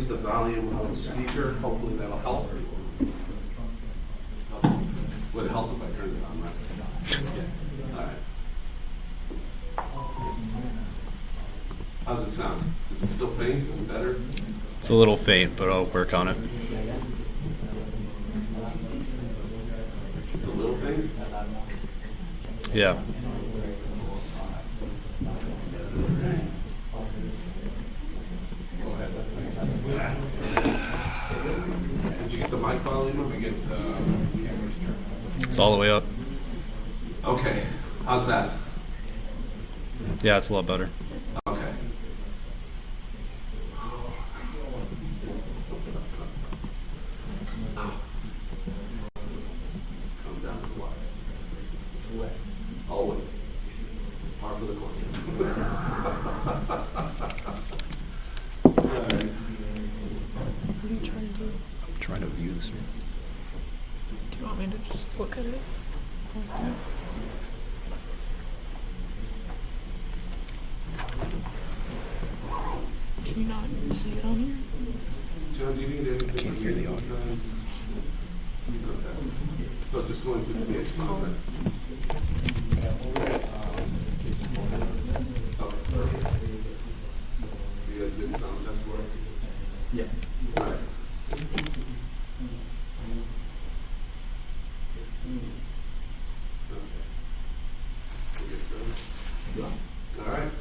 the volume of the speaker. Hopefully that'll help. Would it help if I turned it on, right? Yeah. All right. How's it sound? Is it still faint? Is it better? It's a little faint, but I'll work on it. It's a little faint? Yeah. Did you get the mic volume? We get It's all the way up. Okay. How's that? Yeah, it's a lot better. Okay. Come down to the wire. Always. Par for the course. All right. What are you trying to do? I'm trying to view this. Do you want me to just look at it? Okay. Can you not see it on here? John, do you need anything? I can't hear the audio. Okay. So just going through the page. Okay. Perfect. You guys did sound test for us? Yeah. All right. Okay. We'll get started. All right.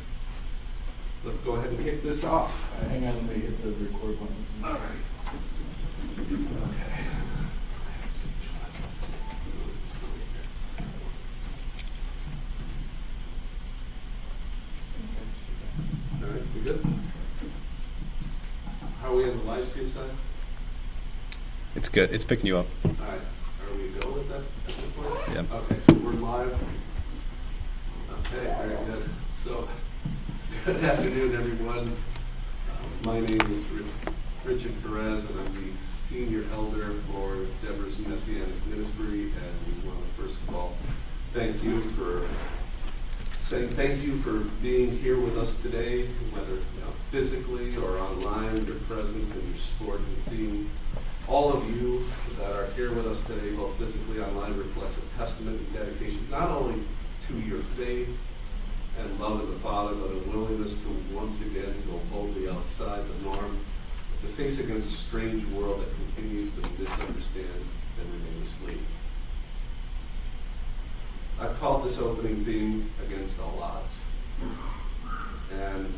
Let's go ahead and kick this off. Hang on, let me hit the record button. All right. Okay. All right, we good? How are we on the live stream side? It's good. It's picking you up. All right, are we go with that at this point? Yeah. Okay, so we're live. Okay, very good. So, good afternoon, everyone. My name is Richard Perez, and I'm the senior elder for Deborah's Messianic ministry. And we want to first of all thank you for being here with us today, whether physically or online. Your presence and your support, and seeing all of you that are here with us today, both physically and online, reflects a testament and dedication not only to your faith and love of the Father, but a willingness to once again go boldly outside the norm, to face against a strange world that continues to misunderstand and remain asleep. I've called this opening theme "Against All Odds," and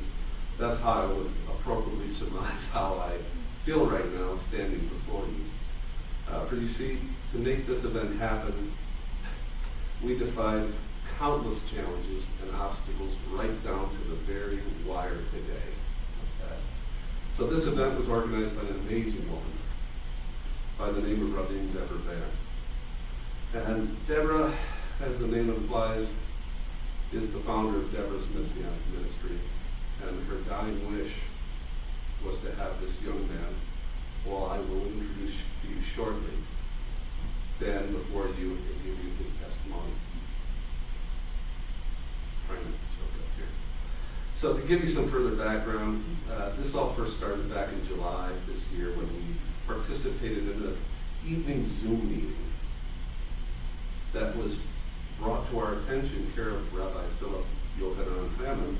that's how I would appropriately surmise how I feel right now standing before you. For you see, to make this event happen, we defied countless challenges and obstacles right down to the very wire today. Okay. So this event was organized by an amazing woman by the name of Rabbi Deborah. And Deborah, as the name implies, is the founder of Deborah's Messianic ministry. And her dying wish was to have this young man, who I will introduce to you shortly, stand before you and give you his testimony. Trying to choke up here. So to give you some further background, this all first started back in July this year when we participated in an evening Zoom meeting that was brought to our attention care of Rabbi Philip Yohanan Hammond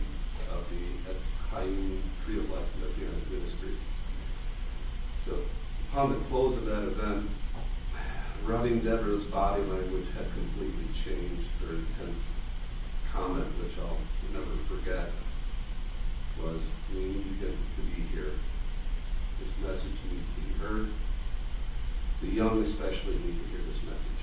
of the Etz Chaim Tree of Life Messianic Ministries. So upon the close of that event, Rabbi Deborah's body language had completely changed. Her intense comment, which I'll never forget, was, "We need him to be here. This message needs to be heard. The young especially need to hear this message."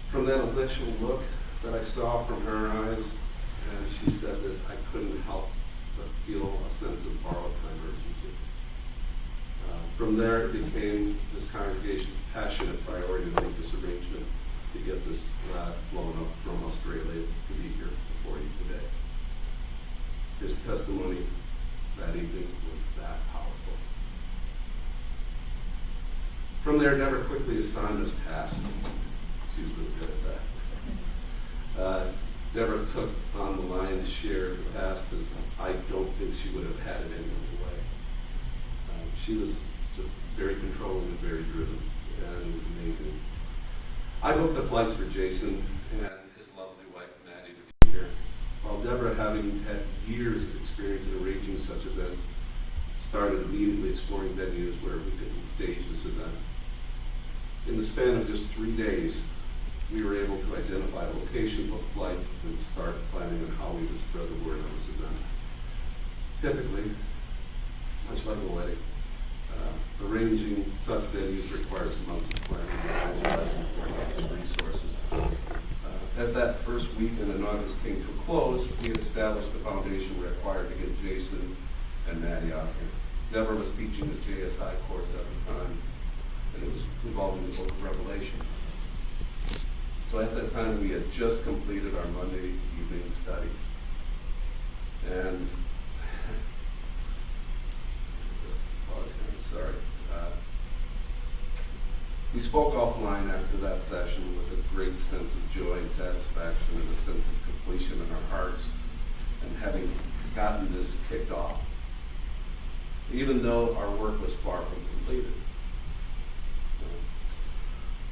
From that initial look that I saw from her eyes, and she said this, I couldn't help but feel a sense of borrowed time urgency. From there, it became this congregation's passionate priority to make this arrangement to get this lad flown up from Australia to be here before you today. His testimony that evening was that powerful. From there, Deborah quickly assigned us tasks. She was really good at that. Deborah took on the lion's share of the task because I don't think she would have had it any other way. She was just very controlling and very driven, and it was amazing. I booked the flights for Jason and his lovely wife Maddie to be here, while Deborah, having had years of experience in arranging such events, started immediately exploring venues where we could stage this event. In the span of just 3 days, we were able to identify a location, book flights, and start planning on how we would spread the word on this event. Typically, much like a wedding, arranging such venues requires months of planning and mobilizing for resources. As that first weekend in August came to a close, we had established the foundation required to get Jason and Maddie out here. Deborah was teaching the JSI course at the time, and it was involving the book of Revelation. So at that time, we had just completed our Monday evening studies. And, pause here, I'm sorry. We spoke offline after that session with a great sense of joy and satisfaction and a sense of completion in our hearts and having gotten this kicked off, even though our work was far from completed.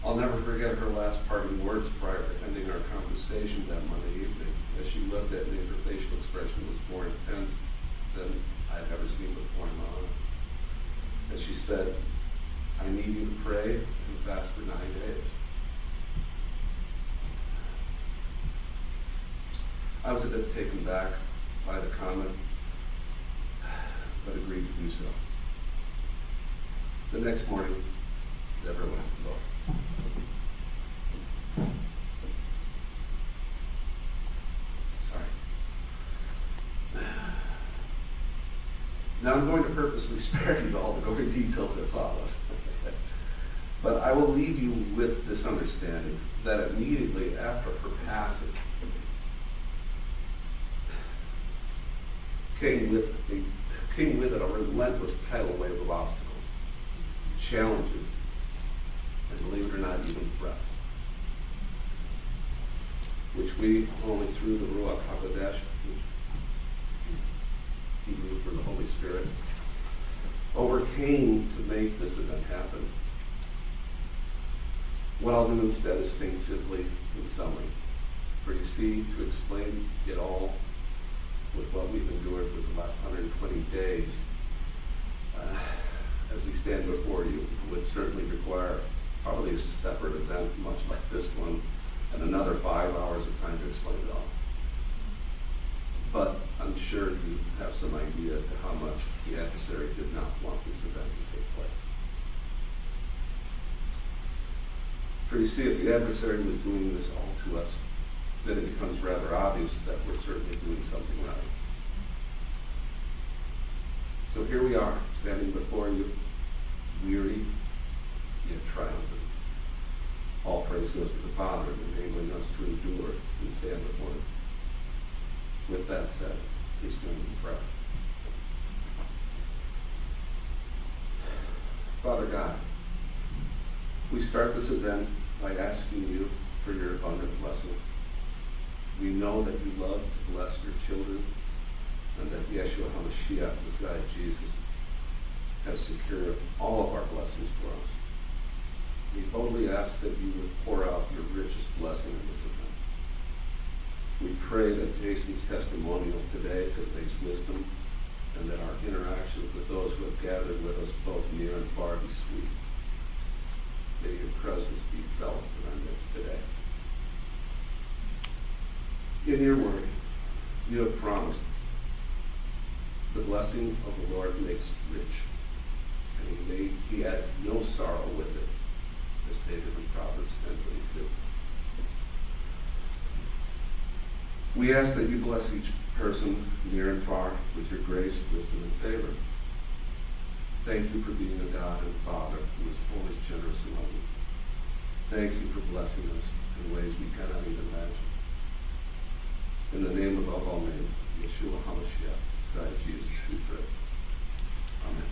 I'll never forget her last parting words prior to ending our conversation that Monday evening. As she looked at me, her facial expression was more intense than I'd ever seen before in my life. As she said, "I need you to pray and fast for 9 days." I was a bit taken back by the comment, but agreed to do so. The next morning, Deborah went to the book. Sorry. Now I'm going to purposely spare you all the gory details that followed. But I will leave you with this understanding that immediately after her passing came with it a relentless tidal wave of obstacles, challenges, and believe it or not, even threats, which we, only through the Ruach HaKodesh, which is Hebrew for the Holy Spirit, overcame to make this event happen. What I'll do instead is think simply in summary. For you see, to explain it all with what we've endured with the last 120 days, as we stand before you, would certainly require probably a separate event, much like this one, and another 5 hours of time to explain it all. But I'm sure you have some idea to how much the adversary did not want this event to take place. For you see, if the adversary was doing this all to us, then it becomes rather obvious that we're certainly doing something right. So here we are, standing before you, weary, yet triumphant. All praise goes to the Father in enabling us to endure and stand before Him. With that said, please join me in prayer. Father God, we start this event by asking you for your abundant blessing. We know that you love to bless your children and that Yeshua HaMashiach, Messiah Jesus, has secured all of our blessings for us. We boldly ask that you would pour out your richest blessing in this event. We pray that Jason's testimonial today conveys wisdom and that our interactions with those who have gathered with us both near and far be sweet. May your presence be felt in our midst today. In your word, you have promised the blessing of the Lord makes rich, and he adds no sorrow with it, as stated in Proverbs 10:22. We ask that you bless each person near and far with your grace, wisdom, and favor. Thank you for being a God and Father who is always generous and loving. Thank you for blessing us in ways we cannot even imagine. In the name above all names, Yeshua HaMashiach, Messiah Jesus, we pray. Amen.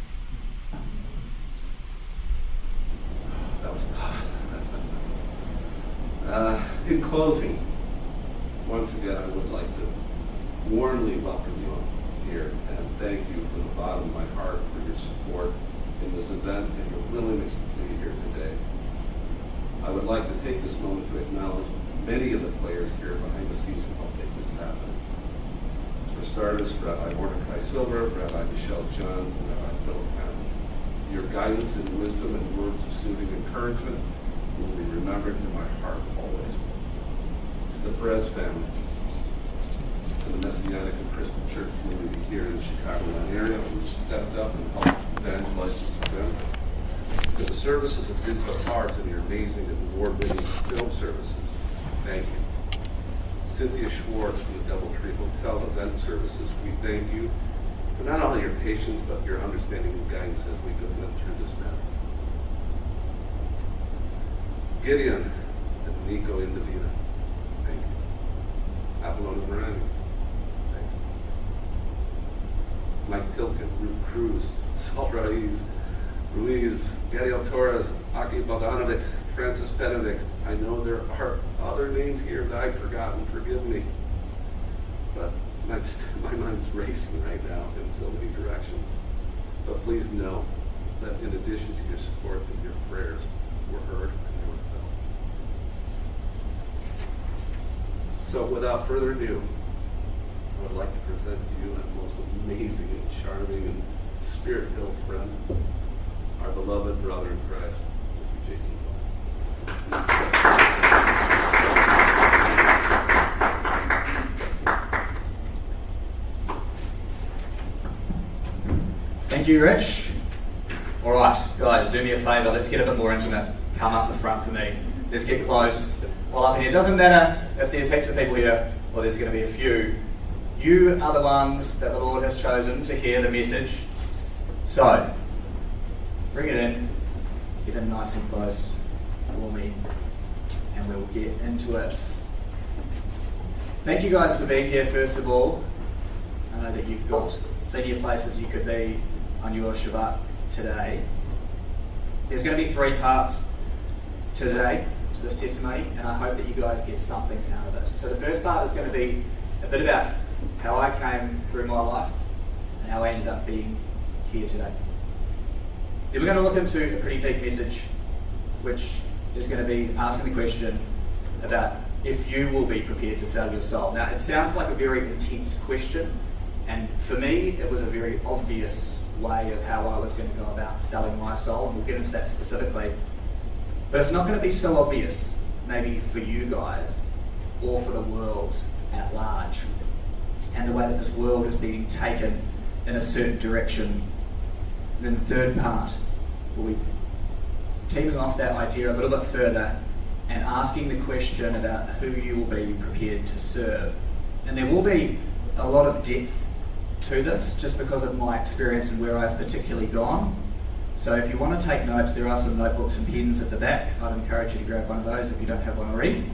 That was tough. In closing, one once again, I would like to warmly welcome you here and thank you from the bottom of my heart for your support in this event and your willingness to be here today. I would like to take this moment to acknowledge many of the players here behind the scenes who helped make this happen. For starters, Rabbi Mordecai Silver, Rabbi Michelle Johns, and Rabbi Philip Allen. Your guidance and wisdom and words of soothing encouragement will be remembered in my heart always. To the Ba-Peretz family, to the Messianic and Christian church community here in the Chicagoland area who stepped up and helped evangelize this event, to the services of Digital Arts and your amazing and award-winning film services, thank you. Cynthia Schwartz from the Doubletree Hotel Event Services, we thank you for not only your patience, but your understanding and guidance as we went through this matter. Gideon and Nico Indavina, thank you. Apollon Morani, thank you. Mike Tilkin, Ruth Cruz, Saul Ruiz, Gadiel Torres, Aki Bogdanovic, Francis Benedict. I know there are other names here that I've forgotten, forgive me. But my mind's racing right now in so many directions. But please know that in addition to your support, that your prayers were heard and they were felt. So without further ado, I would like to present to you a most amazing and charming and spirit-filled friend, our beloved brother in Christ, Mr. Jason Blythe. Thank you, Rich. All right, guys, do me a favour. Let's get a bit more intimate. Come up the front for me. Let's get close. While up in here, it doesn't matter if there's heaps of people here or there's going to be a few. You are the ones that the Lord has chosen to hear the message. So, bring it in. Get in nice and close for me, and we'll get into it. Thank you guys for being here, first of all. I know that you've got plenty of places you could be on your Shabbat today. There's going to be 3 parts to today, to this testimony, and I hope that you guys get something out of it. So the first part is going to be a bit about how I came through my life and how I ended up being here today. Then we're going to look into a pretty deep message, which is going to be asking the question about if you will be prepared to sell your soul. Now, it sounds like a very intense question, and for me, it was a very obvious way of how I was going to go about selling my soul, and we'll get into that specifically. But it's not going to be so obvious, maybe for you guys, or for the world at large, and the way that this world is being taken in a certain direction. And then the third part, we'll be teaming off that idea a little bit further and asking the question about who you will be prepared to serve. And there will be a lot of depth to this, just because of my experience and where I've particularly gone. So if you want to take notes, there are some notebooks and pens at the back. I'd encourage you to grab one of those if you don't have one already.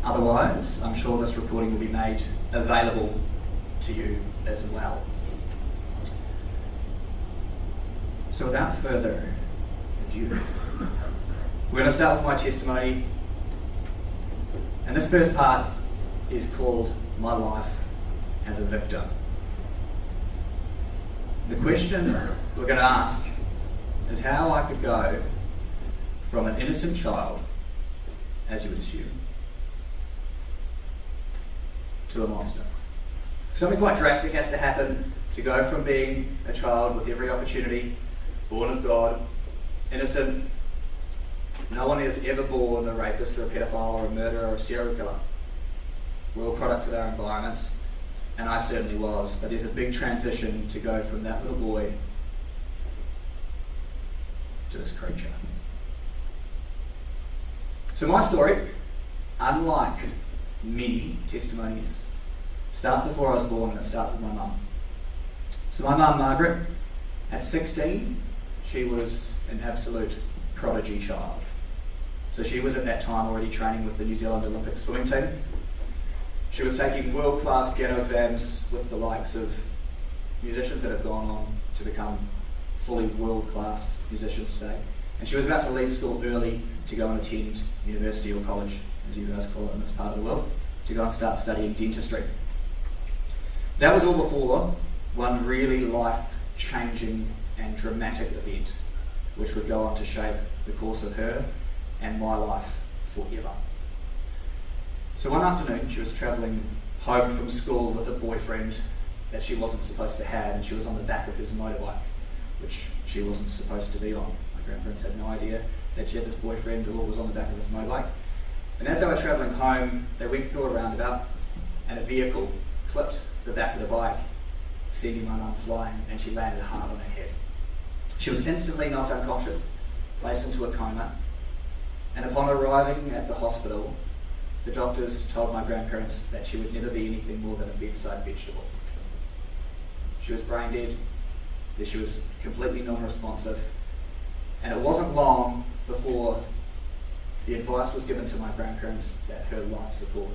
Otherwise, I'm sure this recording will be made available to you as well. So without further ado, we're going to start with my testimony. And this first part is called My Life as a Victim. The question we're going to ask is how I could go from an innocent child, as you would assume, to a monster. Something quite drastic has to happen to go from being a child with every opportunity, born of God, innocent. No one is ever born a rapist or a pedophile or a murderer or a serial killer. We're all products of our environment, and I certainly was. But there's a big transition to go from that little boy to this creature. So my story, unlike many testimonies, starts before I was born, and it starts with my mum. So my mum, Margaret, at 16, she was an absolute prodigy child. So she was at that time already training with the New Zealand Olympic swimming team. She was taking world-class piano exams with the likes of musicians that have gone on to become fully world-class musicians today. And she was about to leave school early to go and attend university or college, as you guys call it in this part of the world. to go and start studying dentistry. That was all before one really life-changing and dramatic event, which would go on to shape the course of her and my life forever. So one afternoon, she was travelling home from school with a boyfriend that she wasn't supposed to have, and she was on the back of his motorbike, which she wasn't supposed to be on. My grandparents had no idea that she had this boyfriend or was on the back of this motorbike. And as they were travelling home, they went through a roundabout, and a vehicle clipped the back of the bike, sending my mum flying, and she landed hard on her head. She was instantly knocked unconscious, placed into a coma, and upon arriving at the hospital, the doctors told my grandparents that she would never be anything more than a bedside vegetable. She was brain dead, that she was completely non-responsive, and it wasn't long before the advice was given to my grandparents that her life support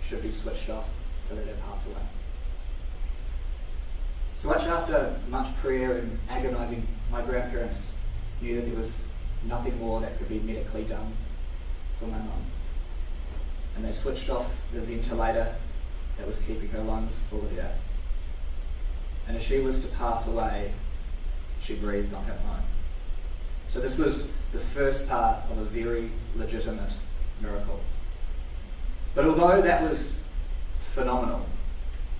should be switched off to let her pass away. So much after much prayer and agonising, my grandparents knew that there was nothing more that could be medically done for my mum. And they switched off the ventilator that was keeping her lungs full of air. And as she was to pass away, she breathed on her own. So this was the first part of a very legitimate miracle. But although that was phenomenal,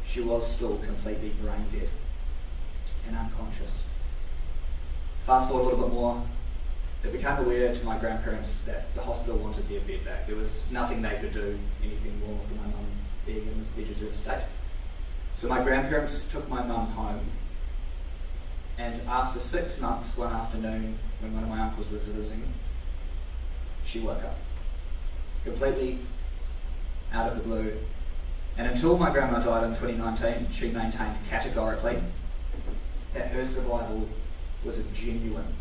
she was still completely brain dead and unconscious. Fast forward a little bit more, it became aware to my grandparents that the hospital wanted their bed back. There was nothing they could do, anything more for my mum being in this vegetative state. So my grandparents took my mum home, and after 6 months, one afternoon, when one of my uncles was visiting, she woke up, completely out of the blue. And until my grandma died in 2019, she maintained categorically that her survival was a genuine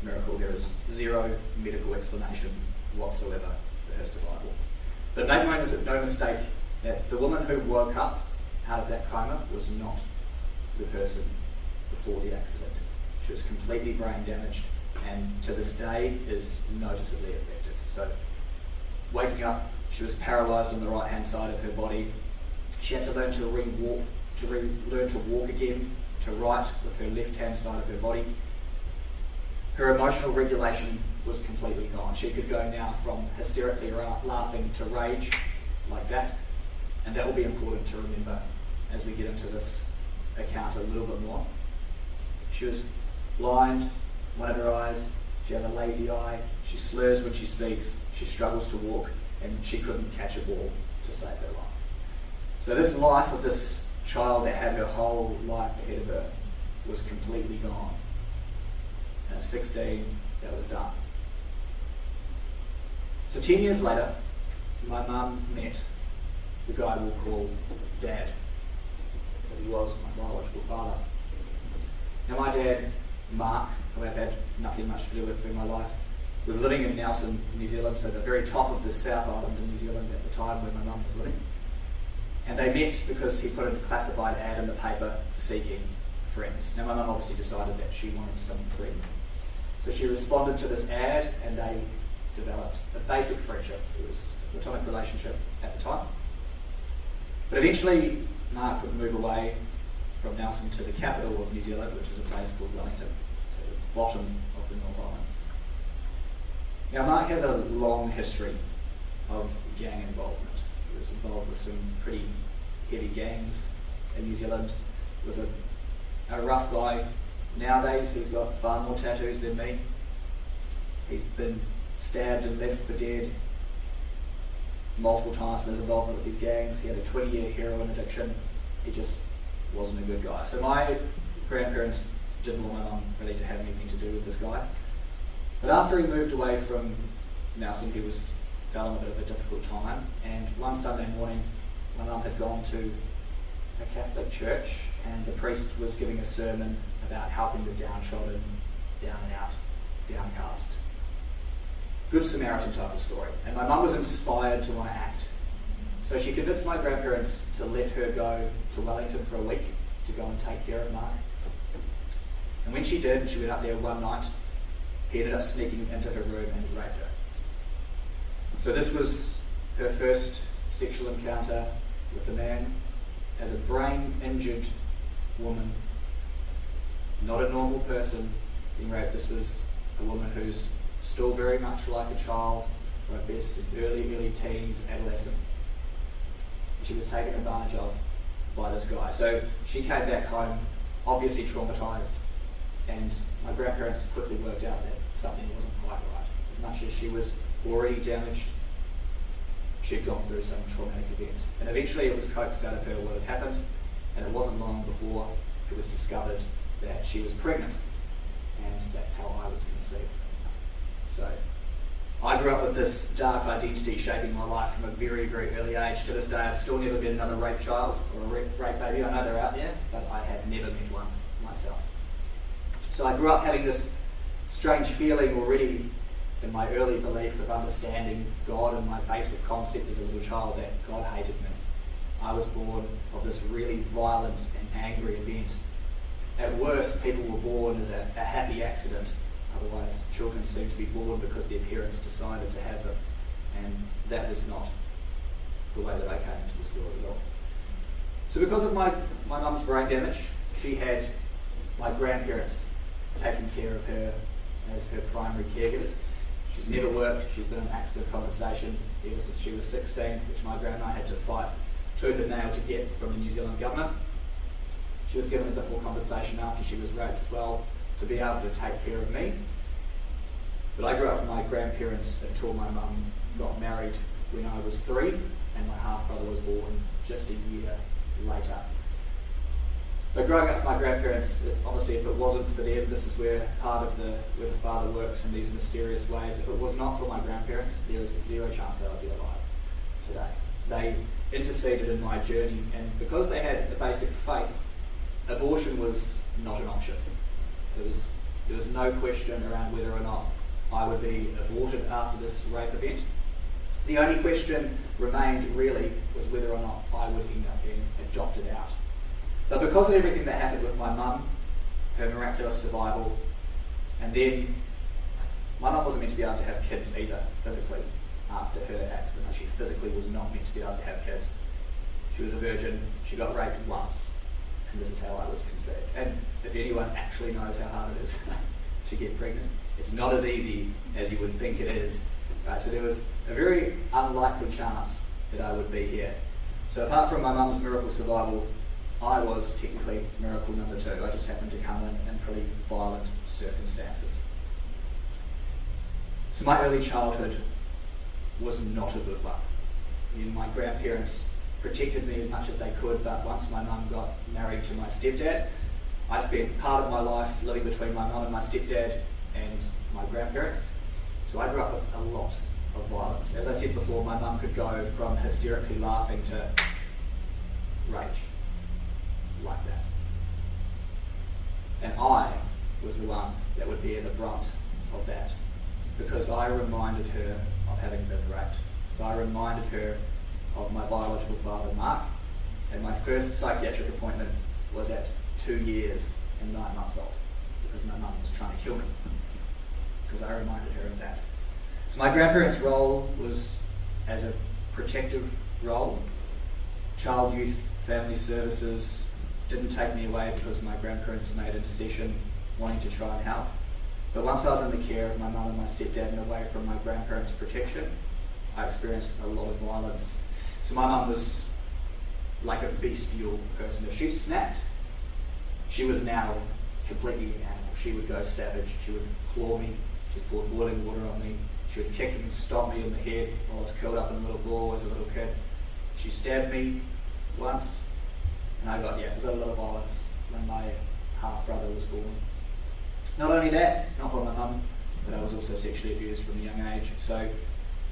miracle. There is zero medical explanation whatsoever for her survival. But make no mistake that the woman who woke up out of that coma was not the person before the accident. She was completely brain damaged and to this day is noticeably affected. So waking up, she was paralysed on the right hand side of her body. She had to learn to learn to walk again, to write with her left hand side of her body. Her emotional regulation was completely gone. She could go now from hysterically laughing to rage like that, and that will be important to remember as we get into this account a little bit more. She was blind, one of her eyes, she has a lazy eye, she slurs when she speaks, she struggles to walk, and she couldn't catch a ball to save her life. So this life of this child that had her whole life ahead of her was completely gone. And at 16, that was done. So 10 years later, my mum met the guy we'll call Dad, because he was my biological father. Now my dad, Mark, who I've had nothing much to do with in my life, was living in Nelson, New Zealand, so the very top of the South Island in New Zealand at the time where my mum was living. And they met because he put a classified ad in the paper seeking friends. Now my mum obviously decided that she wanted some friends. So she responded to this ad and they developed a basic friendship. It was a platonic relationship at the time. But eventually Mark would move away from Nelson to the capital of New Zealand, which is a place called Wellington, so the bottom of the North Island. Now Mark has a long history of gang involvement. He was involved with some pretty heavy gangs in New Zealand. He was a rough guy. Nowadays he's got far more tattoos than me. He's been stabbed and left for dead multiple times for his involvement with these gangs. He had a 20-year heroin addiction. He just wasn't a good guy. So my grandparents didn't want my mum really to have anything to do with this guy. But after he moved away from Nelson, he fell in a bit of a difficult time. And one Sunday morning, my mum had gone to a Catholic church, and the priest was giving a sermon about helping the downtrodden, down and out, downcast. Good Samaritan type of story. And my mum was inspired to want to act. So she convinced my grandparents to let her go to Wellington for a week to go and take care of Mark. And when she did, she went up there one night. He ended up sneaking into her room and raped her. So this was her first sexual encounter with a man as a brain-injured woman, not a normal person being raped. This was a woman who's still very much like a child, or at best early teens, adolescent. She was taken advantage of by this guy. So she came back home, obviously traumatised, and my grandparents quickly worked out that something wasn't quite right. As much as she was already damaged, she had gone through some traumatic event. And eventually it was coaxed out of her what had happened, and it wasn't long before it was discovered that she was pregnant, and that's how I was conceived. So I grew up with this dark identity shaping my life from a very, very early age. To this day, I've still never been another rape child or a rape baby. I know they're out there, but I have never met one myself. So I grew up having this strange feeling already in my early belief of understanding God and my basic concept as a little child that God hated me. I was born of this really violent and angry event. At worst, people were born as a happy accident. Otherwise, children seem to be born because their parents decided to have them. And that was not the way that I came into this world at all. So because of my mum's brain damage, she had my grandparents taking care of her as her primary caregivers. She's never worked. She's been on accident compensation ever since she was 16, which my grandma had to fight tooth and nail to get from the New Zealand government. She was given the full compensation after she was raped as well to be able to take care of me. But I grew up with my grandparents until my mum got married when I was 3, and my half-brother was born just a year later. But growing up with my grandparents, honestly, if it wasn't for them, this is where part of where the Father works in these mysterious ways. If it was not for my grandparents, there is a zero chance that I'd be alive today. They interceded in my journey, and because they had a basic faith, abortion was not an option. There was no question around whether or not I would be aborted after this rape event. The only question remained really was whether or not I would end up being adopted out. But because of everything that happened with my mum, her miraculous survival, and then my mum wasn't meant to be able to have kids either physically after her accident. She physically was not meant to be able to have kids. She was a virgin. She got raped once. And this is how I was conceived. And if anyone actually knows how hard it is to get pregnant, it's not as easy as you would think it is. Right? So there was a very unlikely chance that I would be here. So apart from my mum's miracle survival, I was technically miracle number 2. I just happened to come in pretty violent circumstances. So my early childhood was not a good one. My grandparents protected me as much as they could, but once my mum got married to my stepdad, I spent part of my life living between my mum and my stepdad and my grandparents. So I grew up with a lot of violence. As I said before, my mum could go from hysterically laughing to rage, like that. And I was the one that would bear the brunt of that, because I reminded her of having been raped. So I reminded her of my biological father, Mark, and my first psychiatric appointment was at 2 years and 9 months old, because my mum was trying to kill me, because I reminded her of that. So my grandparents' role was as a protective role. Child, youth, family services didn't take me away because my grandparents made intercession wanting to try and help. But once I was in the care of my mum and my stepdad and away from my grandparents' protection, I experienced a lot of violence. So my mum was like a bestial person. If she snapped, she was now completely an animal. She would go savage. She would claw me. She poured boiling water on me. She would kick and stomp me in the head while I was curled up in a little ball as a little kid. She stabbed me once, and I got a lot of violence when my half-brother was born. Not only that, not by my mum, but I was also sexually abused from a young age. So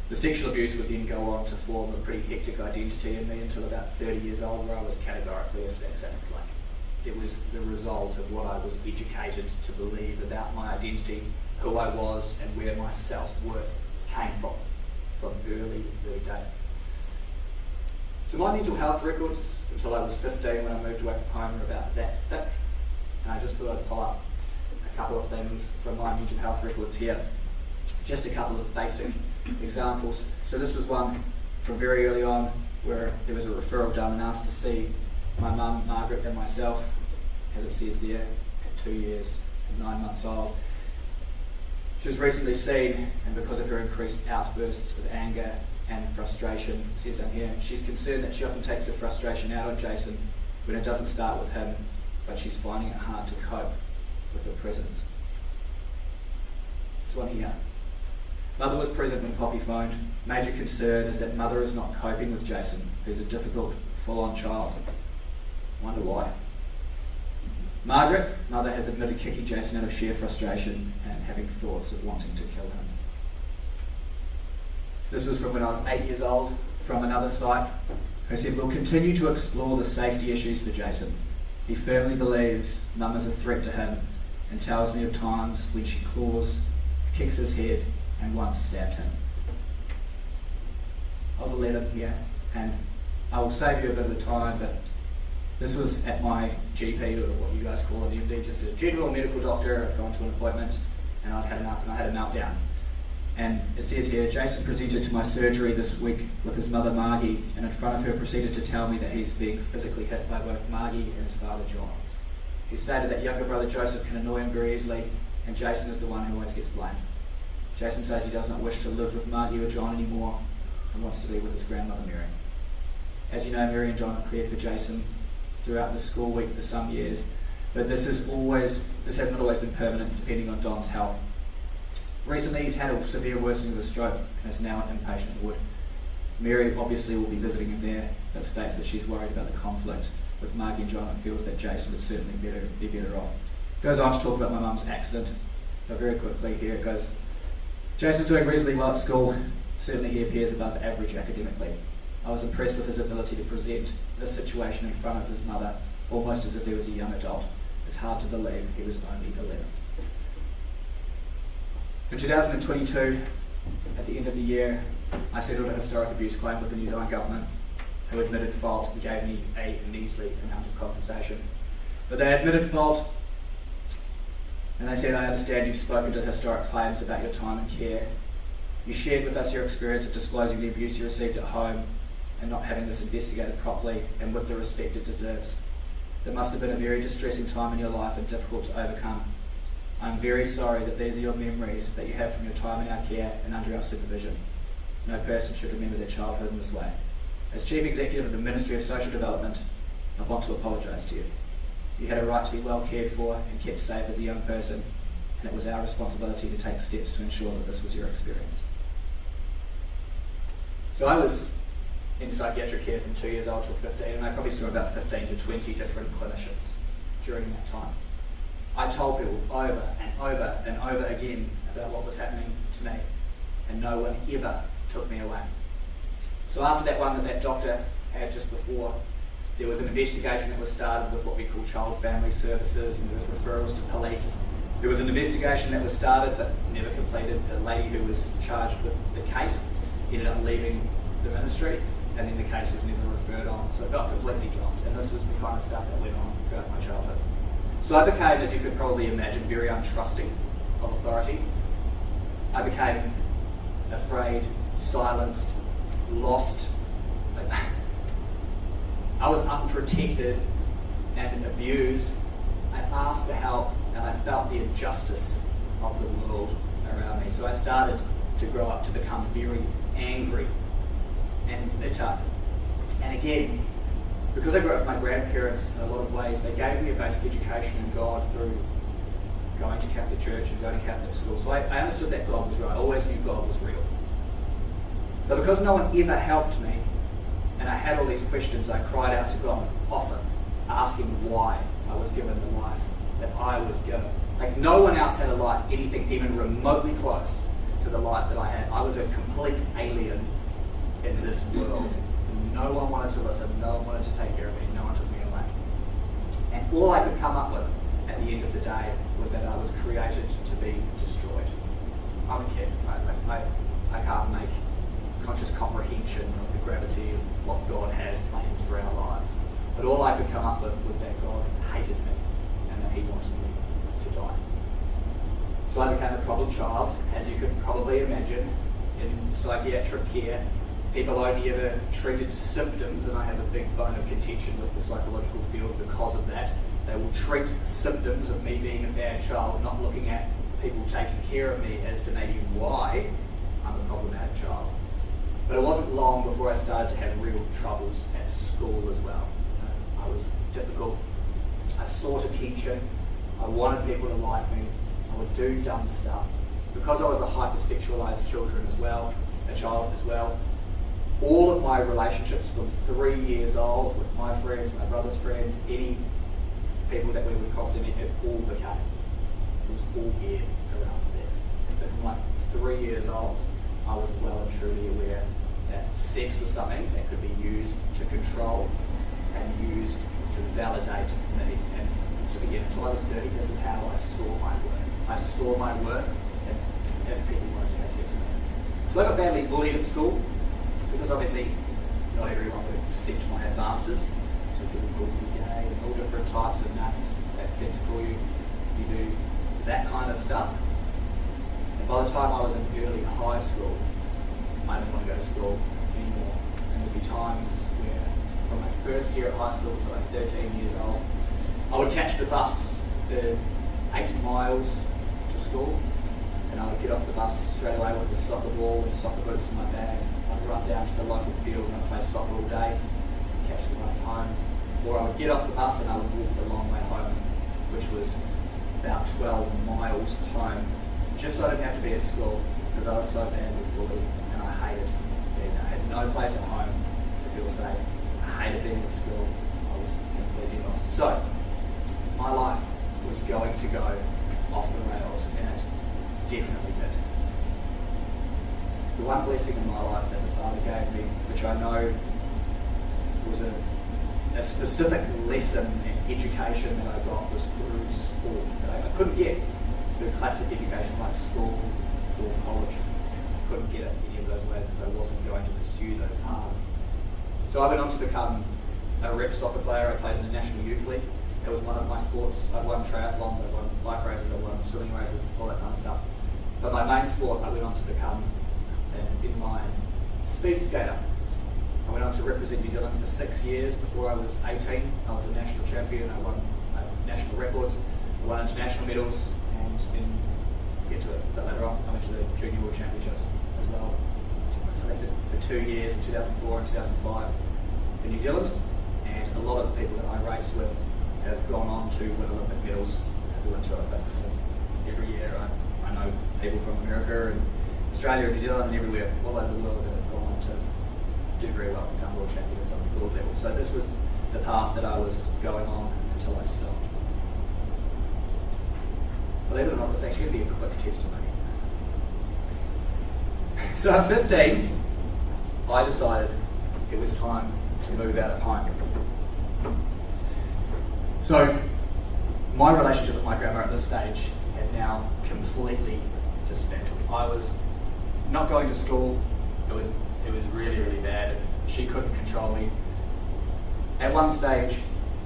the sexual abuse would then go on to form a pretty hectic identity in me until about 30 years old, where I was categorically a sex addict. It was the result of what I was educated to believe about my identity, who I was, and where my self-worth came from early days. So my mental health records until I was 15 when I moved away from home were about that thick, and I just thought I'd pull up a couple of things from my mental health records here. Just a couple of basic examples. So this was one from very early on, where there was a referral done and asked to see my mum, Margaret, and myself, as it says there, at 2 years and 9 months old. She was recently seen, and because of her increased outbursts of anger and frustration, it says down here, she's concerned that she often takes her frustration out on Jason when it doesn't start with him, but she's finding it hard to cope with the present. This one here. Mother was present when Poppy phoned. Major concern is that mother is not coping with Jason, who's a difficult, full-on child. Wonder why. Margaret, mother, has admitted kicking Jason out of sheer frustration and having thoughts of wanting to kill him. This was from when I was 8 years old, from another site, who said, we'll continue to explore the safety issues for Jason. He firmly believes mum is a threat to him and tells me of times when she claws, kicks his head, and once stabbed him. I was 11 here, and I will save you a bit of the time, but this was at my GP, or what you guys call an MD, just a general medical doctor. I'd gone to an appointment, and I'd had enough, and I had a meltdown. And it says here, Jason presented to my surgery this week with his mother Margie, and in front of her proceeded to tell me that he's being physically hit by both Margie and his father John. He stated that younger brother Joseph can annoy him very easily, and Jason is the one who always gets blamed. Jason says he does not wish to live with Margie or John anymore, and wants to be with his grandmother Mary. As you know, Mary and John have cared for Jason throughout the school week for some years, but this has not always been permanent, depending on Don's health. Recently, he's had a severe worsening of a stroke and is now an inpatient at Wood. Mary obviously will be visiting him there, but states that she's worried about the conflict with Margie and John and feels that Jason would certainly be better off. Goes on to talk about my mum's accident, but very quickly here it goes. Jason's doing reasonably well at school. Certainly he appears above average academically. I was impressed with his ability to present this situation in front of his mother, almost as if he was a young adult. It's hard to believe he was only 11. In 2022, at the end of the year, I settled a historic abuse claim with the New Zealand government, who admitted fault and gave me a measly amount of compensation. But they admitted fault, and they said, I understand you've spoken to historic claims about your time and care. You shared with us your experience of disclosing the abuse you received at home and not having this investigated properly and with the respect it deserves. It must have been a very distressing time in your life and difficult to overcome. I'm very sorry that these are your memories that you have from your time in our care and under our supervision. No person should remember their childhood in this way. As Chief Executive of the Ministry of Social Development, I want to apologise to you. You had a right to be well cared for and kept safe as a young person, and it was our responsibility to take steps to ensure that this was your experience. So I was in psychiatric care from 2 years old till 15, and I probably saw about 15 to 20 different clinicians during that time. I told people over and over and over again about what was happening to me, and no one ever took me away. So after that one that doctor had just before, there was an investigation that was started with what we call child family services, and there was referrals to police. There was an investigation that was started but never completed. The lady who was charged with the case ended up leaving the ministry, and then the case was never referred on. So it got completely dropped, and this was the kind of stuff that went on throughout my childhood. So I became, as you could probably imagine, very untrusting of authority. I became afraid, silenced, lost. I was unprotected and abused. I asked for help, and I felt the injustice of the world around me. So I started to grow up to become very angry and bitter. And again, because I grew up with my grandparents in a lot of ways, they gave me a basic education in God through going to Catholic church and going to Catholic school. So I understood that God was real. I always knew God was real. But because no one ever helped me, and I had all these questions, I cried out to God often, asking why I was given the life that I was given. Like no one else had a life, anything even remotely close to the life that I had. I was a complete alien in this world. No one wanted to listen, no one wanted to take care of me, no one took me away. And all I could come up with at the end of the day was that I was created to be destroyed. I'm a kid, I can't make conscious comprehension of the gravity of what God has planned for our lives. But all I could come up with was that God hated me and that he wanted me to die. So I became a problem child, as you could probably imagine, in psychiatric care people only ever treated symptoms, and I have a big bone of contention with the psychological field because of that. They will treat symptoms of me being a bad child, not looking at people taking care of me as to maybe why I'm a problematic child. But it wasn't long before I started to have real troubles at school as well. I was difficult. I sought attention. I wanted people to like me. I would do dumb stuff. Because I was a hypersexualized child as well, all of my relationships from 3 years old with my friends, my brother's friends, any people that we would cross in, it all became. It was all geared around sex. So from like 3 years old, I was well and truly aware that sex was something that could be used to control and used to validate me. And to begin, until I was 30, this is how I saw my worth. I saw my worth if people wanted to have sex with me. So I got badly bullied at school because obviously not everyone would accept my advances. So people called me gay and all different types of names that kids call you. You do that kind of stuff. And by the time I was in early high school, I didn't want to go to school anymore. And there'd be times where from my first year at high school, so like 13 years old, I would catch the bus 8 miles to school, and I would get off the bus straight away with the soccer ball and soccer boots in my bag. I'd run down to the local field and I'd play soccer all day, catch the bus home. Or I would get off the bus and I would walk the long way home, which was about 12 miles home, just so I didn't have to be at school, because I was so badly bullied and I hated being there. I had no place at home to feel safe. I hated being at school. I was completely lost. So, my life was going to go off the rails, and it definitely did. The one blessing in my life that the Father gave me, which I know was a specific lesson and education that I got, was through sport. That I couldn't get the classic education like school or college. I couldn't get it any of those ways because I wasn't going to pursue those paths. So I went on to become a rep soccer player. I played in the National Youth League. It was one of my sports. I won triathlons, I won bike races, I won swimming races, all that kind of stuff. But my main sport, I went on to become an inline speed skater. I went on to represent New Zealand for 6 years before I was 18. I was a national champion, I won national records, I won international medals, and then get to it a bit later on, I went to the Junior World Championships as well. I was selected for 2 years in 2004 and 2005 for New Zealand, and a lot of the people that I raced with have gone on to win Olympic medals at the Winter Olympics. And every year I know people from America and Australia and New Zealand and everywhere, all over the world, that have gone on to do very well, become world champions on the world level. So this was the path that I was going on until I stopped. Believe it or not, this is actually going to be a quick testimony. So at 15, I decided it was time to move out of home. So my relationship with my grandma at this stage had now completely dismantled. I was not going to school. It was really, really bad. She couldn't control me. At one stage,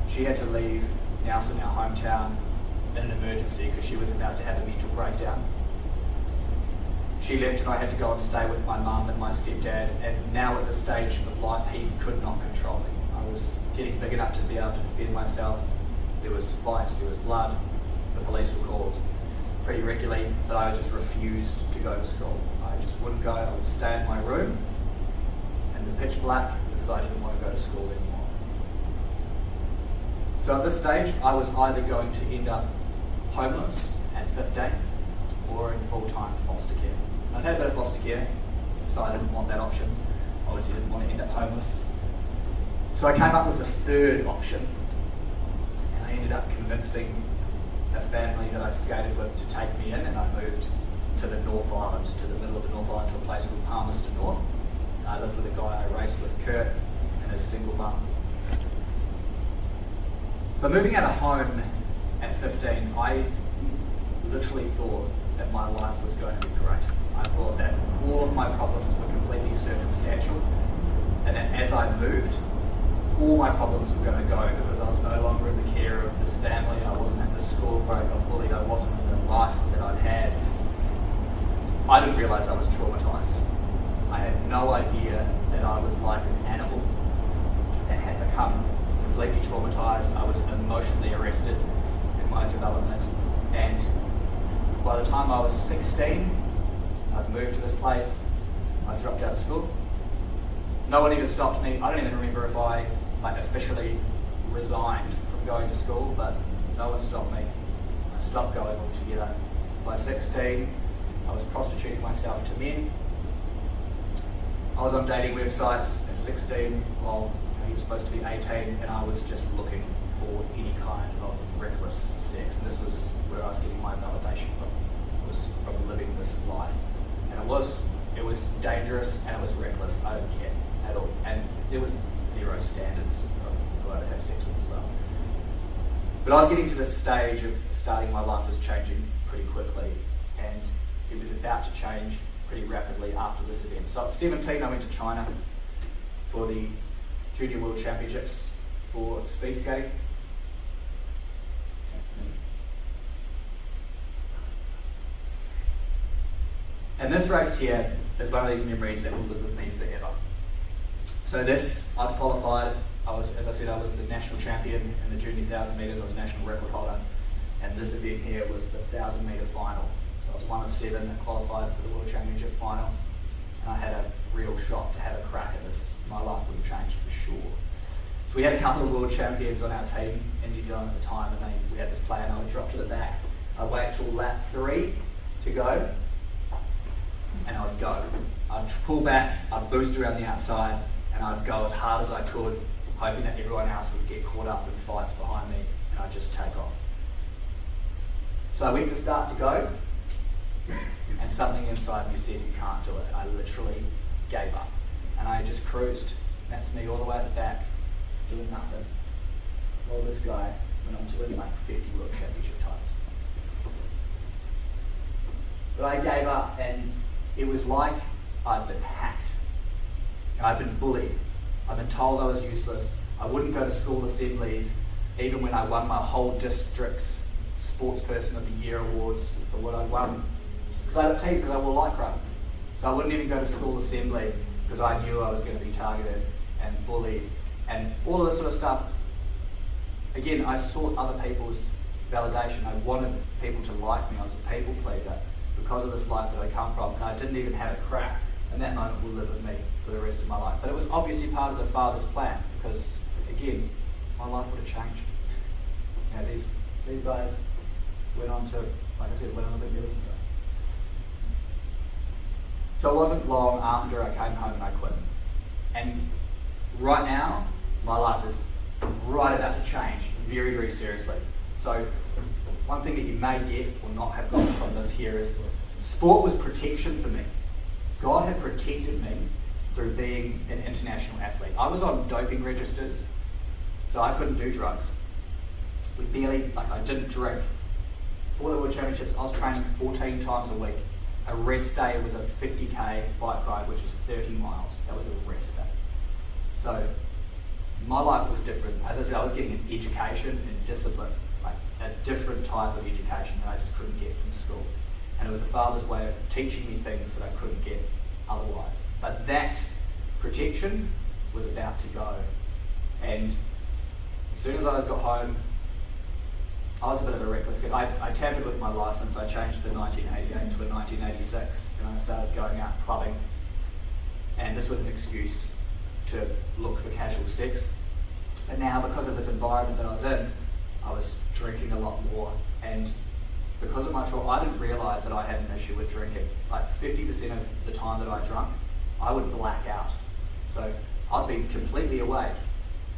she had to leave Nelson, our hometown, in an emergency because she was about to have a mental breakdown. She left and I had to go and stay with my mum and my stepdad, and now at this stage of life, he could not control me. I was getting big enough to be able to defend myself. There was fights, there was blood, the police were called pretty regularly, but I just refused to go to school. I just wouldn't go. I would stay in my room in the pitch black because I didn't want to go to school anymore. So at this stage, I was either going to end up homeless at 15 or in full-time foster care. I'd had a bit of foster care, so I didn't want that option. Obviously didn't want to end up homeless. So I came up with a third option, and I ended up convincing a family that I skated with to take me in, and I moved to the North Island, to the middle of the North Island, to a place called Palmerston North. And I lived with a guy I raced with, Kurt, and his single mum. But moving out of home at 15, I literally thought that my life was going to be great. I thought that all of my problems were completely circumstantial, and that as I moved, all my problems were going to go because I was no longer in the care of this family. I wasn't at the school where I got bullied. I wasn't in the life that I'd had. I didn't realise I was traumatised. I had no idea that that I was like an animal that had become completely traumatized. I was emotionally arrested in my development, and by the time I was 16, I'd moved to this place. I dropped out of school. No one even stopped me. I don't even remember if I officially resigned from going to school, but no one stopped me. I stopped going altogether. By 16, I was prostituting myself to men. I was on dating websites at 16 while he was supposed to be 18, and I was just looking for any kind of reckless sex. And this was where I was getting my validation from. It was from living this life. And it was dangerous and it was reckless. I don't care at all. And there was zero standards of who I'd have sex with as well. But I was getting to this stage of starting my life was changing pretty quickly, and it was about to change pretty rapidly after this event. So at 17, I went to China for the Junior World Championships for speed skating. That's me. And this race here is one of these memories that will live with me forever. So this, I'd qualified. As I said, I was the national champion in the junior 1,000 metres. I was national record holder. And this event here was the 1,000 metre final. So I was one of 7 that qualified for the World Championship final. And I had a real shot to have a crack at this. My life would have changed for sure. So we had a couple of world champions on our team in New Zealand at the time, and we had this player, and I would drop to the back. I'd wait till lap 3 to go, and I would go. I'd pull back, I'd boost around the outside, and I'd go as hard as I could, hoping that everyone else would get caught up in fights behind me, and I'd just take off. So I went to start to go, and something inside me said, you can't do it. I literally gave up, and I just cruised. That's me all the way at the back, doing nothing. While this guy went on to win like 50 World Championship titles. But I gave up, and it was like I'd been hacked. I'd been bullied. I'd been told I was useless. I wouldn't go to school assemblies, even when I won my whole district's Sportsperson of the Year awards for what I'd won. Because I got teased because I wore lycra. So I wouldn't even go to school assembly because I knew I was going to be targeted and bullied and all of this sort of stuff. Again, I sought other people's validation. I wanted people to like me. I was a people pleaser because of this life that I come from, and I didn't even have a crack. And that moment will live with me for the rest of my life. But it was obviously part of the Father's plan because, again, my life would have changed. You know, these guys went on to, like I said, went on to be medallists and stuff. So it wasn't long after I came home and I quit. And right now, my life is right about to change very, very seriously. So one thing that you may get or not have gotten from this here is sport was protection for me. God had protected me through being an international athlete. I was on doping registers, so I couldn't do drugs. I didn't drink. For the World Championships, I was training 14 times a week. A rest day was a 50k bike ride, which is 30 miles. That was a rest day. So my life was different. As I said, I was getting an education and discipline, like a different type of education that I just couldn't get from school. And it was the Father's way of teaching me things that I couldn't get otherwise. But that protection was about to go. And as soon as I got home, I was a bit of a reckless kid. I tampered with my license. I changed the 1988 to a 1986, and I started going out clubbing. And this was an excuse to look for casual sex. And now, because of this environment that I was in, I was drinking a lot more. And because of my trauma, I didn't realise that I had an issue with drinking. Like 50% of the time that I drank, I would black out. So I'd be completely awake,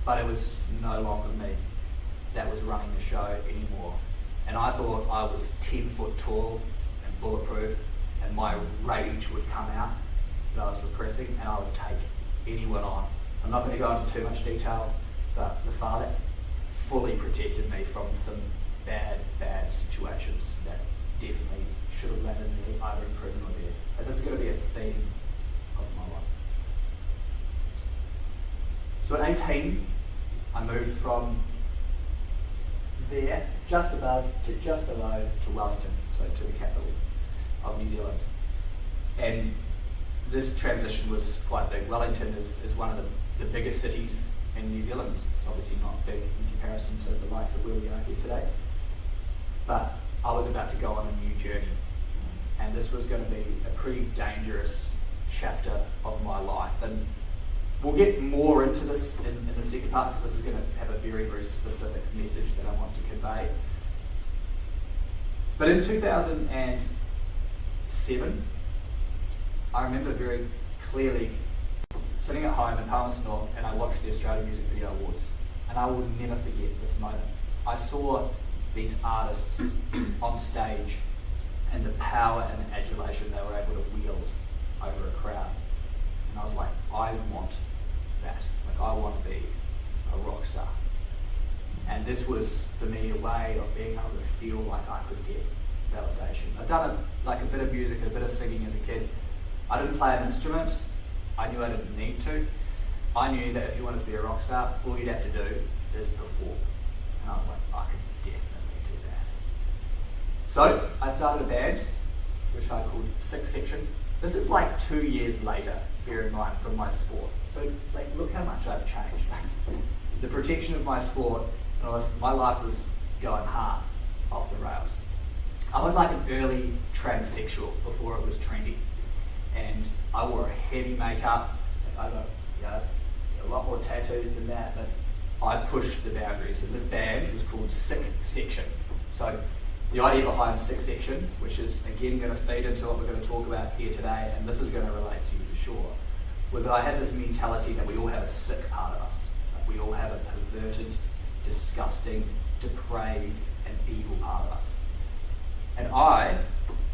but it was no longer me that was running the show anymore. And I thought I was 10 foot tall and bulletproof, and my rage would come out that I was repressing, and I would take anyone on. I'm not going to go into too much detail, but the Father fully protected me from some bad situations that definitely should have landed me either in prison or dead. And this is going to be a theme of my life. So at 18, I moved from there, just above to just below to Wellington, so to the capital of New Zealand. And this transition was quite big. Wellington is one of the biggest cities in New Zealand. It's obviously not big in comparison to the likes of where we are here today. But I was about to go on a new journey. And this was going to be a pretty dangerous chapter of my life. And we'll get more into this in the second part, because this is going to have a very, very specific message that I want to convey. But in 2007, I remember very clearly sitting at home in Palmerston North, and I watched the Australian Music Video Awards. And I will never forget this moment. I saw these artists on stage and the power and the adulation they were able to wield over a crowd. And I was like, I want that. Like, I want to be a rock star. And this was, for me, a way of being able to feel like I could get validation. I'd done a bit of music and a bit of singing as a kid. I didn't play an instrument. I knew I didn't need to. I knew that if you wanted to be a rock star, all you'd have to do is perform. And I was like, I could definitely do that. So I started a band, which I called Sick Section. This is like 2 years later, bear in mind, from my sport. So like, look how much I've changed. The protection of my sport, my life was going hard off the rails. I was like an early transsexual before it was trendy. And I wore heavy makeup. I got a lot more tattoos than that, but I pushed the boundaries. And this band was called Sick Section. So the idea behind Sick Section, which is again going to feed into what we're going to talk about here today, and this is going to relate to you for sure, was that I had this mentality that we all have a sick part of us. Like, we all have a perverted, disgusting, depraved, and evil part of us. And I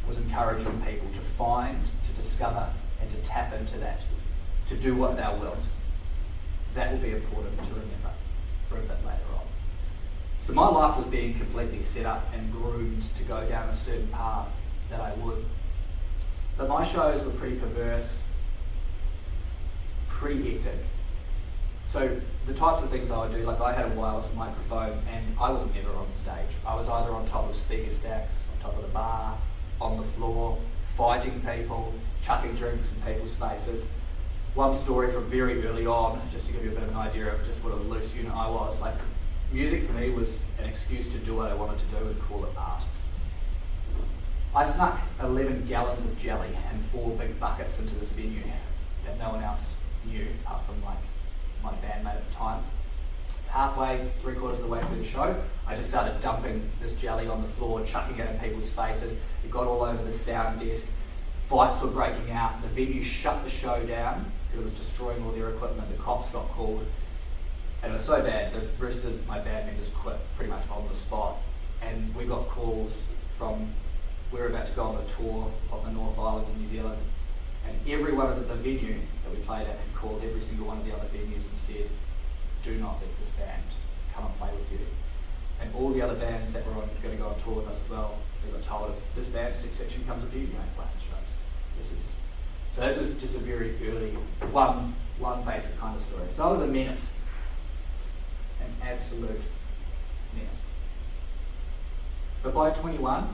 was encouraging people to find, to discover, and to tap into that, to do what thou wilt. That will be important to remember for a bit later on. So my life was being completely set up and groomed to go down a certain path that I would. But my shows were pretty perverse, pretty hectic. So the types of things I would do, like I had a wireless microphone and I was never on stage. I was either on top of speaker stacks, on top of the bar, on the floor, fighting people, chucking drinks in people's faces. One story from very early on, just to give you a bit of an idea of just what a loose unit I was, like music for me was an excuse to do what I wanted to do and call it art. I snuck 11 gallons of jelly and 4 big buckets into this venue that no one else knew apart from like my bandmate at the time. Halfway, 3/4 of the way through the show, I just started dumping this jelly on the floor, chucking it in people's faces. It got all over the sound desk. Fights were breaking out. The venue shut the show down because it was destroying all their equipment. The cops got called. And it was so bad, the rest of my band members quit pretty much on the spot. And we got calls from, we were about to go on a tour of the North Island in New Zealand. And every one of the venue that we played at had called every single one of the other venues and said, do not let this band come and play with you. And all the other bands that were going to go on tour with us as well, they got told, if this band, Sick Section, comes with you, you don't play the shows. So this was just a very early, one basic kind of story. So I was a menace. An absolute menace. But by 21,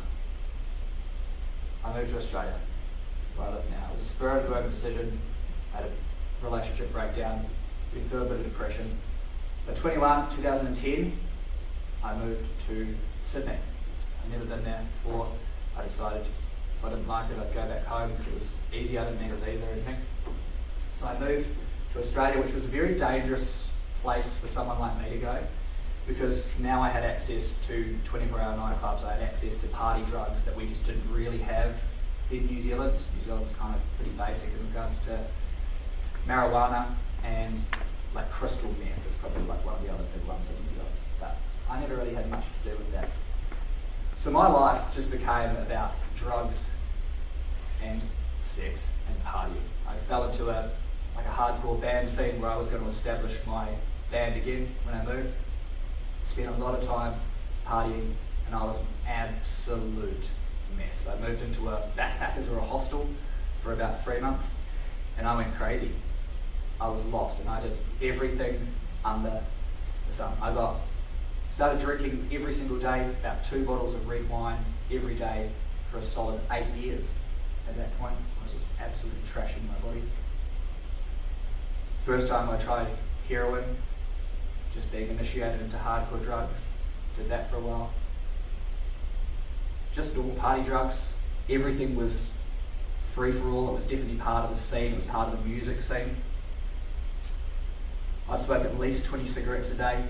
I moved to Australia, where I live now. It was a spur of the moment decision. I had a relationship breakdown, went through a bit of depression. By 21, 2010, I moved to Sydney. I'd never been there before. I decided if I didn't like it, I'd go back home because it was easy. I didn't need a visa or anything. So I moved to Australia, which was a very dangerous place for someone like me to go, because now I had access to 24-hour nightclubs. I had access to party drugs that we just didn't really have in New Zealand. New Zealand's kind of pretty basic in regards to marijuana and like crystal meth is probably like one of the other big ones in New Zealand. But I never really had much to do with that. So my life just became about drugs and sex and partying. I fell into a hardcore band scene where I was going to establish my band again when I moved. Spent a lot of time partying and I was an absolute mess. I moved into a backpackers or a hostel for about 3 months and I went crazy. I was lost and I did everything under the sun. I started drinking every single day, about 2 bottles of red wine every day for a solid 8 years. At that point, I was just absolutely trashing my body. First time I tried heroin, just being initiated into hardcore drugs, did that for a while. Just normal party drugs. Everything was free for all. It was definitely part of the scene. It was part of the music scene. I'd smoke at least 20 cigarettes a day.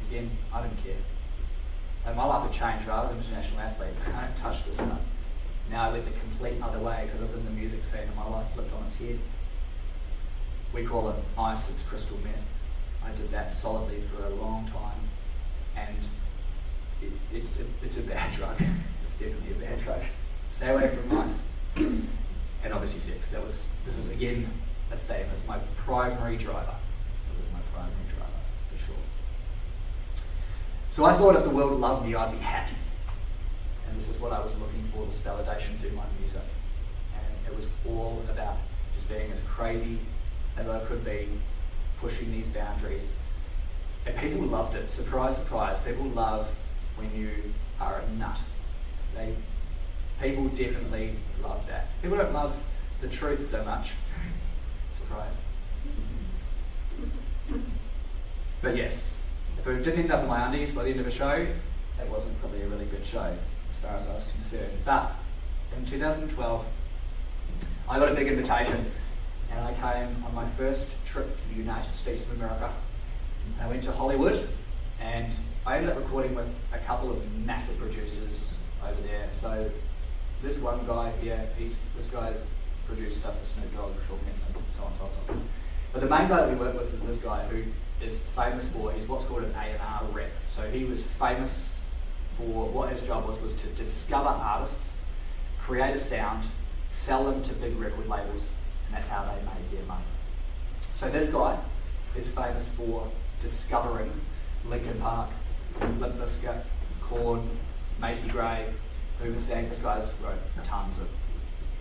Again, I didn't care. And my life had changed. I was an international athlete. I don't touch this stuff. Now I went the complete other way because I was in the music scene and my life flipped on its head. We call it ice, it's crystal meth. I did that solidly for a long time, and it's a bad drug. It's definitely a bad drug. Stay away from ice. And obviously sex. This is again a theme. It's my primary driver. It was my primary driver, for sure. So I thought if the world loved me, I'd be happy. And this is what I was looking for, this validation through my music. And it was all about just being as crazy as I could be, pushing these boundaries. And people loved it. Surprise, surprise. People love when you are a nut. People definitely love that. People don't love the truth so much. Surprise. But yes, if it didn't end up in my undies by the end of a show, it wasn't probably a really good show as far as I was concerned. But in 2012, I got a big invitation and I came on my first trip to the United States of America. I went to Hollywood and I ended up recording with a couple of massive producers over there. So this one guy here, this guy produced stuff for Snoop Dogg, Sean Benson, so on and so on. But the main guy that we worked with was this guy who is famous for, he's what's called an A&R rep. So he was famous for what his job was to discover artists, create a sound, sell them to big record labels, and that's how they made their money. So this guy is famous for discovering Linkin Park, Limp Bizkit, Korn, Macy Gray, Hooverstank. This guy's wrote tons of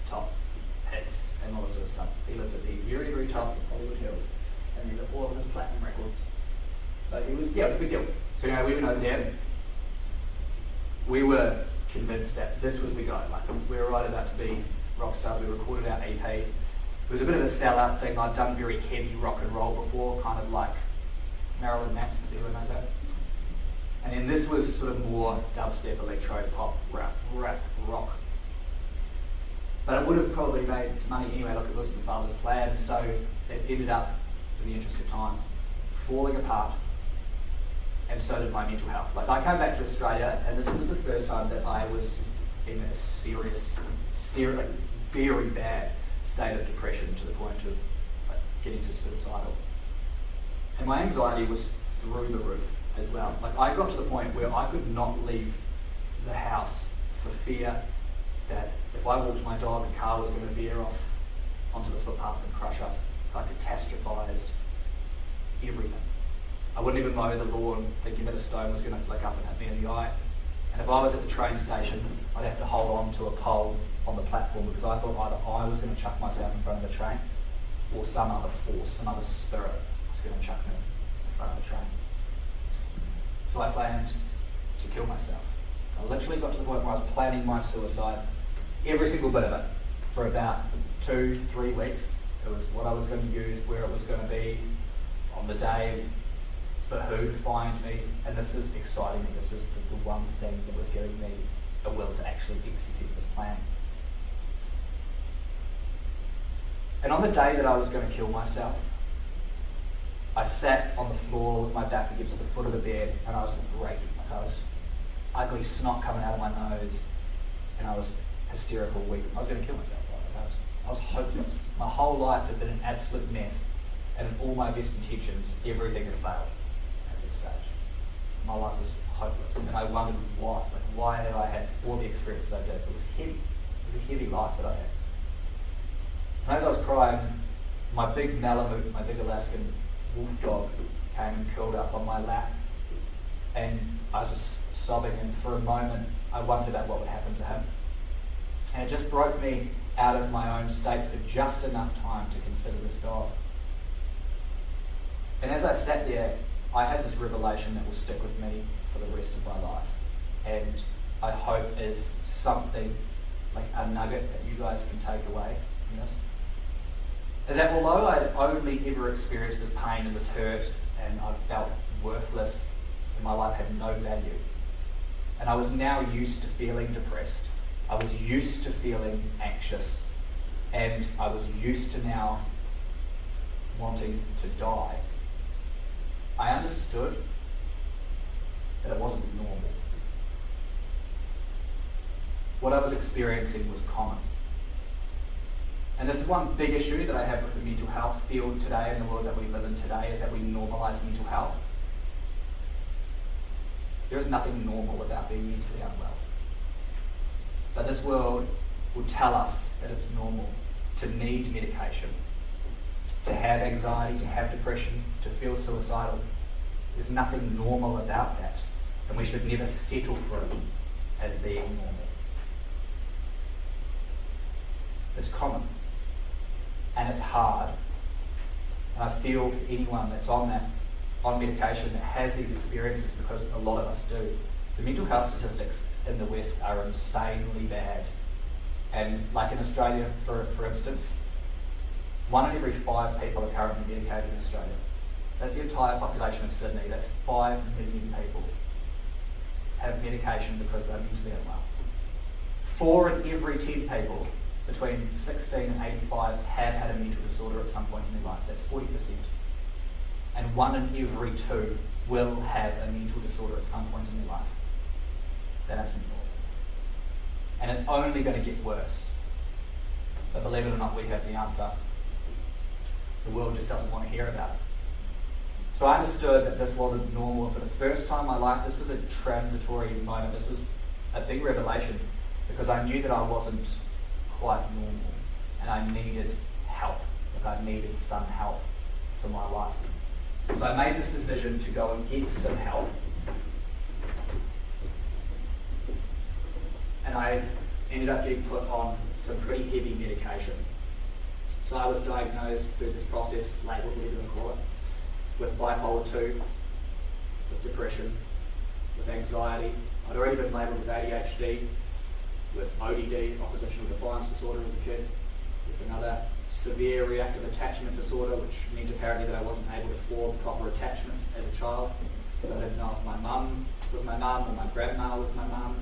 top hits and all this sort of stuff. He lived at the very, very top of Hollywood Hills, and these are all of his platinum records. So it was a big deal. So we went over there. We were convinced that this was the guy. Like, we were right about to be rock stars. We recorded our EP. It was a bit of a sellout thing. I'd done very heavy rock and roll before, kind of like Marilyn Manson, if anyone knows that. And then this was sort of more dubstep, electro, pop, rap, rock. But it would have probably made some money anyway. Look, it wasn't the father's plan, so it ended up, in the interest of time, falling apart. And so did my mental health. Like, I came back to Australia, and this was the first time that I was in a serious, very bad state of depression, to the point of like, getting to suicidal. And my anxiety was through the roof as well. Like, I got to the point where I could not leave the house for fear that if I walked my dog, a car was going to veer off onto the footpath and crush us. I catastrophized everything. I wouldn't even mow the lawn thinking that a stone was going to flick up and hit me in the eye. And if I was at the train station, I'd have to hold on to a pole on the platform because I thought either I was going to chuck myself in front of the train or some other force, some other spirit was going to chuck me in front of the train. So I planned to kill myself. I literally got to the point where I was planning my suicide, every single bit of it, for about 2-3 weeks. It was what I was going to use, where it was going to be, on the day, for who to find me, and this was exciting me. This was the one thing that was giving me a will to actually execute this plan. And on the day that I was going to kill myself, I sat on the floor with my back against the foot of the bed, and I was breaking. Like, I was ugly snot coming out of my nose, and I was hysterical, weak. I was going to kill myself. I was hopeless. My whole life had been an absolute mess, and in all my best intentions, everything had failed at this stage. My life was hopeless, and I wondered why. Like, why had I had all the experiences I did? It was heavy. It was a heavy life that I had. And as I was crying, my big Malamute, my big Alaskan wolf dog, came and curled up on my lap, and I was just sobbing, and for a moment I wondered about what would happen to him. And it just broke me out of my own state for just enough time to consider this dog. And as I sat there, I had this revelation that will stick with me for the rest of my life, and I hope is something like a nugget that you guys can take away from this. is that although I'd only ever experienced this pain and this hurt, and I felt worthless, and my life had no value, and I was now used to feeling depressed, I was used to feeling anxious, and I was used to now wanting to die, I understood that it wasn't normal. What I was experiencing was common. And this is one big issue that I have with the mental health field today, in the world that we live in today, is that we normalise mental health. There is nothing normal about being mentally unwell. But this world will tell us that it's normal to need medication, to have anxiety, to have depression, to feel suicidal. There's nothing normal about that, and we should never settle for it as being normal. It's common, and it's hard. And I feel for anyone that's on medication that has these experiences, because a lot of us do. The mental health statistics in the West are insanely bad. And like in Australia, for instance, 1 in every 5 people are currently medicated in Australia. That's the entire population of Sydney. That's 5 million people have medication because they're mentally unwell. 4 in every 10 people between 16 and 85 have had a mental disorder at some point in their life. That's 40%. And 1 in every 2 will have a mental disorder at some point in their life. That's normal. And it's only going to get worse. But believe it or not, we have the answer. The world just doesn't want to hear about it. So I understood that this wasn't normal. For the first time in my life, this was a transitory moment. This was a big revelation, because I knew that I wasn't quite normal, and I needed help. Like I needed some help for my life. So I made this decision to go and get some help. And I ended up getting put on some pretty heavy medication. So I was diagnosed through this process, labelled, whatever you want to call it, with bipolar 2, with depression, with anxiety. I'd already been labelled with ADHD, with ODD, oppositional defiance disorder as a kid, with another severe reactive attachment disorder, which means apparently that I wasn't able to form proper attachments as a child. So I didn't know if my mum was my mum or my grandma was my mum.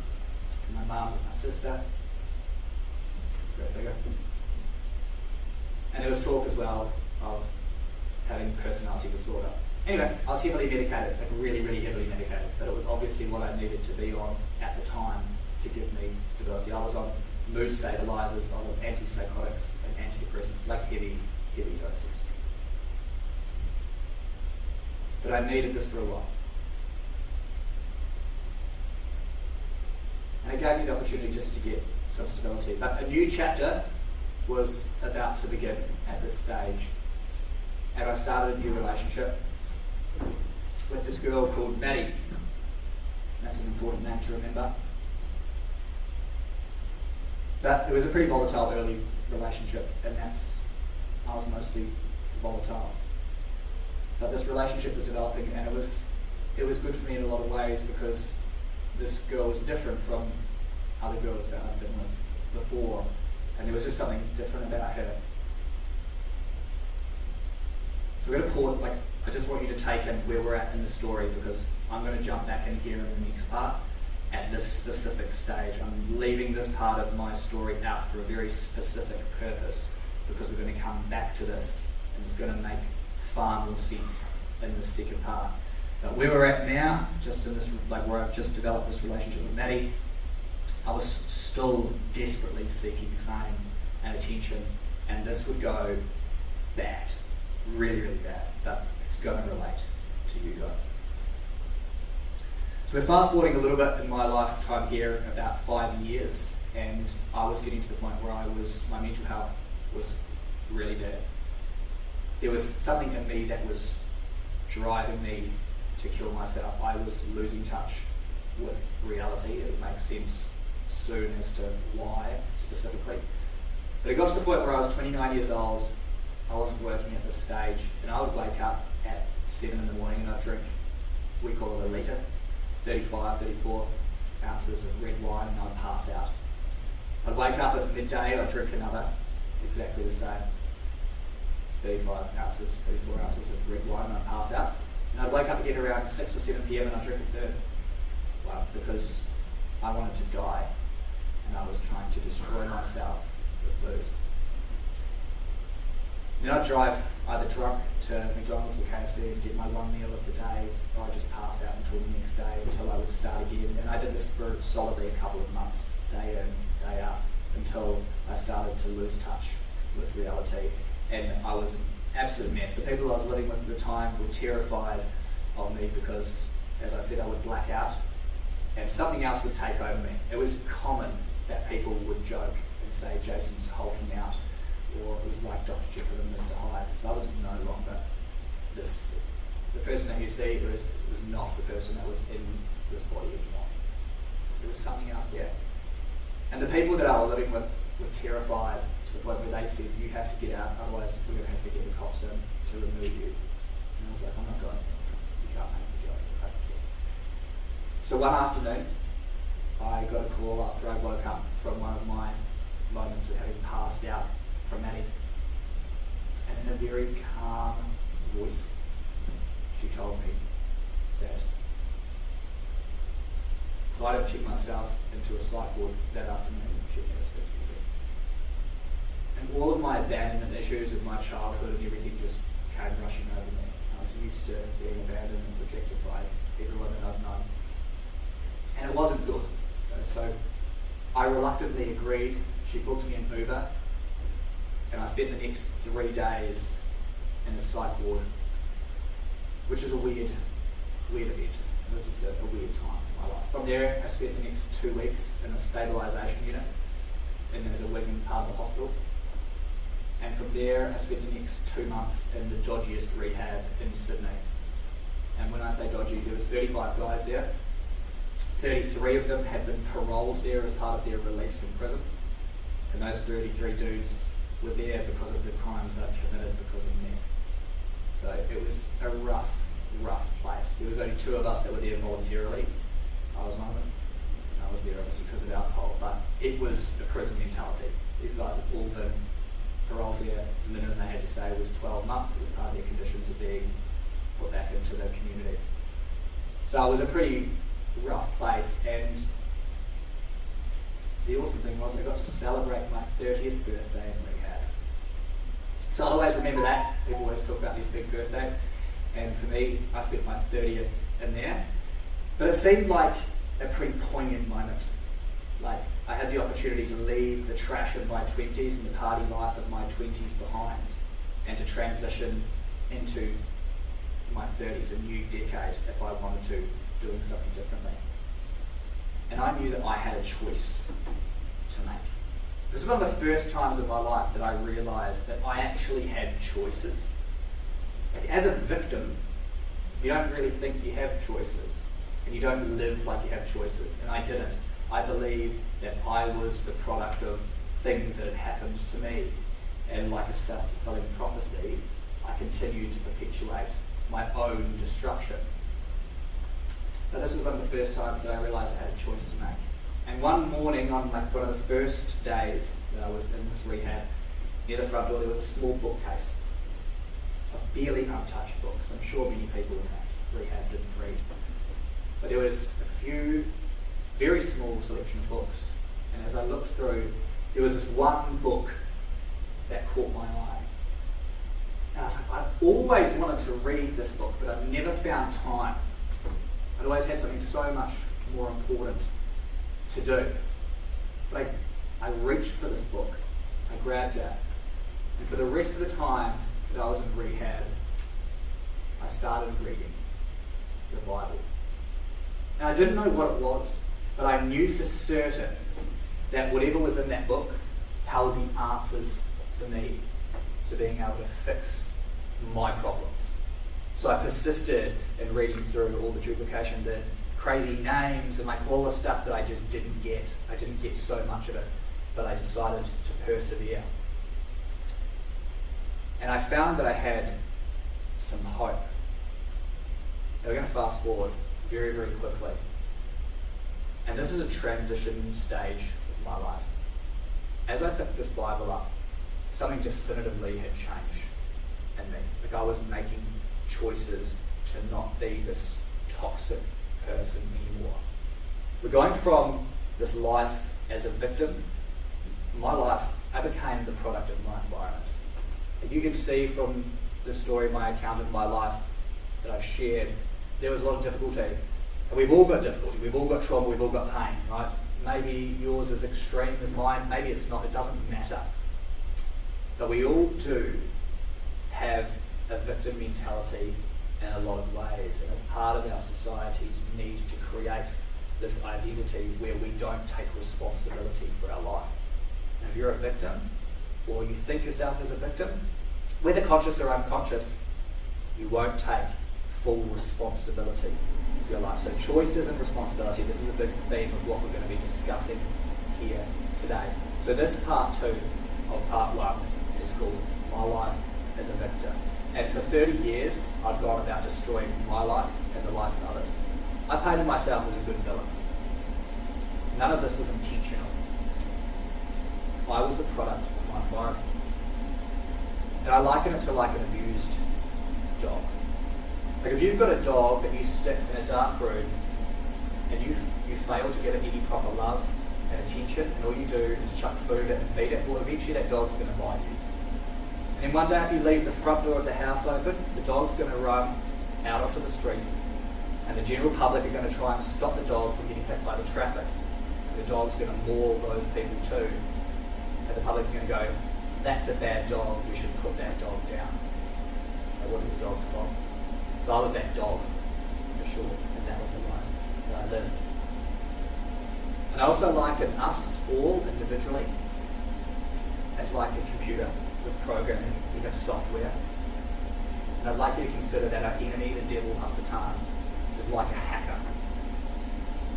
My mum was my sister. Go figure. And there was talk as well of having personality disorder. Anyway, I was heavily medicated, like really, really heavily medicated, but it was obviously what I needed to be on at the time to give me stability. I was on mood stabilizers, I was on antipsychotics and antidepressants, like heavy, heavy doses. But I needed this for a while. And it gave me the opportunity just to get some stability. But a new chapter was about to begin at this stage. And I started a new relationship with this girl called Maddie. That's an important name to remember. But it was a pretty volatile early relationship, and I was mostly volatile. But this relationship was developing, and it was good for me in a lot of ways, because this girl was different from other girls that I've been with before, and there was just something different about her. So we're going to pause, I just want you to take in where we're at in the story, because I'm going to jump back in here in the next part at this specific stage. I'm leaving this part of my story out for a very specific purpose, because we're going to come back to this, and it's going to make far more sense in the second part. But where we're at now, just in this, where I've just developed this relationship with Maddie, I was still desperately seeking fame and attention, and this would go bad, really, really bad, but it's going to relate to you guys. So we're fast forwarding a little bit in my lifetime here, about 5 years, and I was getting to the point where my mental health was really bad. There was something in me that was driving me to kill myself. I was losing touch with reality. It would make sense soon as to why specifically. But it got to the point where I was 29 years old, I wasn't working at this stage, and I would wake up at 7 in the morning and I'd drink, we call it a litre, 35, 34 ounces of red wine, and I'd pass out. I'd wake up at midday, I'd drink another, exactly the same. 35 ounces, 34 ounces of red wine and I'd pass out. And I'd wake up again around 6 or 7 p.m. and I'd drink a third. Well, because I wanted to die and I was trying to destroy myself with booze. Then I'd drive either drunk to McDonald's or KFC and get my one meal of the day, or I'd just pass out until the next day until I would start again. And I did this for solidly a couple of months, day in, day out, until I started to lose touch with reality. And I was an absolute mess. The people I was living with at the time were terrified of me because, as I said, I would black out and something else would take over me. It was common that people would joke and say, Jason's hulking out, or it was like Dr. Jekyll and Mr. Hyde. So I was no longer this. The person that you see was not the person that was in this body anymore. There was something else there. And the people that I was living with were terrified to the point where they said, you have to get out, otherwise we're going to have to get the cops in to remove you. And I was like, I'm not going. You can't make me go. I don't care. So one afternoon, I got a call after I woke up from one of my moments of having passed out from Maddie. And in a very calm voice, she told me that if I don't check myself into a psych ward that afternoon, she'd never speak to me again. And all of my abandonment issues of my childhood and everything just came rushing over me. I was used to being abandoned and rejected by everyone that I've known. And it wasn't good. So I reluctantly agreed. She booked me an Uber, and I spent the next 3 days in the psych ward, which is a weird event. It was just a weird time in my life. From there, I spent the next 2 weeks in a stabilisation unit, and there's a wing in part of the hospital. And from there, I spent the next 2 months in the dodgiest rehab in Sydney. And when I say dodgy, there was 35 guys there. 33 of them had been paroled there as part of their release from prison. And those 33 dudes were there because of the crimes they'd committed because of me. So it was a rough place. There was only 2 of us that were there voluntarily. I was one of them. And I was there obviously because of alcohol, but it was a prison mentality. These guys had all been paroled there. The minimum they had to stay was 12 months. It was part of their conditions of being put back into the community. So it was a pretty rough place, and the awesome thing was I got to celebrate my 30th birthday in rehab. So I'll always remember that. People always talk about these big birthdays, and for me, I spent my 30th in there. But it seemed like a pretty poignant moment. Like I had the opportunity to leave the trash of my 20s and the party life of my 20s behind, and to transition into my 30s, a new decade, if I wanted to, doing something differently. And I knew that I had a choice to make. This was one of the first times in my life that I realised that I actually had choices. Like, as a victim, you don't really think you have choices, and you don't live like you have choices, and I didn't. I believed that I was the product of things that had happened to me, and like a self-fulfilling prophecy, I continued to perpetuate my own destruction. But this was one of the first times that I realised I had a choice to make. And one morning, on like one of the first days that I was in this rehab, near the front door there was a small bookcase of barely untouched books. I'm sure many people in that rehab didn't read. But there was a few very small selection of books. And as I looked through, there was this one book that caught my eye. And I was like, I've always wanted to read this book, but I've never found time. I'd always had something so much more important to do. But I reached for this book, I grabbed it, and for the rest of the time that I was in rehab, I started reading the Bible. And I didn't know what it was, but I knew for certain that whatever was in that book held the answers for me to being able to fix my problems. So I persisted in reading through all the duplication, the crazy names, and like all the stuff that I just didn't get. I didn't get so much of it, but I decided to persevere. And I found that I had some hope. Now we're going to fast forward very, very quickly. And this is a transition stage of my life. As I picked this Bible up, something definitively had changed. in me. Like I was making choices to not be this toxic person anymore. We're going from this life as a victim. My life, I became the product of my environment. And you can see from the story, my account of my life that I've shared, there was a lot of difficulty. And we've all got difficulty, we've all got trauma, we've all got pain, right? Maybe yours is extreme as mine, maybe it's not, it doesn't matter. But we all do have a victim mentality in a lot of ways, and as part of our society's need to create this identity where we don't take responsibility for our life. And if you're a victim, or you think yourself as a victim, whether conscious or unconscious, you won't take full responsibility for your life. So choices and responsibility, this is a big theme of what we're going to be discussing here today. So this part 2 of part 1 is called My Life as a Victim. And for 30 years, I've gone about destroying my life and the life of others. I painted myself as a good villain. None of this was intentional. I was the product of my environment. And I liken it to like an abused dog. Like if you've got a dog that you stick in a dark room and you fail to give it any proper love and attention, and all you do is chuck food at it and feed it, well eventually that dog's going to bite you. And then one day if you leave the front door of the house open, the dog's going to run out onto the street, and the general public are going to try and stop the dog from getting hit by the traffic. And the dog's going to maul those people too. And the public are going to go, that's a bad dog, we should put that dog down. It wasn't the dog's fault. So I was that dog, for sure, and that was the life that I lived. And I also liken us all individually as like a computer with programming. We have software. And I'd like you to consider that our enemy, the devil, Satan, is like a hacker.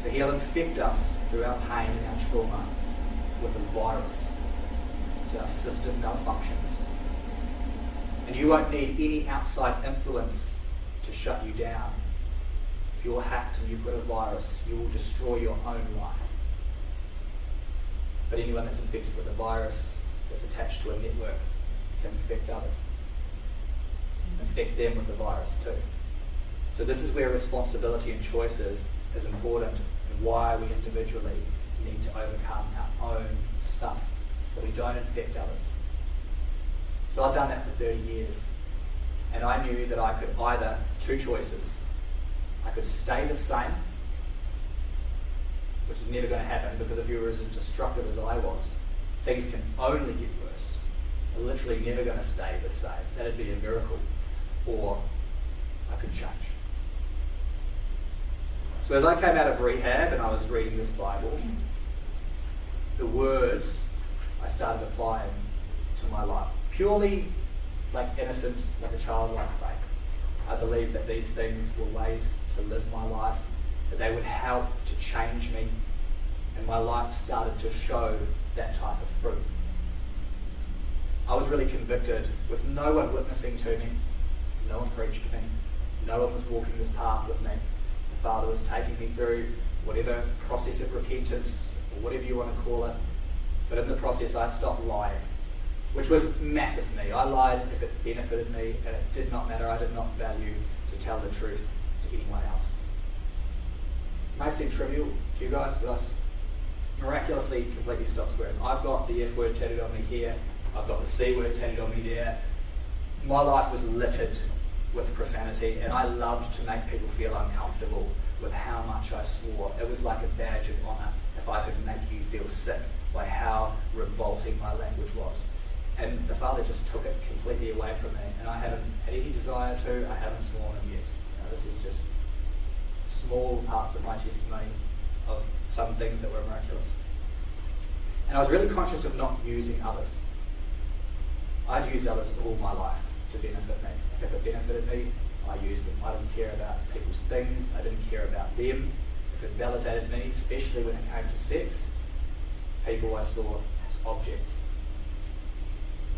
So he'll infect us through our pain and our trauma with a virus. So our system malfunctions. And you won't need any outside influence to shut you down. If you're hacked and you've got a virus, you will destroy your own life. But anyone that's infected with a virus that's attached to a network can infect others. Infect them with the virus too. So this is where responsibility and choices is important, and why we individually need to overcome our own stuff so we don't infect others. So I've done that for 30 years, and I knew that I could either, 2 choices. I could stay the same, which is never going to happen, because if you were as destructive as I was, things can only get worse. They're literally never going to stay the same. That'd be a miracle. Or I could change. So as I came out of rehab and I was reading this Bible, the words I started applying to my life, purely like innocent, like a childlike faith. I believed that these things were ways to live my life, that they would help to change me, and my life started to show that type of fruit. I was really convicted with no one witnessing to me, no one preached to me, no one was walking this path with me. The Father was taking me through whatever process of repentance, or whatever you want to call it, but in the process I stopped lying, which was massive for me. I lied if it benefited me, and it did not matter. I did not value to tell the truth to anyone else. It may seem trivial to you guys, but I miraculously completely stopped swearing. I've got the F word tattooed on me here. I've got the C word tattooed on me there. My life was littered with profanity, and I loved to make people feel uncomfortable with how much I swore. It was like a badge of honour if I could make you feel sick by how revolting my language was. And the Father just took it completely away from me, and I haven't had any desire to. I haven't sworn yet. This is just small parts of my testimony of some things that were miraculous. And I was really conscious of not using others. I'd used others all my life to benefit me. If it benefited me, I used them. I didn't care about people's things. I didn't care about them. If it validated me, especially when it came to sex, people I saw as objects.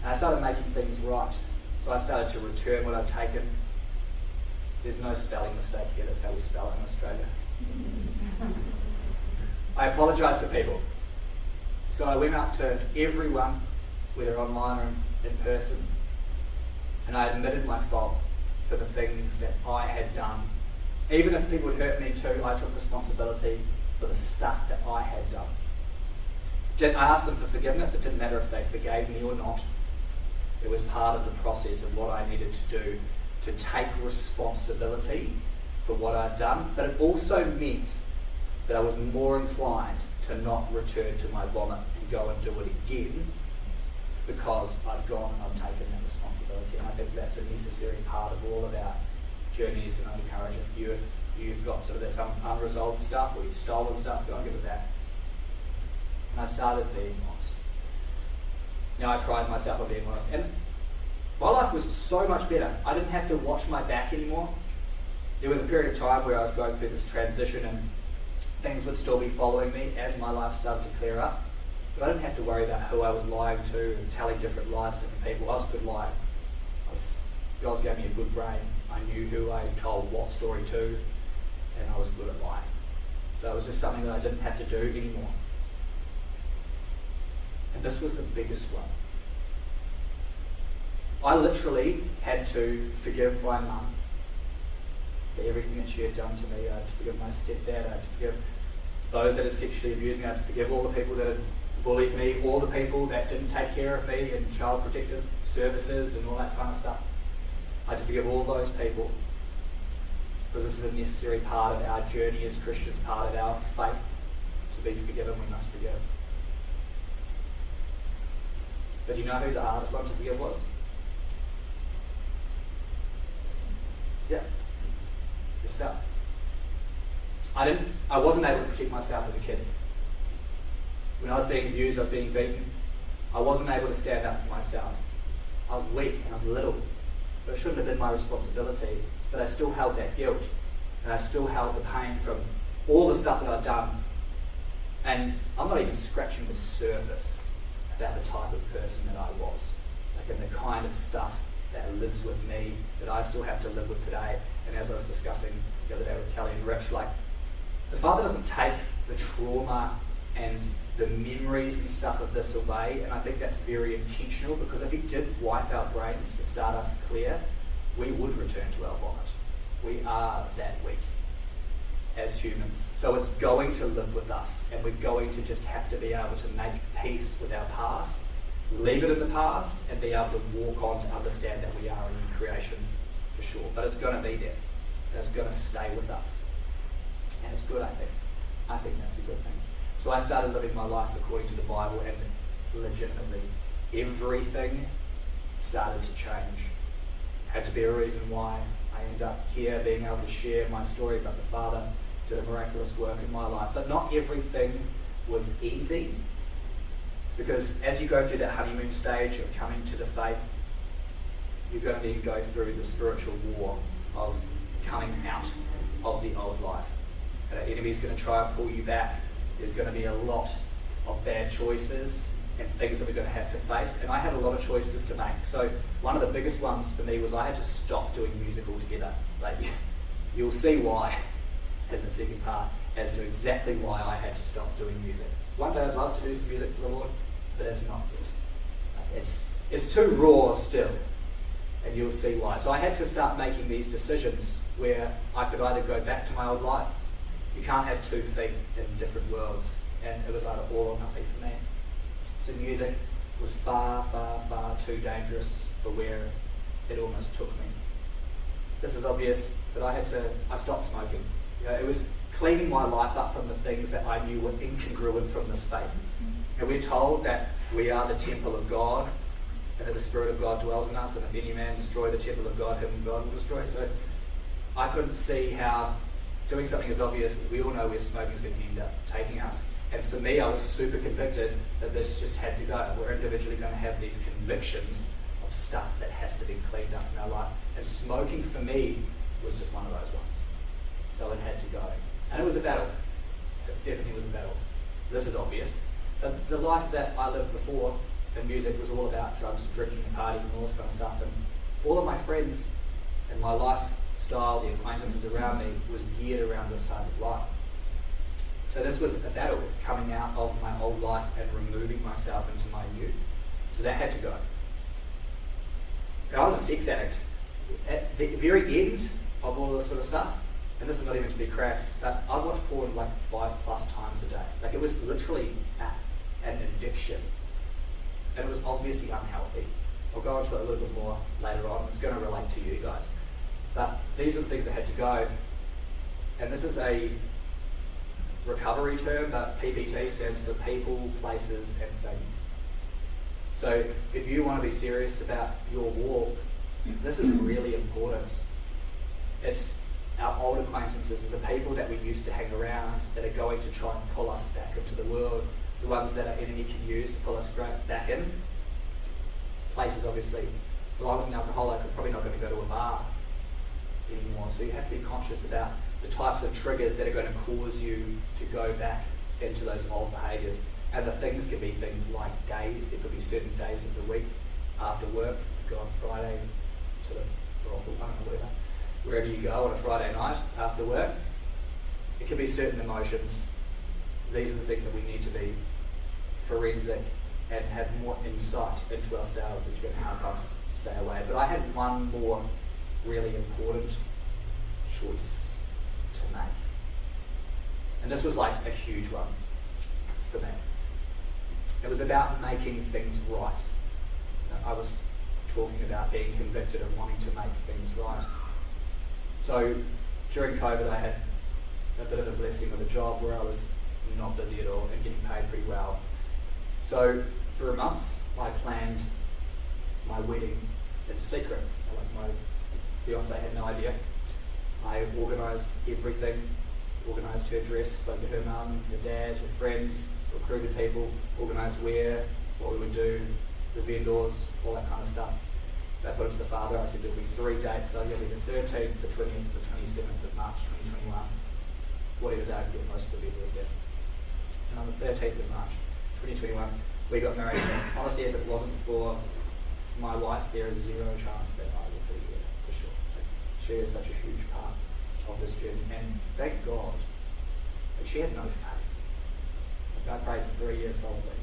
And I started making things right. So I started to return what I'd taken. There's no spelling mistake here. That's how we spell it in Australia. I apologised to people. So I went up to everyone, whether online or in person, And I admitted my fault for the things that I had done. Even if people had hurt me too, I took responsibility for the stuff that I had done. I asked them for forgiveness. It didn't matter if they forgave me or not. It was part of the process of what I needed to do to take responsibility for what I'd done. But it also meant that I was more inclined to not return to my vomit and go and do it again, because I'd gone and I'd taken that responsibility. And I think that's a necessary part of all of our journeys. And I encourage if you've got sort of some unresolved stuff or you've stolen stuff, go and give it back. And I started being honest. Now, I pride myself on being honest. And my life was so much better. I didn't have to watch my back anymore. There was a period of time where I was going through this transition and things would still be following me as my life started to clear up. But I didn't have to worry about who I was lying to and telling different lies to different people. I was a good liar. God gave me a good brain. I knew who I told what story to, and I was good at lying. So it was just something that I didn't have to do anymore. And this was the biggest one. I literally had to forgive my mum for everything that she had done to me. I had to forgive my stepdad. I had to forgive those that had sexually abused me. I had to forgive all the people that had bullied me, all the people that didn't take care of me in child protective services and all that kind of stuff. I had to forgive all those people, because this is a necessary part of our journey as Christians, part of our faith. To be forgiven, we must forgive. But do you know who the hardest one to forgive was? Yeah. Yourself. I wasn't able to protect myself as a kid. When I was being abused, I was being beaten. I wasn't able to stand up for myself. I was weak and I was little. But it shouldn't have been my responsibility. But I still held that guilt. And I still held the pain from all the stuff that I'd done. And I'm not even scratching the surface about the type of person that I was. Like, and the kind of stuff that lives with me, that I still have to live with today. And as I was discussing the other day with Kelly and Rich, like, the Father doesn't take the trauma and the memories and stuff of this away, and I think that's very intentional, because if He did wipe our brains to start us clear, we would return to our vomit. We are that weak as humans. So it's going to live with us, and we're going to just have to be able to make peace with our past, leave it in the past, and be able to walk on to understand that we are a new creation for sure. But it's going to be there. And it's going to stay with us. And it's good, I think. I think that's a good thing. So I started living my life according to the Bible, and legitimately everything started to change. Had to be a reason why I ended up here, being able to share my story about the Father did a miraculous work in my life. But not everything was easy, because as you go through that honeymoon stage of coming to the faith, you're going to then go through the spiritual war of coming out of the old life. And the enemy's going to try and pull you back. There's going to be a lot of bad choices and things that we're going to have to face. And I had a lot of choices to make. So one of the biggest ones for me was I had to stop doing music altogether. Like, you'll see why in the second part as to exactly why I had to stop doing music. One day I'd love to do some music for the Lord, but it's not good. It's too raw still, and you'll see why. So I had to start making these decisions where I could either go back to my old life. You can't have 2 feet in different worlds, and it was either all or nothing for me. So music was far, far, far too dangerous for where it almost took me. This is obvious, but I stopped smoking. You know, it was cleaning my life up from the things that I knew were incongruent from this faith. And we're told that we are the temple of God, and that the Spirit of God dwells in us, and if any man destroy the temple of God, him God will destroy. So I couldn't see how doing something as obvious as we all know where smoking is going to end up taking us. And for me, I was super convicted that this just had to go. We're individually going to have these convictions of stuff that has to be cleaned up in our life. And smoking for me was just one of those ones. So it had to go. And it was a battle. It definitely was a battle. This is obvious. But the life that I lived before in music was all about drugs, drinking, partying, and all this kind of stuff. And all of my friends and my lifestyle, the acquaintances around me, was geared around this type of life. So this was a battle with coming out of my old life and removing myself into my new. So that had to go. And I was a sex addict. At the very end of all this sort of stuff, and this is not even to be crass, but I watched porn like 5+ times a day. Like it was literally an addiction. And it was obviously unhealthy. I'll go into it a little bit more later on. It's going to relate to you guys. But these are the things that had to go. And this is a recovery term, but PPT stands for people, places, and things. So if you want to be serious about your walk, this is really important. It's our old acquaintances, the people that we used to hang around that are going to try and pull us back into the world, the ones that our enemy can use to pull us back in. Places, obviously. If I was an alcoholic, I'm probably not going to go to a bar anymore. So you have to be conscious about the types of triggers that are going to cause you to go back into those old behaviours. And the things can be things like days. There could be certain days of the week after work. You go on Friday to the brothel, I don't know, whatever. Wherever you go on a Friday night after work. It can be certain emotions. These are the things that we need to be forensic and have more insight into ourselves, which can help us stay away. But I had one more really important choice to make. And this was like a huge one for me. It was about making things right. I was talking about being convicted and wanting to make things right. So during COVID, I had a bit of a blessing of a job where I was not busy at all and getting paid pretty well. So for months, I planned my wedding in secret. Like my fiance had no idea. I organised everything, organised her dress, spoke to her mum, her dad, her friends, recruited people, organised where, what we would do, the vendors, all that kind of stuff. I put it to the father. I said there'll be 3 dates. So there'll be the 13th, the 20th, the 27th of March 2021. Whatever day I could get most of the vendors there. And on the 13th of March 2021, we got married. Honestly, if it wasn't for my wife, there is zero chance that I would be here, for sure. She is such a huge part of this journey. And thank God that she had no faith. Like I prayed for 3 years solidly,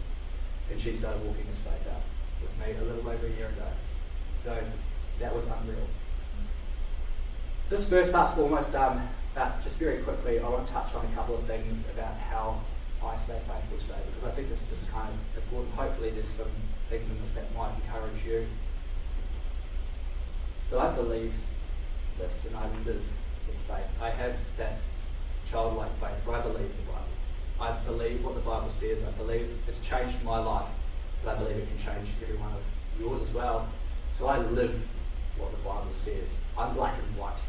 and she started walking this faith out with me a little over a year ago. So that was unreal. This first part's almost done, but just very quickly, I want to touch on a couple of things about how I stay faithful today, because I think this is just kind of important. Hopefully there's some things in this that might encourage you. But I believe this, and I live this faith. I have that childlike faith where I believe the Bible. I believe what the Bible says. I believe it's changed my life, but I believe it can change every one of yours as well. So I live what the Bible says. I'm black and white.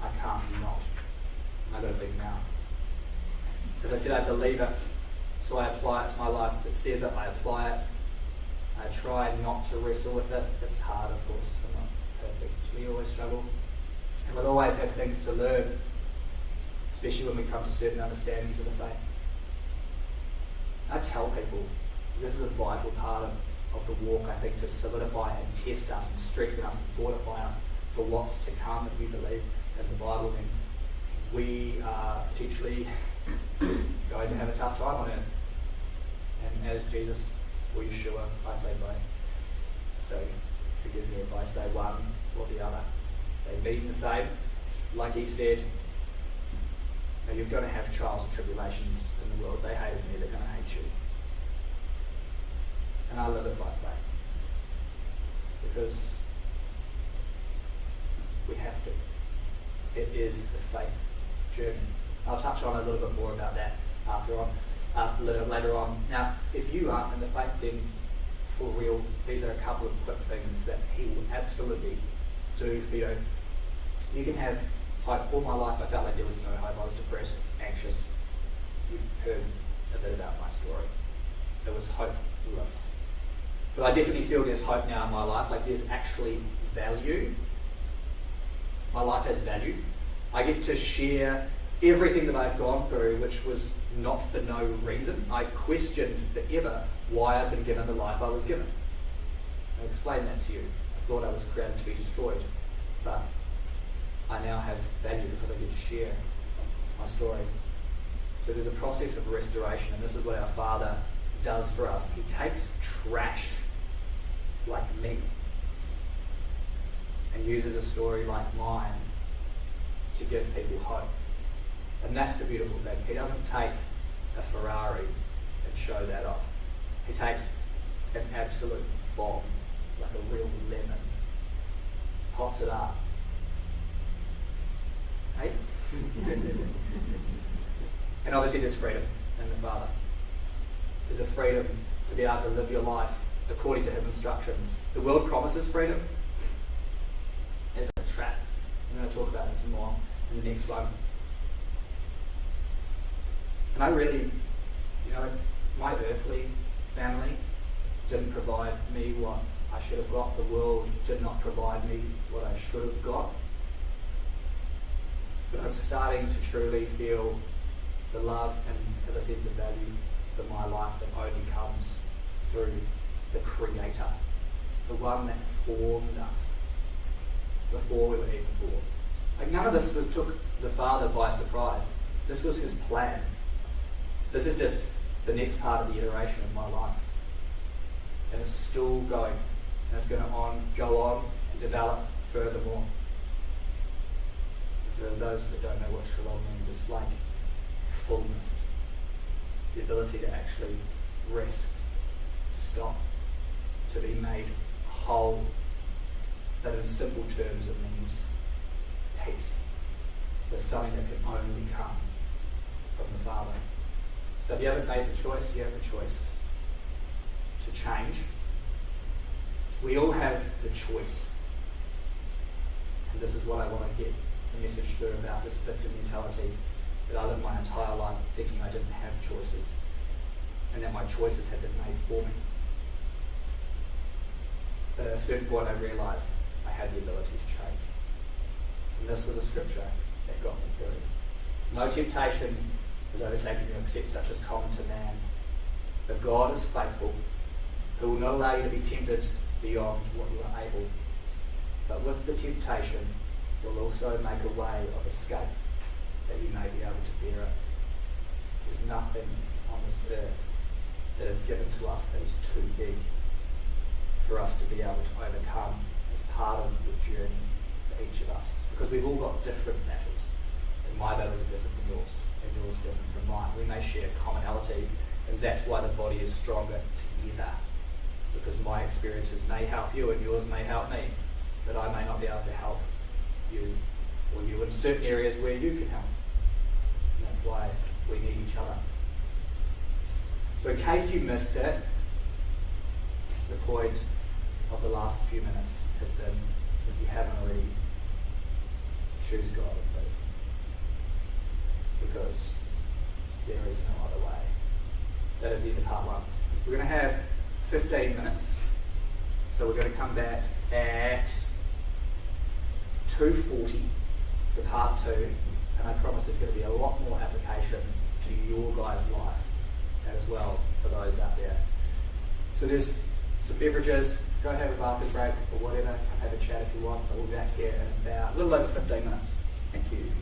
I can't not. I've got a big mouth. As I said, I believe it, so I apply it to my life. If it says it, I apply it. I try not to wrestle with it. It's hard, of course. I'm not perfect. We always struggle. And we'll always have things to learn, especially when we come to certain understandings of the faith. I tell people this is a vital part of the walk, I think, to solidify and test us and strengthen us and fortify us for what's to come. If we believe in the Bible, then we are potentially going to have a tough time on earth. And as Jesus or Yeshua, I say both. So forgive me if I say one or the other. They mean the same. Like he said, you're going to have trials and tribulations in the world. They hated me, they're going to hate you. And I live it by faith. Because we have to. It is the faith journey. I'll touch on a little bit more about that later on. Now, if you aren't in the faith, then for real, these are a couple of quick things that he will absolutely do for you. You can have hope. All my life I felt like there was no hope. I was depressed, anxious. You've heard a bit about my story. It was hopeless. But I definitely feel there's hope now in my life. Like there's actually value. My life has value. I get to share everything that I've gone through, which was not for no reason. I questioned forever why I've been given the life I was given. I'll explain that to you. I thought I was created to be destroyed, but I now have value because I get to share my story. So there's a process of restoration, and this is what our Father does for us. He takes trash like me, uses a story like mine to give people hope. And that's the beautiful thing. He doesn't take a Ferrari and show that off. He takes an absolute bomb, like a real lemon, pops it up. Hey? And obviously there's freedom in the Father. There's a freedom to be able to live your life according to his instructions. The world promises freedom. It's a trap. I'm going to talk about this more in the next one. And I really, my earthly family didn't provide me what I should have got. The world did not provide me what I should have got. But I'm starting to truly feel the love and, as I said, the value of my life that only comes through the Creator, the one that formed us before we were even born. Like, none of this took the Father by surprise. This was his plan. This is just the next part of the iteration of my life. And it's still going. And it's going to go on and develop furthermore. For those that don't know what shalom means, it's like fullness. The ability to actually rest, stop, to be made whole. But in simple terms, it means peace. There's something that can only come from the Father. So if you haven't made the choice, you have the choice to change. We all have the choice. And this is what I want to get the message through about this victim mentality, that I lived my entire life thinking I didn't have choices, and that my choices had been made for me. But at a certain point I realised I had the ability to change. And this was a scripture that got me through. No temptation has overtaken you except such as common to man. But God is faithful, who will not allow you to be tempted beyond what you are able. But with the temptation, will also make a way of escape, that you may be able to bear it. There's nothing on this earth that is given to us that is too big for us to be able to overcome as part of the journey for each of us. Because we've all got different battles. And my battles are different from yours, and yours are different from mine. We may share commonalities, and that's why the body is stronger together. Because my experiences may help you, and yours may help me, but I may not be able to help you or you in certain areas where you can help. And that's why we need each other. So in case you missed it, the point of the last few minutes has been, if you haven't already, choose God and faith. Because there is no other way. That is the end of part one. We're going to have 15 minutes. So we're going to come back at 2:40 for part two, and I promise there's going to be a lot more application to your guys' life as well for those out there. So there's some beverages, go have a bathroom break or whatever, come have a chat if you want, but we'll be back here in about a little over 15 minutes. Thank you.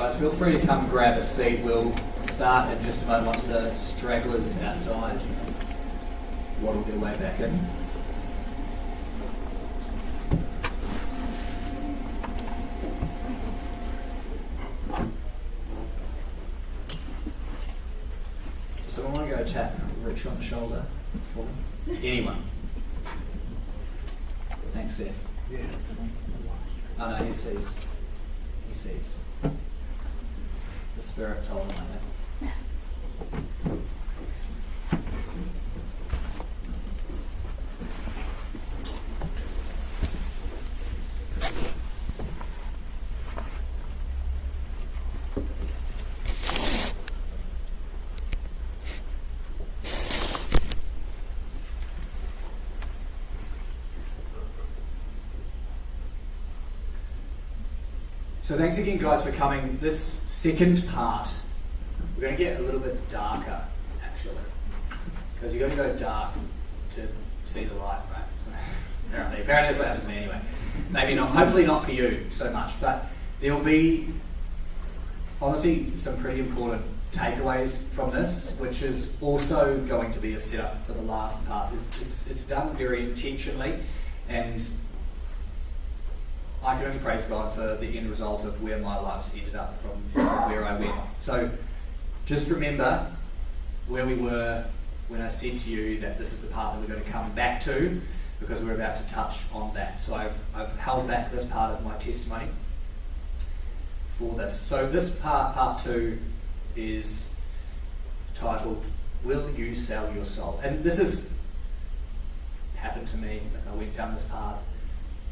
Guys, feel free to come grab a seat. We'll start in just a moment once the stragglers outside waddle their way back in. Does someone want to go tap Rich on the shoulder for them? Anyone? Thanks, Seth. Yeah. Oh no, he sees. He sees. The Spirit told him like that. So thanks again, guys, for coming. This second part, we're going to get a little bit darker, actually, because you've got to go dark to see the light, right? So, apparently that's what happened to me anyway. Maybe not, hopefully not for you so much, but there'll be, honestly, some pretty important takeaways from this, which is also going to be a setup for the last part. It's done very intentionally, and I can only praise God for the end result of where my life's ended up from where I went. So just remember where we were when I said to you that this is the part that we're going to come back to, because we're about to touch on that. So I've held back this part of my testimony for this. So this part 2, is titled, Will You Sell Your Soul? And this has happened to me if I went down this path,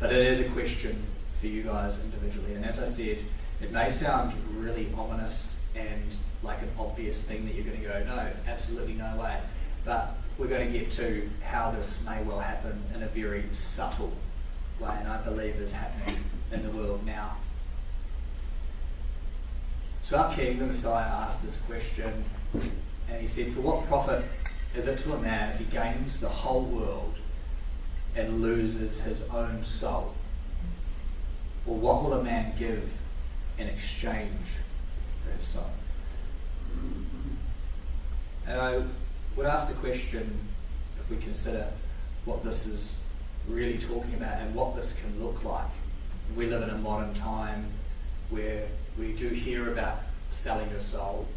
but it is a question for you guys individually. And as I said, it may sound really ominous and like an obvious thing that you're going to go, no, absolutely no way. But we're going to get to how this may well happen in a very subtle way, and I believe is happening in the world now. So our King, the Messiah, asked this question, and he said, for what profit is it to a man if he gains the whole world and loses his own soul? Or what will a man give in exchange for his soul? And I would ask the question, if we consider what this is really talking about and what this can look like. We live in a modern time where we do hear about selling your soul.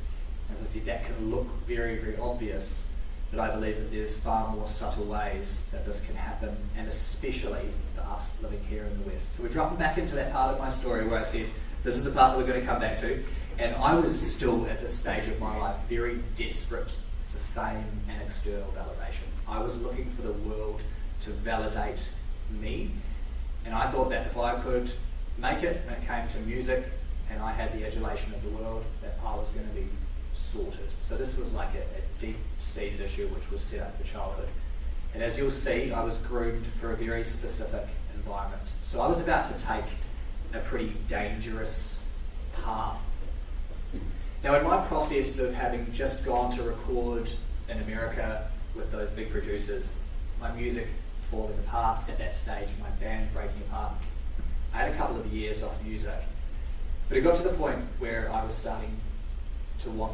As I said, that can look very, very obvious, but I believe that there's far more subtle ways that this can happen, and especially for us living here in the West. So we're dropping back into that part of my story where I said, this is the part that we're going to come back to, and I was still at this stage of my life very desperate for fame and external validation. I was looking for the world to validate me, and I thought that if I could make it when it came to music and I had the adulation of the world, that I was going to be sorted. So this was like a deep-seated issue which was set up for childhood. And as you'll see, I was groomed for a very specific environment. So I was about to take a pretty dangerous path. Now, in my process of having just gone to record in America with those big producers, my music falling apart at that stage, my band breaking apart, I had a couple of years off music. But it got to the point where I was starting to want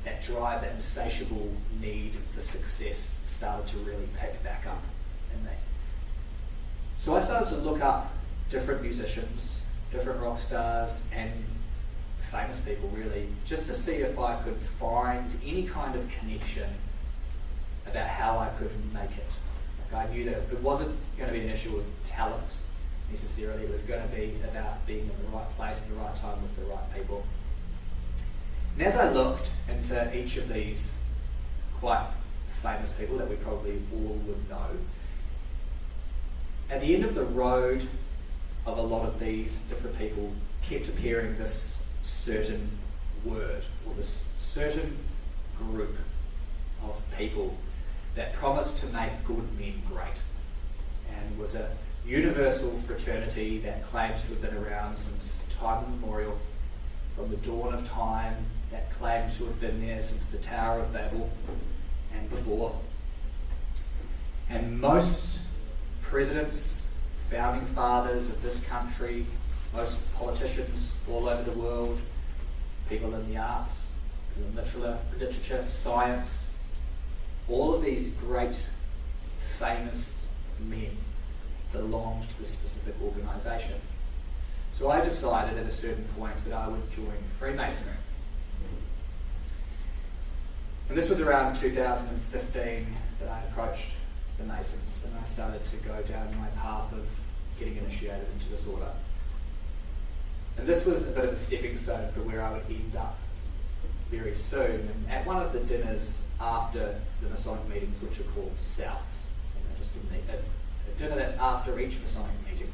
that drive, that insatiable need for success started to really pick back up in me. So I started to look up different musicians, different rock stars, and famous people really, just to see if I could find any kind of connection about how I could make it. Like I knew that it wasn't going to be an issue of talent necessarily, it was going to be about being in the right place at the right time with the right people. And as I looked into each of these quite famous people that we probably all would know, at the end of the road of a lot of these different people kept appearing this certain word, or this certain group of people that promised to make good men great, and was a universal fraternity that claimed to have been around since time immemorial, from the dawn of time, that claimed to have been there since the Tower of Babel and before. And most presidents, founding fathers of this country, most politicians all over the world people in the arts, people in literature, science, all of these great, famous men belonged to this specific organisation. So I decided at a certain point that I would join Freemasonry. And this was around 2015 that I approached the Masons, and I started to go down my path of getting initiated into this order. And this was a bit of a stepping stone for where I would end up very soon. And at one of the dinners after the Masonic meetings, which are called Souths, so just a dinner that's after each Masonic meeting,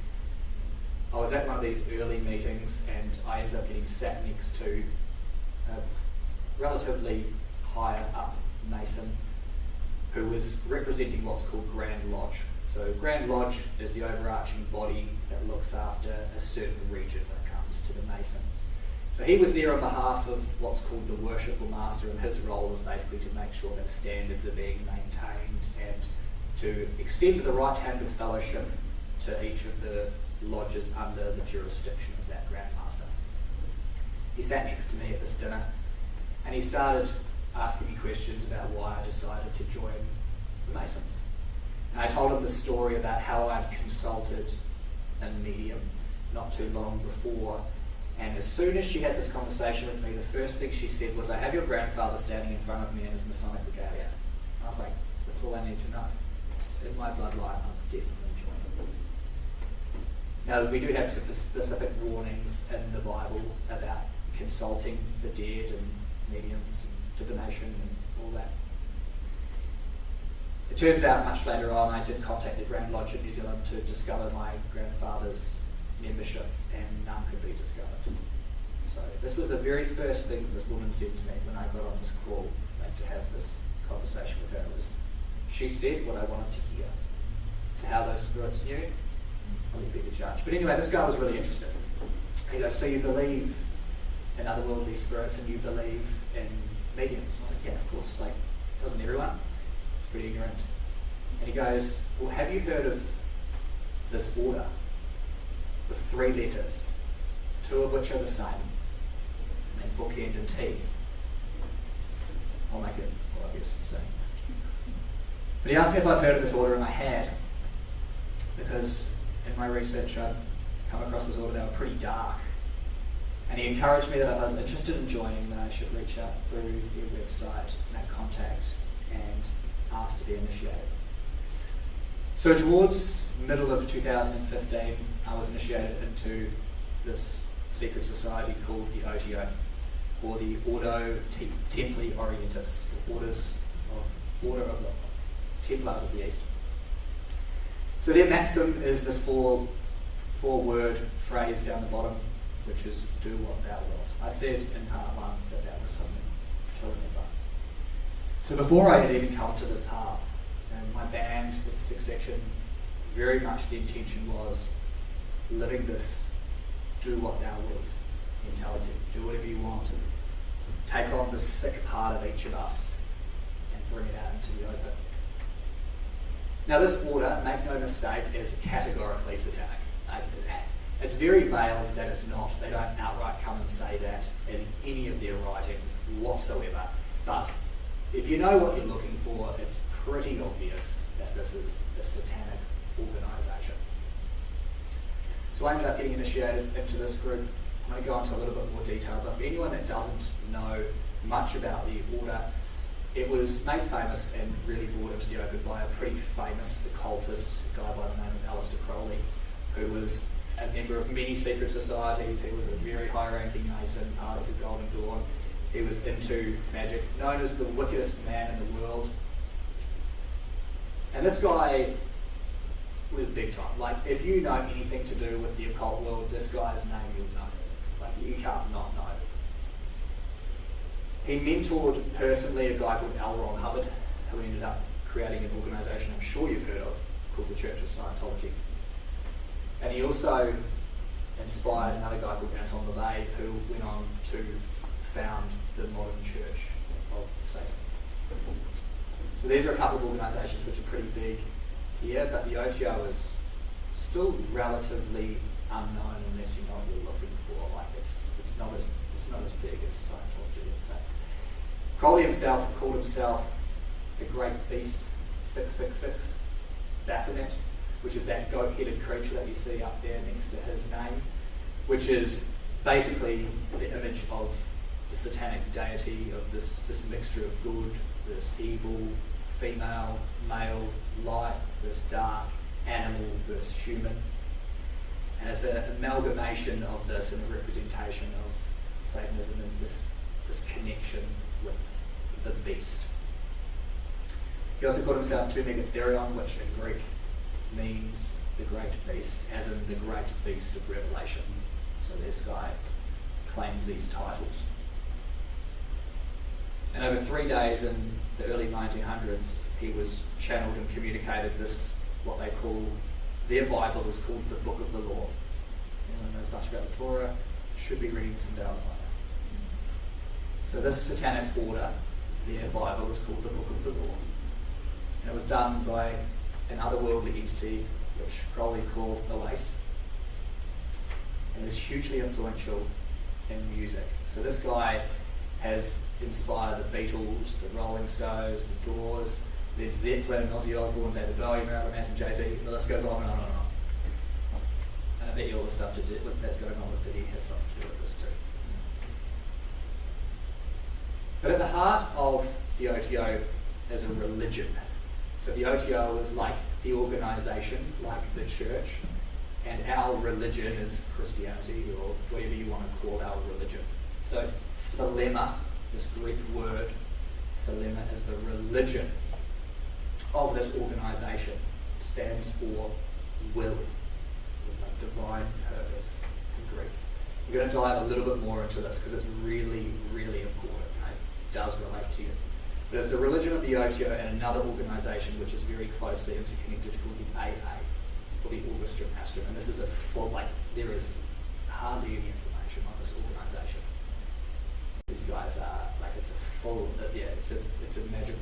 I was at one of these early meetings, and I ended up getting sat next to a relatively higher up Mason who was representing what's called Grand Lodge. So Grand Lodge is the overarching body that looks after a certain region when it comes to the Masons. So he was there on behalf of what's called the Worshipful Master, and his role is basically to make sure that standards are being maintained and to extend the right hand of fellowship to each of the lodges under the jurisdiction of that Grand Master. He sat next to me at this dinner, and he started asking me questions about why I decided to join the Masons. And I told him the story about how I'd consulted a medium not too long before, and as soon as she had this conversation with me, the first thing she said was, "I have your grandfather standing in front of me in his Masonic regalia." And I was like, that's all I need to know. It's in my bloodline, I'm definitely joining. Now, we do have some specific warnings in the Bible about consulting the dead and mediums and divination and all that. It turns out much later on I did contact the Grand Lodge in New Zealand to discover my grandfather's membership, and none could be discovered. So this was the very first thing that this woman said to me when I got on this call, like, to have this conversation with her. Was she said what I wanted to hear. So how those spirits knew, I'll leave you to judge. But anyway, this guy was really interested. He goes, "So you believe in otherworldly spirits and you believe in mediums?" I was like, "Yeah, of course. Like, doesn't everyone?" He's pretty ignorant. And he goes, "Well, have you heard of this order with 3 letters, 2 of which are the same, and they bookend in T?" I'll make it more obvious. So. But he asked me if I'd heard of this order, and I had, because in my research I'd come across this order. They were pretty dark. And he encouraged me that if I was interested in joining, that I should reach out through their website, make contact, and ask to be initiated. So towards middle of 2015, I was initiated into this secret society called the OTO, or the Ordo Templi Orientis, the Order of the Templars of the East. So their maxim is this four-word phrase down the bottom, which is "do what thou wilt." I said in part 1 that was something to remember. So before I had even come to this path, and my band with the 6th section, very much the intention was living this "do what thou wilt" mentality. Do whatever you want. Take on the sick part of each of us and bring it out into the open. Now this order, make no mistake, is categorically satanic. It's very veiled that it's not. They don't outright come and say that in any of their writings whatsoever. But if you know what you're looking for, it's pretty obvious that this is a satanic organisation. So I ended up getting initiated into this group. I'm going to go into a little bit more detail, but for anyone that doesn't know much about the order, it was made famous and really brought into the open by a pretty famous occultist, a guy by the name of Aleister Crowley, who was a member of many secret societies. He was a very high-ranking Mason, part of the Golden Dawn. He was into magic, known as the wickedest man in the world. And this guy was big time. Like, if you know anything to do with the occult world, this guy's name you'll know. Like, you can't not know. He mentored personally a guy called L. Ron Hubbard, who ended up creating an organisation I'm sure you've heard of, called the Church of Scientology. And he also inspired another guy called Anton LaVey, who went on to found the modern Church of Satan. So these are a couple of organisations which are pretty big here, but the OTO is still relatively unknown unless you know what you're looking for. Like it's it's not as big as Scientology, let's say. Crowley himself called himself the Great Beast 666, Ba-Peretz, which is that goat-headed creature that you see up there next to his name, which is basically the image of the satanic deity of this mixture of good, this evil, female, male, light, this dark, animal versus human. And it's an amalgamation of this and a representation of Satanism and this connection with the beast. He also called himself Tu Megatherion, which in Greek means the great beast, as in the great beast of Revelation. So this guy claimed these titles. And over 3 days in the early 1900s, he was channeled and communicated this, what they call, their Bible is called the Book of the Law. Anyone knows much about the Torah should be reading some Dallas by now. So this satanic order, their Bible is called the Book of the Law. And it was done by an otherworldly entity, which Crowley called Blythe, and is hugely influential in music. So this guy has inspired the Beatles, the Rolling Stones, the Doors, Led Zeppelin, Ozzy Osbourne, David Bowie, Marilyn Manson, Jay-Z, the list goes on and on and on. And I bet you all the stuff that's going on with Diddy has something to do with this too. But at the heart of the OTO is a religion. So the OTO is like the organisation, like the church, and our religion is Christianity, or whatever you want to call our religion. So thelema, this Greek word, thelema, is the religion of this organisation. It stands for will, like divine purpose in Greek. We're going to dive a little bit more into this because it's really, really important. It does relate to you. But it's the religion of the OTO and another organisation which is very closely interconnected called the AA, or the Orchestra Astrum. And this is a full, there is hardly any information on this organisation. These guys are, it's a full, it's a magic.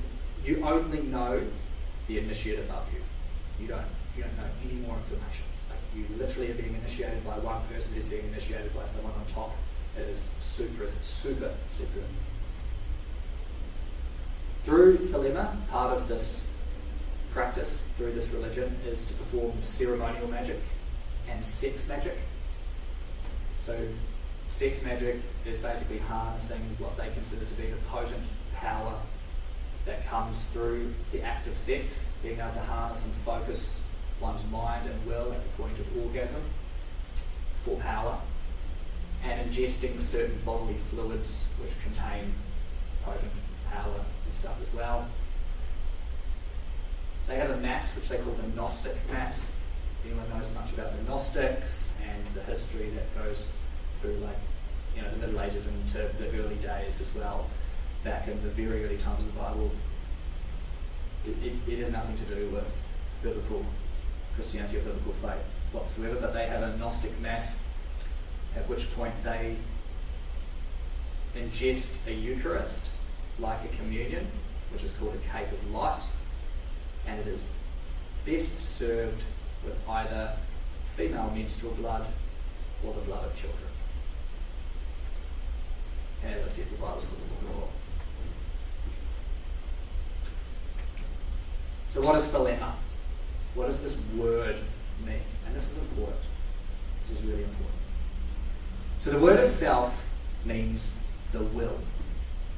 You only know the initiate above you. You don't know any more information. You literally are being initiated by one person who's being initiated by someone on top. It is super, super secret. Through thelema, part of this practice, through this religion, is to perform ceremonial magic and sex magic. So sex magic is basically harnessing what they consider to be the potent power that comes through the act of sex, being able to harness and focus one's mind and will at the point of orgasm for power, and ingesting certain bodily fluids which contain potent power and stuff as well. They have a mass which they call the Gnostic Mass. Anyone knows much about the Gnostics and the history that goes through the Middle Ages into the early days as well, back in the very early times of the Bible. It has nothing to do with biblical Christianity or biblical faith whatsoever, but they have a Gnostic Mass at which point they ingest a Eucharist like a communion, which is called a cake of light, and it is best served with either female menstrual blood or the blood of children. And as I said, the Bible's called the Book of the Law. So what is thelema? What does this word mean? And this is important. This is really important. So the word itself means the will,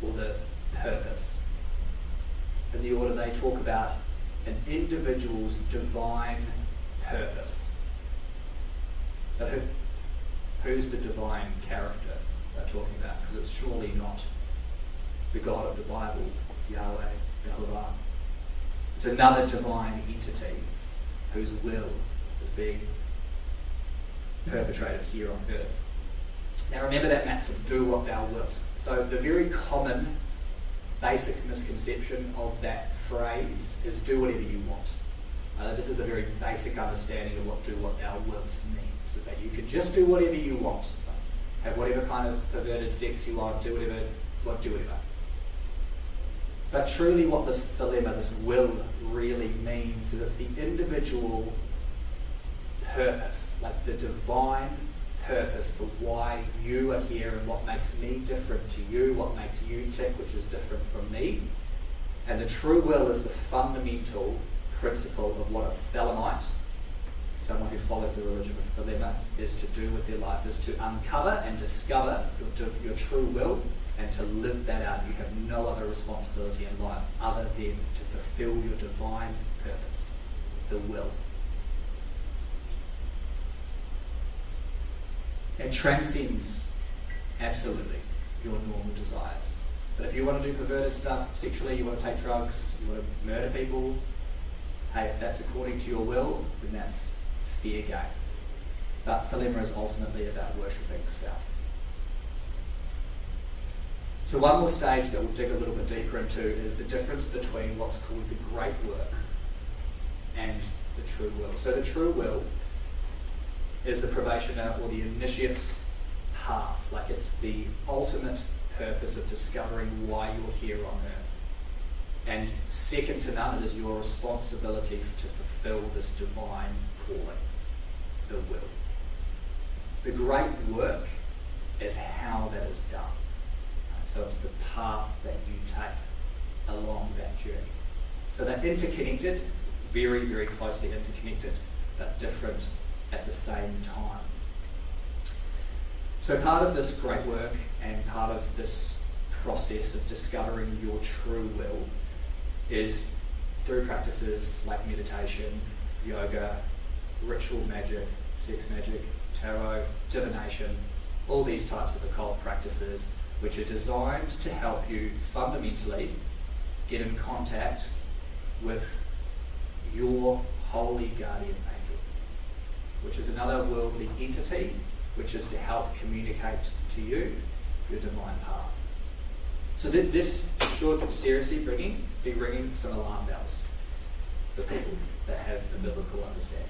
or the purpose. In the order they talk about an individual's divine purpose. But who's the divine character they're talking about? Because it's surely not the God of the Bible, Yahweh, Yahuwah. It's another divine entity whose will is being perpetrated here on earth. Now remember that maxim, do what thou wilt. So the very common basic misconception of that phrase is do whatever you want. This is a very basic understanding of what do what thou wilt means, is that you can just do whatever you want. Have whatever kind of perverted sex you want, do whatever. But truly what this thelema, this will, really means is it's the individual purpose, like the divine purpose for why you are here and what makes me different to you, what makes you tick, which is different from me. And the true will is the fundamental principle of what a Thelemite, someone who follows the religion of Thelema, is to do with their life, is to uncover and discover your true will and to live that out. You have no other responsibility in life other than to fulfill your divine purpose, the will. It transcends absolutely your normal desires. But if you want to do perverted stuff sexually, you want to take drugs, you want to murder people, hey, if that's according to your will, then that's fair game. But Thelema is ultimately about worshipping self. So one more stage that we'll dig a little bit deeper into is the difference between what's called the great work and the true will. So the true will is the probationer or the initiate's path, like it's the ultimate purpose of discovering why you're here on earth. And second to none, it is your responsibility to fulfill this divine calling, the will. The great work is how that is done. So it's the path that you take along that journey. So they're interconnected, very, very closely interconnected, but different at the same time. So part of this great work and part of this process of discovering your true will is through practices like meditation, yoga, ritual magic, sex magic, tarot, divination, all these types of occult practices which are designed to help you fundamentally get in contact with your holy guardian angel, which is another worldly entity which is to help communicate to you your divine path. So this should seriously be ringing some alarm bells for people that have a biblical understanding.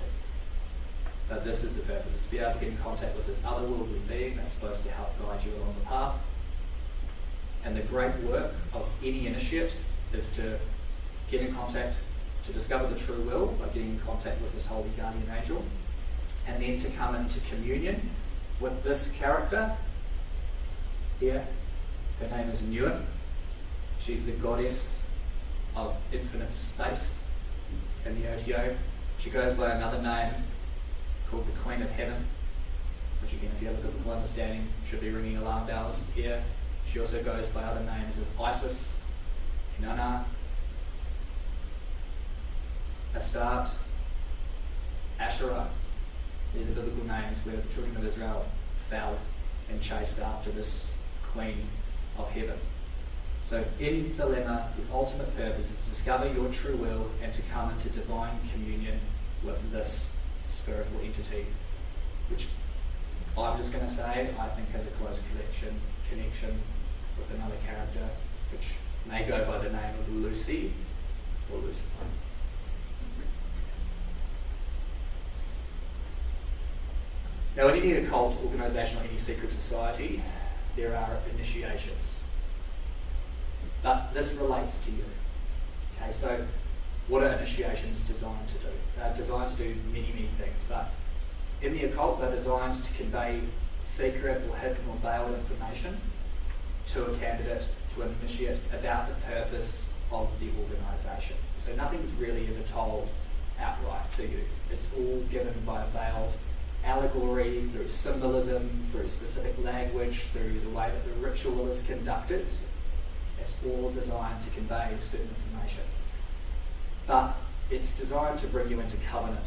But this is the purpose, is to be able to get in contact with this otherworldly being that's supposed to help guide you along the path. And the great work of any initiate is to get in contact, to discover the true will by getting in contact with this holy guardian angel, and then to come into communion with this character here. Her name is Nuit. She's the goddess of infinite space in the OTO. She goes by another name called the Queen of Heaven, which again, if you have a biblical understanding, should be ringing alarm bells here. She also goes by other names of Isis, Inanna, Astarte, Asherah. These are biblical names where the children of Israel fell and chased after this Queen of Heaven. So in Thelema, the ultimate purpose is to discover your true will and to come into divine communion with this spiritual entity, which I'm just going to say I think has a close connection with another character which may go by the name of Lucy or Lucifer. Now, in any occult organisation or any secret society, there are initiations. But this relates to you. Okay, so what are initiations designed to do? They're designed to do many, many things, but in the occult, they're designed to convey secret or hidden or veiled information to a candidate, to an initiate, about the purpose of the organisation. So nothing's really ever told outright to you. It's all given by a veiled allegory, through symbolism, through specific language, through the way that the ritual is conducted. It's all designed to convey certain information. But it's designed to bring you into covenant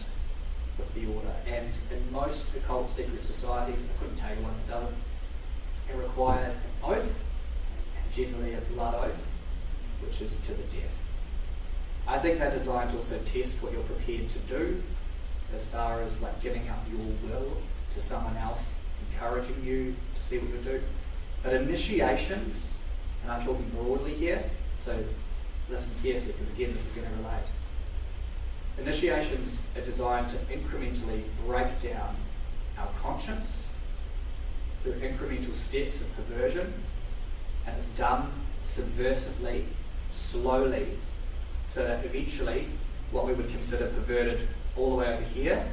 with the order. And in most occult secret societies, I couldn't tell you one that doesn't, it requires an oath, and generally a blood oath, which is to the death. I think they're designed to also test what you're prepared to do, as far as like giving up your will to someone else, encouraging you to see what you do. But initiations, and I'm talking broadly here, so listen carefully because again this is going to relate. Initiations are designed to incrementally break down our conscience through incremental steps of perversion, and it's done subversively, slowly, so that eventually what we would consider perverted all the way over here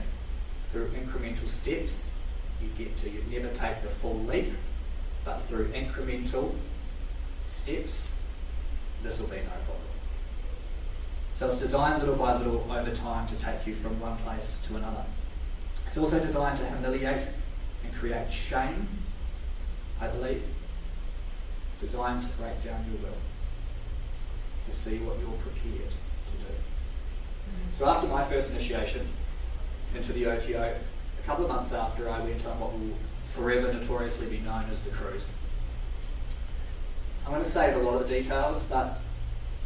through incremental steps you get to. You'd never take the full leap, but through incremental steps, this will be no problem. So it's designed little by little over time to take you from one place to another. It's also designed to humiliate and create shame, I believe. Designed to break down your will, to see what you're prepared to do. So after my first initiation into the OTO, a couple of months after, I went on what will forever notoriously be known as the cruise. I'm going to save a lot of the details, but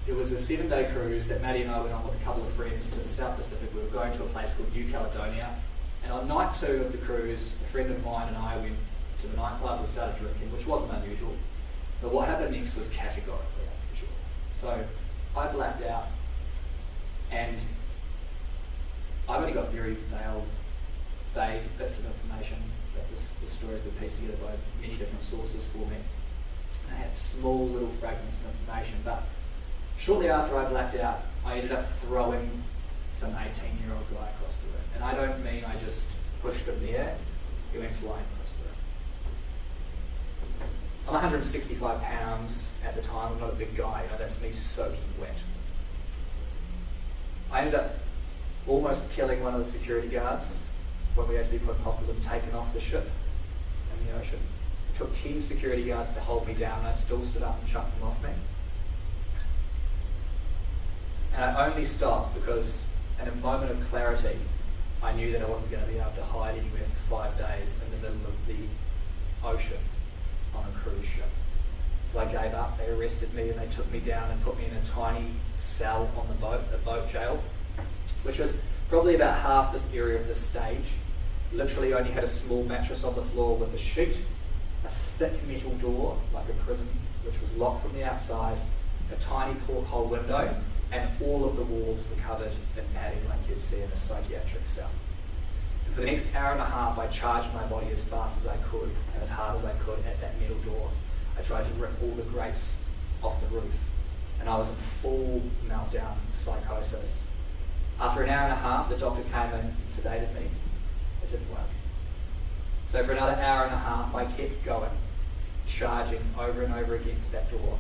it was a 7-day cruise that Maddie and I went on with a couple of friends to the South Pacific. We were going to a place called New Caledonia, and on night 2 of the cruise, a friend of mine and I went to the nightclub. We started drinking, which wasn't unusual, but what happened next was categorically unusual. So I blacked out, and I've only got very vague bits of information that the stories were pieced together by many different sources for me. I had small little fragments of information, but shortly after I blacked out, I ended up throwing some 18-year-old guy across the room. And I don't mean I just pushed him there, he went flying across the room. I'm 165 pounds at the time, I'm not a big guy, that's me soaking wet. I ended up almost killing one of the security guards when we had to be put in hospital and taken off the ship in the ocean. It took 10 security guards to hold me down, and I still stood up and chucked them off me. And I only stopped because in a moment of clarity, I knew that I wasn't going to be able to hide anywhere for 5 days in the middle of the ocean on a cruise ship. So I gave up, they arrested me and they took me down and put me in a tiny cell on the boat, a boat jail, which was probably about half this area of this stage. Literally only had a small mattress on the floor with a sheet, a thick metal door, like a prison, which was locked from the outside, a tiny porthole window, and all of the walls were covered in padding like you'd see in a psychiatric cell. And for the next hour and a half, I charged my body as fast as I could, and as hard as I could at that metal door. I tried to rip all the grates off the roof, and I was in full meltdown psychosis. After an hour and a half, the doctor came in and sedated me. It didn't work. So for another hour and a half, I kept going, charging over and over against that door.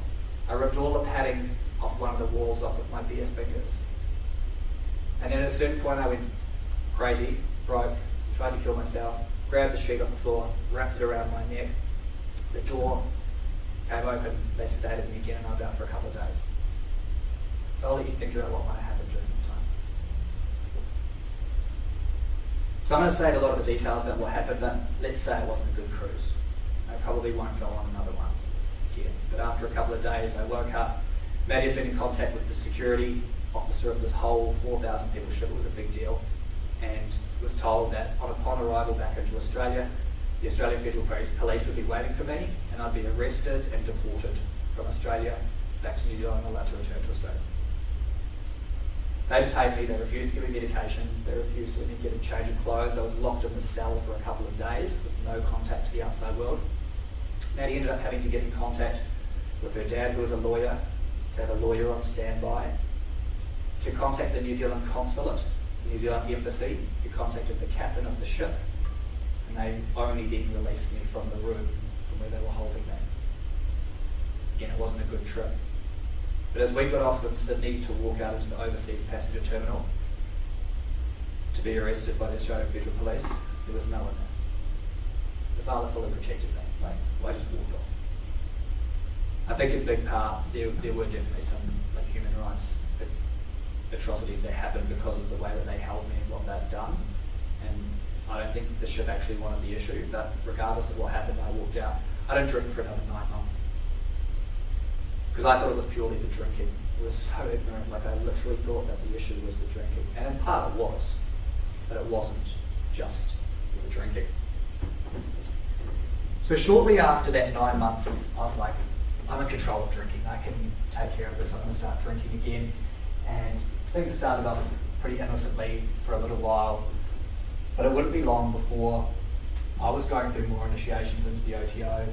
I ripped all the padding off one of the walls off with my bare fingers. And then at a certain point, I went crazy, broke, tried to kill myself, grabbed the sheet off the floor, wrapped it around my neck. The door came open, they sedated me again, and I was out for a couple of days. So I'll let you think about what might have happened during that time. So I'm going to say a lot of the details about what happened, but let's say it wasn't a good cruise. I probably won't go on another one again. But after a couple of days, I woke up. Maddie had been in contact with the security officer of this whole 4,000 people ship. It was a big deal, and was told that upon arrival back into Australia, the Australian Federal Police would be waiting for me, and I'd be arrested and deported from Australia back to New Zealand and allowed to return to Australia. They detained me, they refused to give me medication, they refused to let me get a change of clothes. I was locked in the cell for a couple of days with no contact to the outside world. Maddie ended up having to get in contact with her dad, who was a lawyer, to have a lawyer on standby, to contact the New Zealand consulate, the New Zealand embassy, who contacted the captain of the ship, and they only then released me from the room from where they were holding me. Again, it wasn't a good trip. But as we got off in Sydney to walk out into the overseas passenger terminal to be arrested by the Australian Federal Police, there was no one there. The father fully protected me. I just walked off. I think in big part there were definitely some human rights atrocities that happened because of the way that they held me and what they'd done. And I don't think the ship actually wanted the issue, but regardless of what happened, I walked out. I didn't drink for another 9 months. Because I thought it was purely the drinking. It was so ignorant, I literally thought that the issue was the drinking. And in part it was, but it wasn't just the drinking. So shortly after that 9 months, I was like, I'm in control of drinking. I can take care of this. I'm going to start drinking again. And things started off pretty innocently for a little while, but it wouldn't be long before I was going through more initiations into the OTO.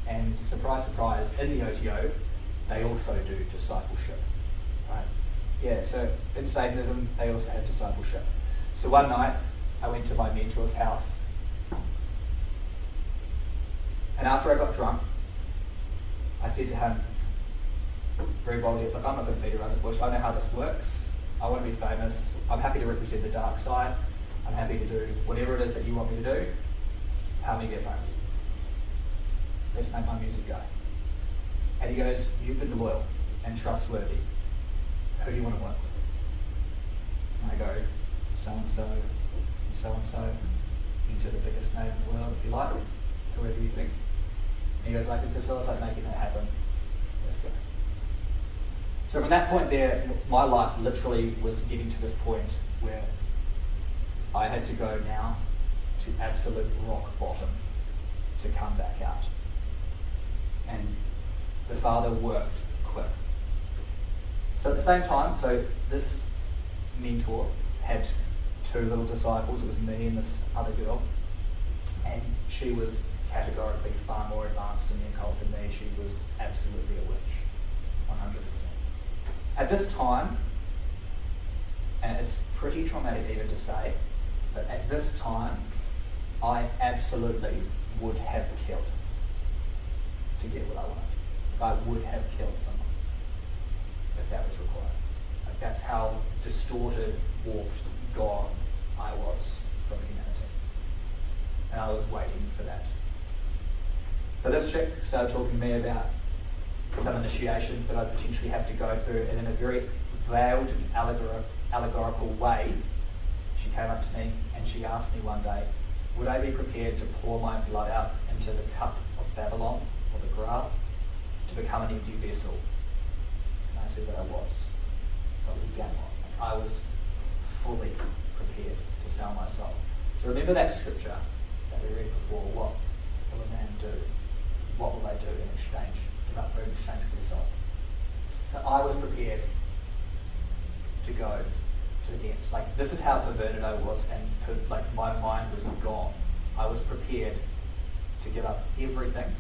And surprise, surprise, in the OTO, they also do discipleship. Right? Yeah, so in Satanism, they also have discipleship. So one night, I went to my mentor's house, And after I got drunk, I said to him very boldly, look, I'm not going to beat around the bush. I know how this works. I want to be famous. I'm happy to represent the dark side. I'm happy to do whatever it is that you want me to do. Help me get famous. Let's make my music go. And he goes, you've been loyal and trustworthy. Who do you want to work with? And I go, so-and-so, and so-and-so, into the biggest name in the world, if you like, whoever you think. And he goes, I can facilitate making that happen. Let's go. So from that point there, my life literally was getting to this point where I had to go now to absolute rock bottom to come back out. And the Father worked quick. So at the same time, so this mentor had two little disciples. It was me and this other girl. And she was categorically far more advanced in the occult than me. She was absolutely a witch, 100%. At this time, and it's pretty traumatic even to say, but at this time, I absolutely would have killed to get what I wanted. I would have killed someone if that was required. Like, that's how distorted, warped, gone I was from humanity. And I was waiting for that. But this chick started talking to me about some initiations that I'd potentially have to go through, and in a very veiled and allegorical way, she came up to me and she asked me one day, would I be prepared to pour my blood out into the cup of Babylon, or the Grail, to become an empty vessel? And I said that I was. So we began on. Like, I was fully prepared to sell my soul. So remember that scripture that we read before, what will a man do? What will they do in exchange? Give up food in exchange for their soul. So I was prepared to go to the end. Like, this is how perverted I was, and like my mind was gone. I was prepared to give up everything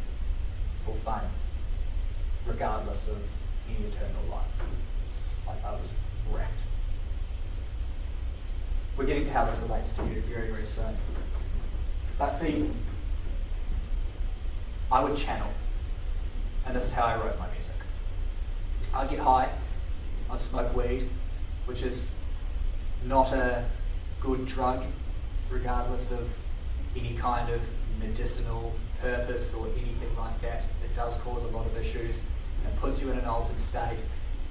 for fame, regardless of any eternal life. Like, I was wrecked. We're getting to how this relates to you very, very soon. But see, I would channel, and this is how I wrote my music. I'd get high, I'd smoke weed, which is not a good drug, regardless of any kind of medicinal purpose or anything like that. It does cause a lot of issues and puts you in an altered state.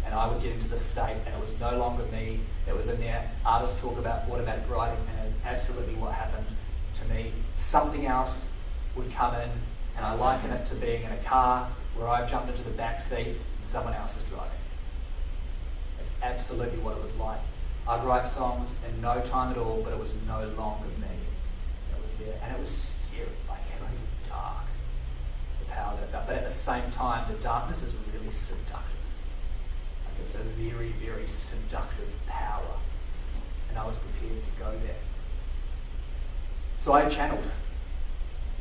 And I would get into this state, and it was no longer me. It was in there. Artists talk about automatic writing, and it's absolutely what happened to me. Something else would come in, and I liken it to being in a car where I've jumped into the back seat and someone else is driving. It's absolutely what it was like. I'd write songs in no time at all, but it was no longer me. It was there, and it was scary. Like, it was dark, the power that it felt. But at the same time, the darkness is really seductive. Like, it's a very, very seductive power, and I was prepared to go there. So I channeled,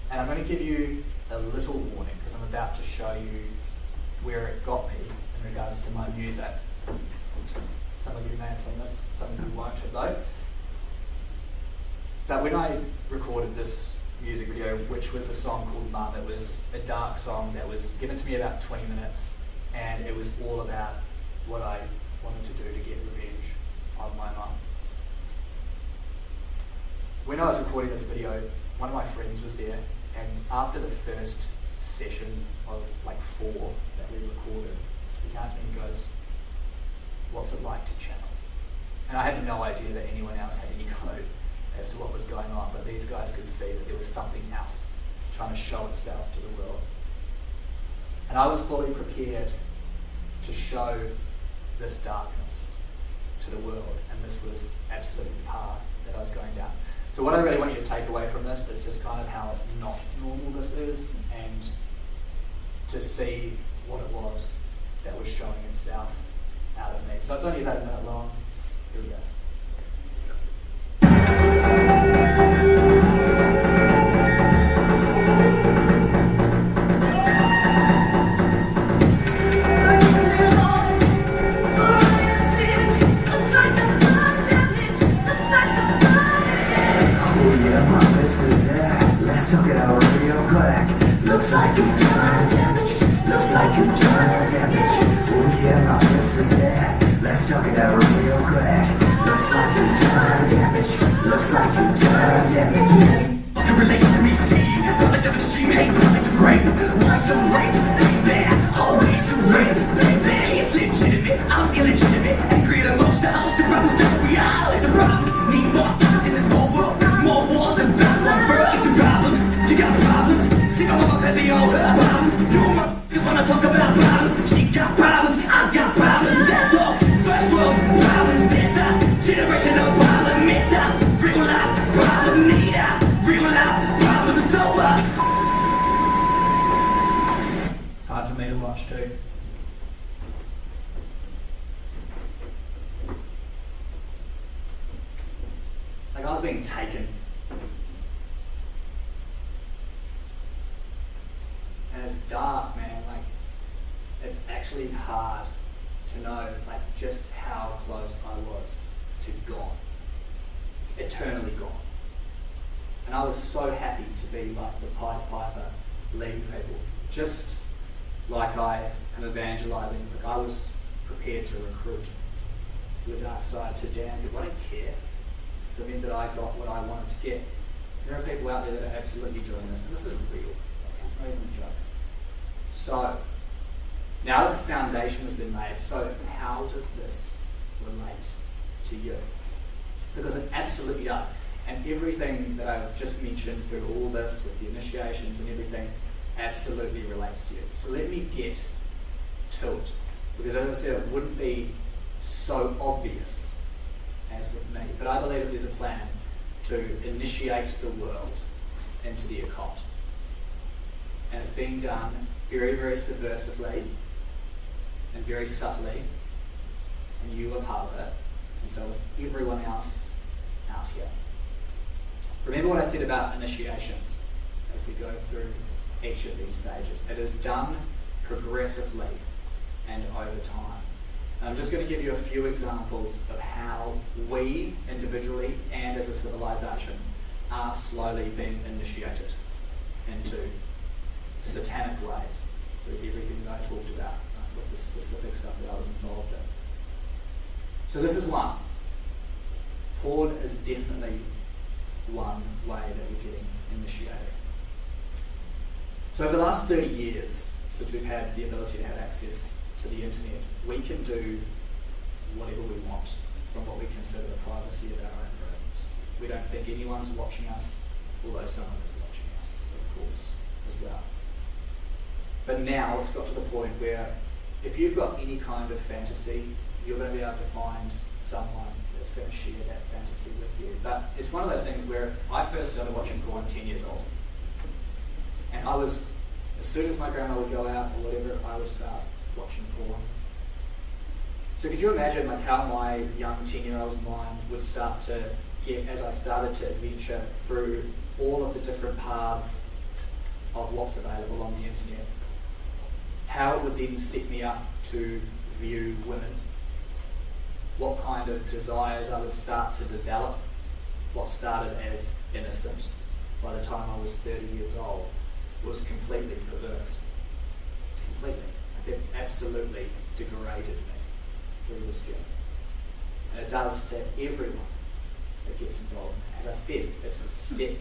and I'm going to give you a little warning, because I'm about to show you where it got me in regards to my music. Some of you may have seen this, some of you won't have though. But when I recorded this music video, which was a song called Mum, it was a dark song that was given to me about 20 minutes, and it was all about what I wanted to do to get revenge on my mum. When I was recording this video, one of my friends was there, and after the first session of like 4 that we recorded, he came to me and goes, what's it like to channel? And I had no idea that anyone else had any clue as to what was going on, but these guys could see that there was something else trying to show itself to the world. And I was fully prepared to show this darkness to the world, and this was absolutely the path that I was going down. So what I really want you to take away from this is just kind of how not normal this is, and to see what it was that was showing itself out of me. So it's only about a minute long. Here we go. Looks Looks like you've done damage. Looks like you've done damage. Oh yeah, my wrist is there. Let's talk it out real quick. Looks like you've done damage. Looks like you've done damage. Fucking relates to me, see. Product of extreme hate, product of rape. Once a rape, baby. Always a rape, baby. It's legitimate, I'm illegitimate. And create a monster house of problems. Don't we all? It's a problem. Need more guns in this whole world. More wars and battles. One world, it's a problem. You got problems. See my mama pass me all her problems. You motherfuckers wanna talk about problems. She got problems, I got problems. Let's talk first world problems. It's a generational problem. It's a real life problem. Need a real life problem solver. It's hard for me to watch too. Like I was being taken. And it's dark, man. Like it's actually hard to know like just how close I was to gone. Eternally gone. And I was so happy to be like the Pied Piper leading people. Just like I am evangelizing. Like I was prepared to recruit to the dark side, to damn people. I don't care. It meant that I got what I wanted to get. There are people out there that are absolutely doing this, and this is real. It's not even a joke. So, now that the foundation has been made, so how does this relate to you? Because it absolutely does. And everything that I've just mentioned through all this, with the initiations and everything, absolutely relates to you. So let me get to it. Because as I said, it wouldn't be so obvious as with me. But I believe that there's a plan to initiate the world into the occult. And it's being done very, very subversively and very subtly. And you are part of it. And so is everyone else out here. Remember what I said about initiations as we go through each of these stages. It is done progressively and over time. And I'm just going to give you a few examples of how we individually and as a civilization are slowly being initiated into satanic ways with everything that I talked about, with the specific stuff that I was involved in. So this is one. Porn is definitely one way that we're getting initiated. So over the last 30 years, since we've had the ability to have access to the internet, we can do whatever we want from what we consider the privacy of our own rooms. We don't think anyone's watching us, although someone is watching us, of course, as well. But now it's got to the point where if you've got any kind of fantasy, you're going to be able to find someone that's going to share that fantasy with you. But it's one of those things where I first started watching porn 10 years old. And I was, as soon as my grandma would go out or whatever, I would start watching porn. So could you imagine like how my young 10-year-old's mind would start to get, as I started to adventure through all of the different paths of what's available on the internet, how it would then set me up to view women, what kind of desires I would start to develop, what started as innocent by the time I was 30 years old was completely perverse. Completely. It absolutely degraded me through this journey. And it does to everyone that gets involved. As I said, it's a step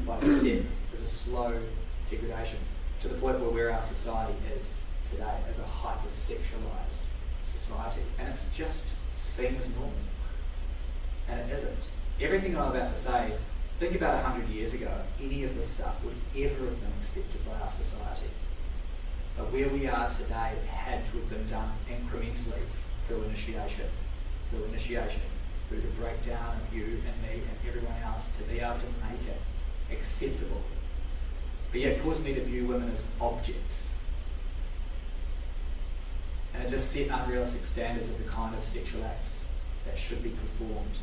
by step, it's a slow degradation to the point where our society is today as a hyper-sexualized society. And it's just seen as normal. And it isn't. Everything I'm about to say, think about 100 years ago, any of this stuff would ever have been accepted by our society. But where we are today, it had to have been done incrementally through initiation, through the breakdown of you and me and everyone else to be able to make it acceptable. But yet it caused me to view women as objects. And it just set unrealistic standards of the kind of sexual acts that should be performed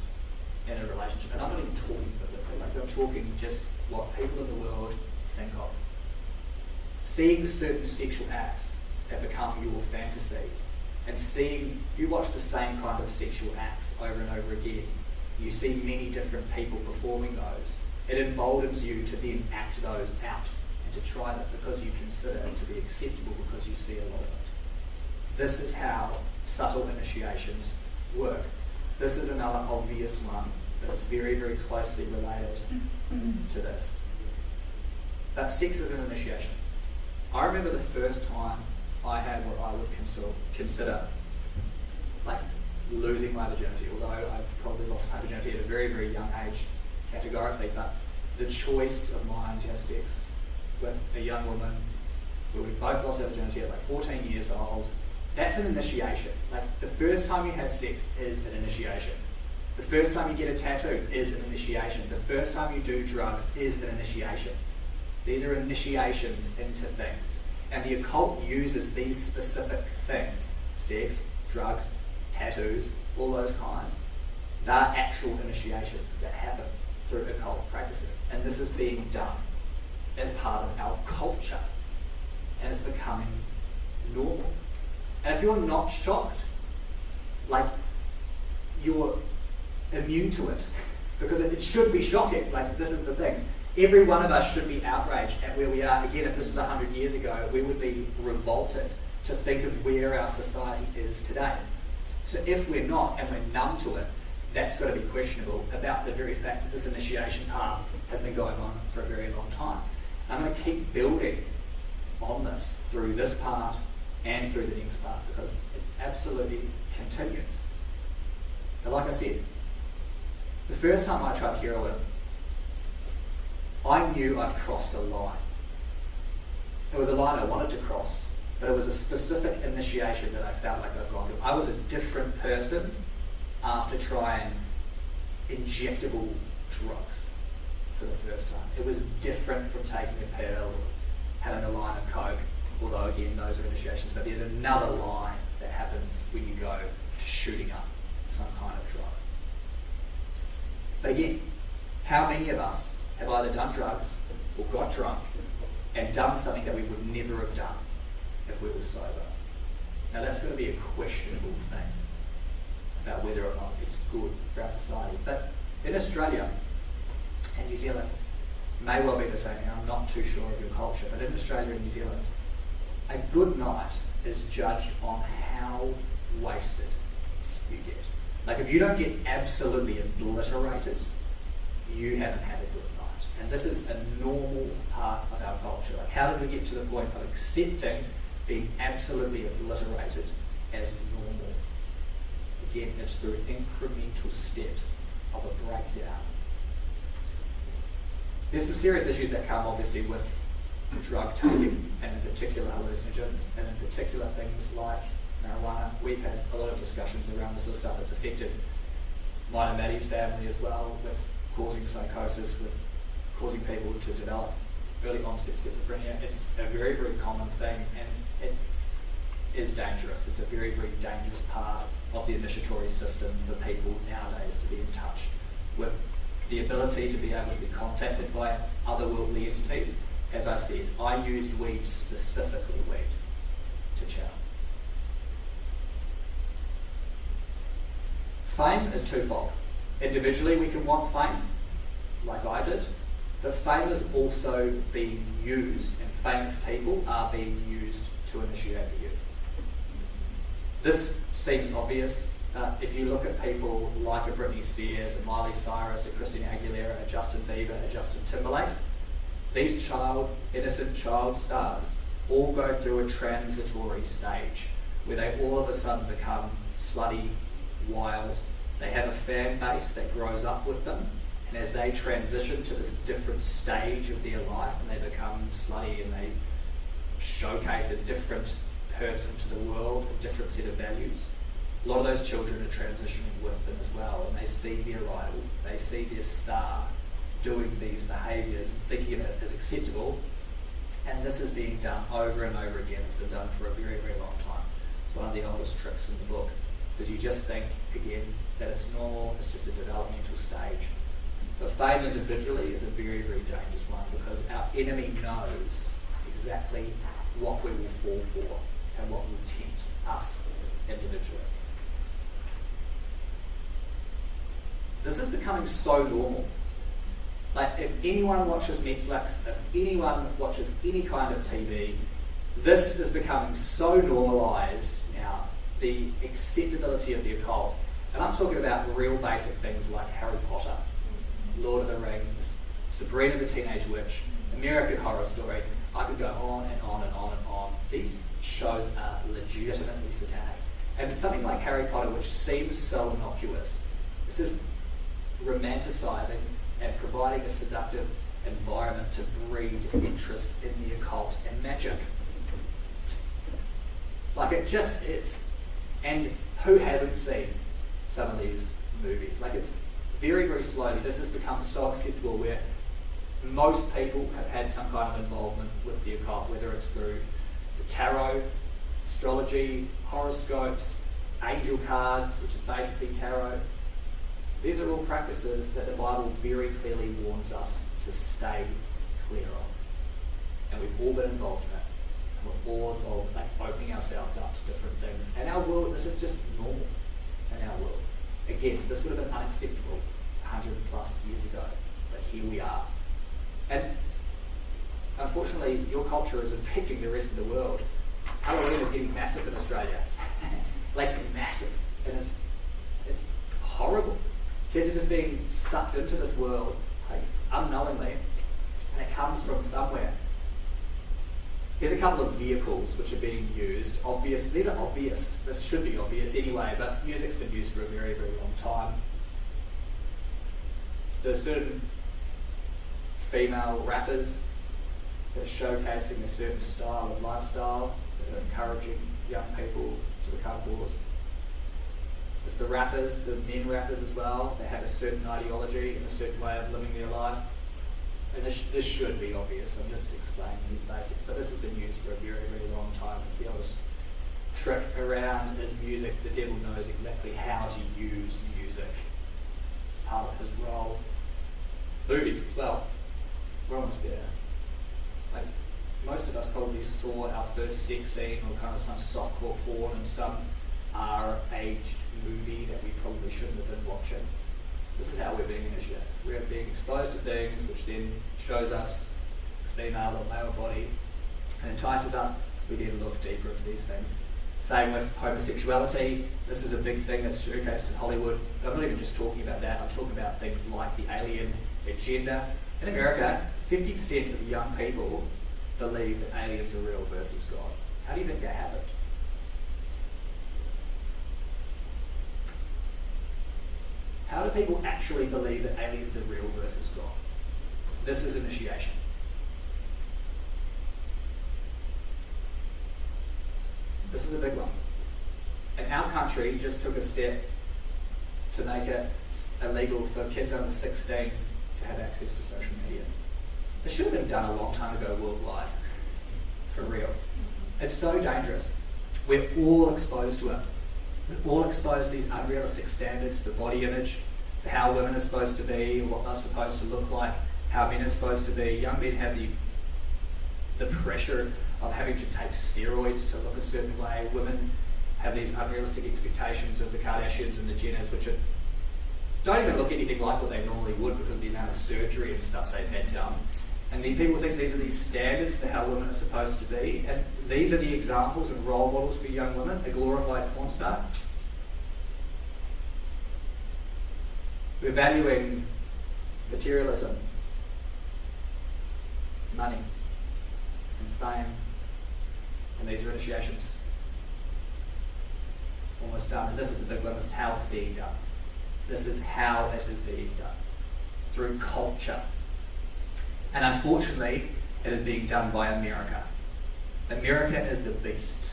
in a relationship. And I'm not even talking biblically, like I'm talking just what people in the world think of. Seeing certain sexual acts that become your fantasies, and seeing, you watch the same kind of sexual acts over and over again, you see many different people performing those, it emboldens you to then act those out and to try it because you consider it to be acceptable because you see a lot of it. This is how subtle initiations work. This is another obvious one that is very, very closely related to this. But sex is an initiation. I remember the first time I had what I would consider like losing my virginity, although I probably lost my virginity at a very, very young age categorically, but the choice of mine to have sex with a young woman where we both lost our virginity at like 14 years old, that's an initiation. Like the first time you have sex is an initiation. The first time you get a tattoo is an initiation. The first time you do drugs is an initiation. These are initiations into things. And the occult uses these specific things, sex, drugs, tattoos, all those kinds. They're actual initiations that happen through occult practices. And this is being done as part of our culture. And it's becoming normal. And if you're not shocked, like you're immune to it, because it should be shocking. Like this is the thing. Every one of us should be outraged at where we are. Again, if this was 100 years ago, we would be revolted to think of where our society is today. So if we're not and we're numb to it, that's got to be questionable about the very fact that this initiation path has been going on for a very long time. I'm going to keep building on this through this part and through the next part because it absolutely continues. And like I said, the first time I tried heroin, I knew I'd crossed a line. It was a line I wanted to cross, but it was a specific initiation that I felt like I'd gone through. I was a different person after trying injectable drugs for the first time. It was different from taking a pill or having a line of coke, although again, those are initiations, but there's another line that happens when you go to shooting up some kind of drug. But again, how many of us have either done drugs or got drunk and done something that we would never have done if we were sober? Now that's going to be a questionable thing about whether or not it's good for our society. But in Australia and New Zealand, may well be the same, and I'm not too sure of your culture, but in Australia and New Zealand, a good night is judged on how wasted you get. Like if you don't get absolutely obliterated, you haven't had a good night. And this is a normal part of our culture. Like how did we get to the point of accepting being absolutely obliterated as normal? Again, it's through incremental steps of a breakdown. There's some serious issues that come obviously with drug taking, and in particular hallucinogens, and in particular things like marijuana. We've had a lot of discussions around this sort of stuff that's affected mine and Maddie's family as well, with causing psychosis, with causing people to develop early onset schizophrenia. It's a very, very common thing, and it is dangerous. It's a very, very dangerous part of the initiatory system for people nowadays to be in touch with the ability to be able to be contacted by otherworldly entities. As I said, I used weed, specifically weed, to chow. Fame is twofold. Individually, we can want fame, like I did, but fame is also being used, and famous people are being used to initiate the youth. This seems obvious. If you look at people like a Britney Spears, a Miley Cyrus, a Christina Aguilera, a Justin Bieber, a Justin Timberlake, these innocent child stars all go through a transitory stage where they all of a sudden become slutty, wild. They have a fan base that grows up with them, and as they transition to this different stage of their life and they become slutty and they showcase a different person to the world, a different set of values, a lot of those children are transitioning with them as well, and they see their idol, they see their star doing these behaviours and thinking of it as acceptable, and this is being done over and over again. It's been done for a very, very long time. It's one of the oldest tricks in the book, because you just think, again, that it's normal, it's just a developmental stage. But fame individually is a very, very dangerous one, because our enemy knows exactly what we will fall for and what will tempt us individually. This is becoming so normal Like, if anyone watches Netflix, if anyone watches any kind of TV, this is becoming so normalised now, the acceptability of the occult. And I'm talking about real basic things like Harry Potter, Lord of the Rings, Sabrina the Teenage Witch, American Horror Story. I could go on and on and on and on. These shows are legitimately satanic. And something like Harry Potter, which seems so innocuous, this is romanticising and providing a seductive environment to breed interest in the occult and magic. Like, it just is. And who hasn't seen some of these movies? Like, it's very, very slowly, this has become so acceptable where most people have had some kind of involvement with the occult, whether it's through the tarot, astrology, horoscopes, angel cards, which is basically tarot. These are all practices that the Bible very clearly warns us to stay clear of. And we've all been involved in it. And we're all involved in, like, opening ourselves up to different things. And our world, this is just normal in our world. Again, this would have been unacceptable 100 plus years ago, but here we are. And unfortunately, your culture is infecting the rest of the world. Halloween is getting massive in Australia. Like, massive. And it's horrible. Kids are just being sucked into this world, like, unknowingly, and it comes from somewhere. Here's a couple of vehicles which are being used. Obvious. These are obvious. This should be obvious anyway, but music's been used for a very, very long time. So there's certain female rappers that are showcasing a certain style of lifestyle, that are encouraging young people to become whores. There's the rappers, the men rappers as well. They have a certain ideology and a certain way of living their life. And this should be obvious. I'm just explaining these basics, but this has been used for a very, very long time. It's the oldest trick around is music. The devil knows exactly how to use music. It's part of his roles. Movies as well. We're almost there. Like, most of us probably saw our first sex scene or kind of some softcore porn and some R-aged movie that we probably shouldn't have been watching. This is how we're being initiated. We're being exposed to things which then shows us a female or male body and entices us. We then look deeper into these things. Same with homosexuality. This is a big thing that's showcased in Hollywood. But I'm not even just talking about that. I'm talking about things like the alien agenda. In America, 50% of young people believe that aliens are real versus God. How do you think that happened? How do people actually believe that aliens are real versus God? This is initiation. This is a big one. And our country just took a step to make it illegal for kids under 16 to have access to social media. It should have been done a long time ago worldwide. For real. It's so dangerous. We're all exposed to it. We're all exposed to these unrealistic standards, the body image, how women are supposed to be, what they're supposed to look like, how men are supposed to be. Young men have the pressure of having to take steroids to look a certain way. Women have these unrealistic expectations of the Kardashians and the Jenners, which don't even look anything like what they normally would because of the amount of surgery and stuff they've had done. And then people think these are these standards for how women are supposed to be. And these are the examples and role models for young women, a glorified porn star. We're valuing materialism, money, and fame. And these are initiations. Almost done. And this is the big one. This is how it's being done. This is how it is being done. Through culture. And unfortunately, it is being done by America. America is the beast.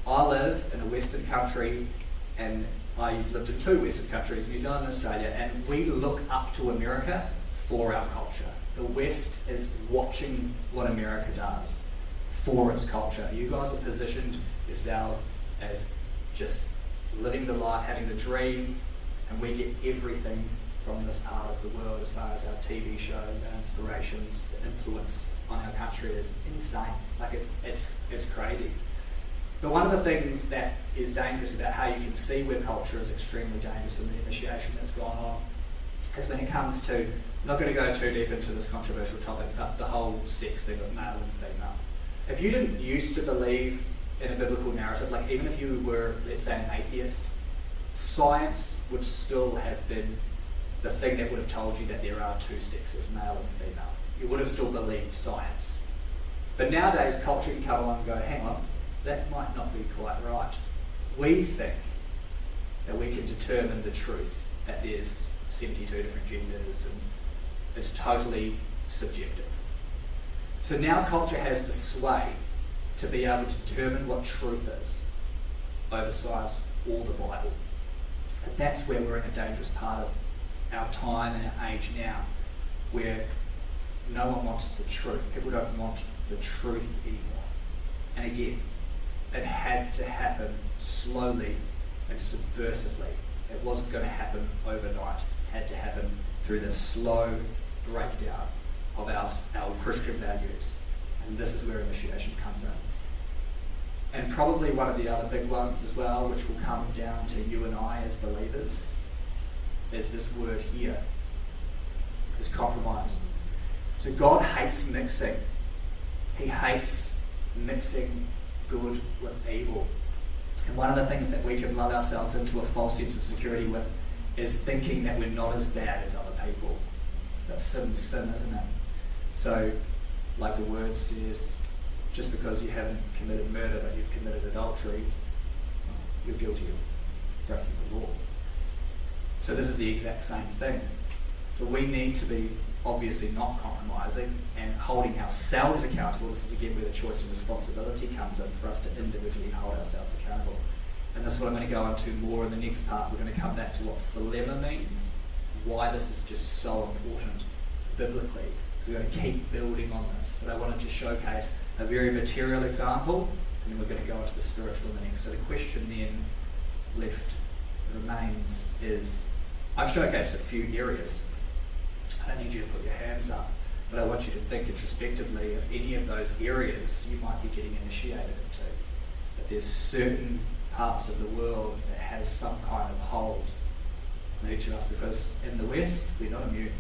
I live in a Western country, and I lived in 2 Western countries, New Zealand and Australia, and we look up to America for our culture. The West is watching what America does for its culture. You guys have positioned yourselves as just living the life, having the dream, and we get everything from this part of the world as far as our TV shows, our inspirations, the influence on our country is insane. Like, it's crazy. But one of the things that is dangerous about how you can see where culture is extremely dangerous and the initiation that's gone on is when it comes to, I'm not going to go too deep into this controversial topic, but the whole sex thing of male and female. If you didn't used to believe in a biblical narrative, like even if you were, let's say, an atheist, science would still have been the thing that would have told you that there are two sexes, male and female. You would have still believed science. But nowadays, culture can come along and go, hang on, that might not be quite right. We think that we can determine the truth, that there's 72 different genders and it's totally subjective. So now culture has the sway to be able to determine what truth is, oversize all the Bible. And that's where we're in a dangerous part of our time and our age now, where no one wants the truth. People don't want the truth anymore. And again, it had to happen slowly and subversively. It wasn't going to happen overnight. It had to happen through the slow breakdown of our Christian values. And this is where initiation comes in. And probably one of the other big ones as well, which will come down to you and I as believers, is this word here, is compromise. So God hates mixing. He hates mixing good with evil. And one of the things that we can love ourselves into a false sense of security with is thinking that we're not as bad as other people. But sin's sin, isn't it? So, like the word says, just because you haven't committed murder but you've committed adultery, well, you're guilty of breaking the law. So this is the exact same thing. So we need to be obviously not compromising and holding ourselves accountable. This is again where the choice and responsibility comes in for us to individually hold ourselves accountable. And this is what I'm going to go into more in the next part. We're going to come back to what philema means, why this is just so important biblically. So we're going to keep building on this. But I wanted to showcase a very material example, and then we're going to go into the spiritual in the next. So the question then left remains is, I've showcased a few areas. I don't need you to put your hands up, but I want you to think introspectively of any of those areas you might be getting initiated into. That there's certain parts of the world that has some kind of hold on each of us, because in the West, we're not immune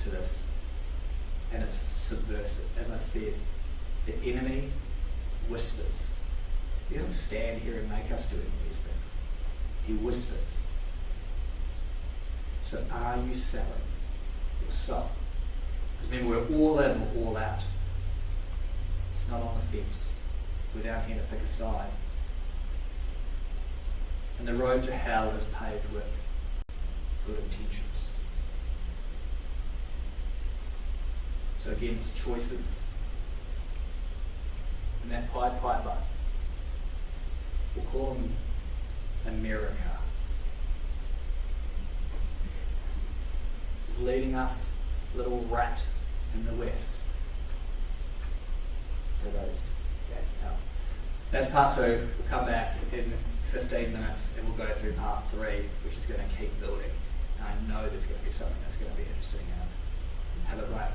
to this. And it's subversive. As I said, the enemy whispers. He doesn't stand here and make us do any of these things. He whispers. So are you selling your soul? Because remember, we're all in or all out. It's not on the fence. We're down here to pick a side. And the road to hell is paved with good intentions. So again, it's choices. And that Pied Piper, we'll call him America, is leading us, little rat in the West, to those gates of hell. That's part 2. We'll come back in 15 minutes and we'll go through part 3, which is going to keep building. And I know there's going to be something that's going to be interesting. Have a great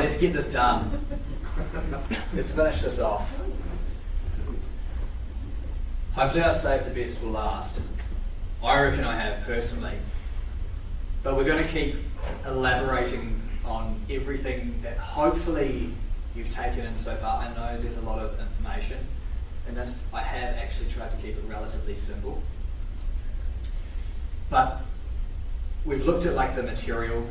let's get this done. Let's finish this off. Hopefully I've saved the best for last. I reckon I have personally. But we're going to keep elaborating on everything that hopefully you've taken in so far. I know there's a lot of information in this. I have actually tried to keep it relatively simple. But we've looked at like the material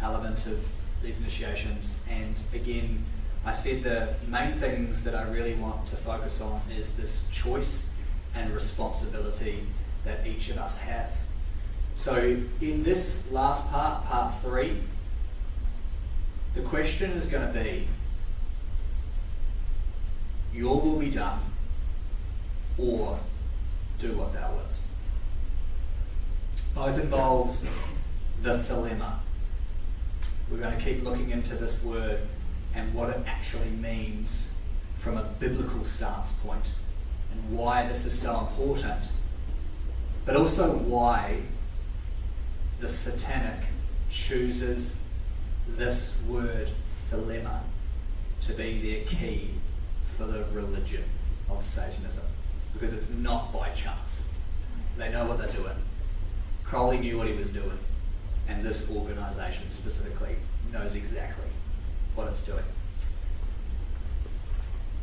element of these initiations, and again, I said the main things that I really want to focus on is this choice and responsibility that each of us have. So in this last part, part 3, the question is going to be, your will be done, or do what thou wilt. Both involves the dilemma. We're going to keep looking into this word and what it actually means from a biblical stance point, and why this is so important, but also why the Satanic chooses this word dilemma to be their key for the religion of Satanism, because it's not by chance. They know what they're doing. Crowley knew what he was doing, and this organisation specifically knows exactly what it's doing.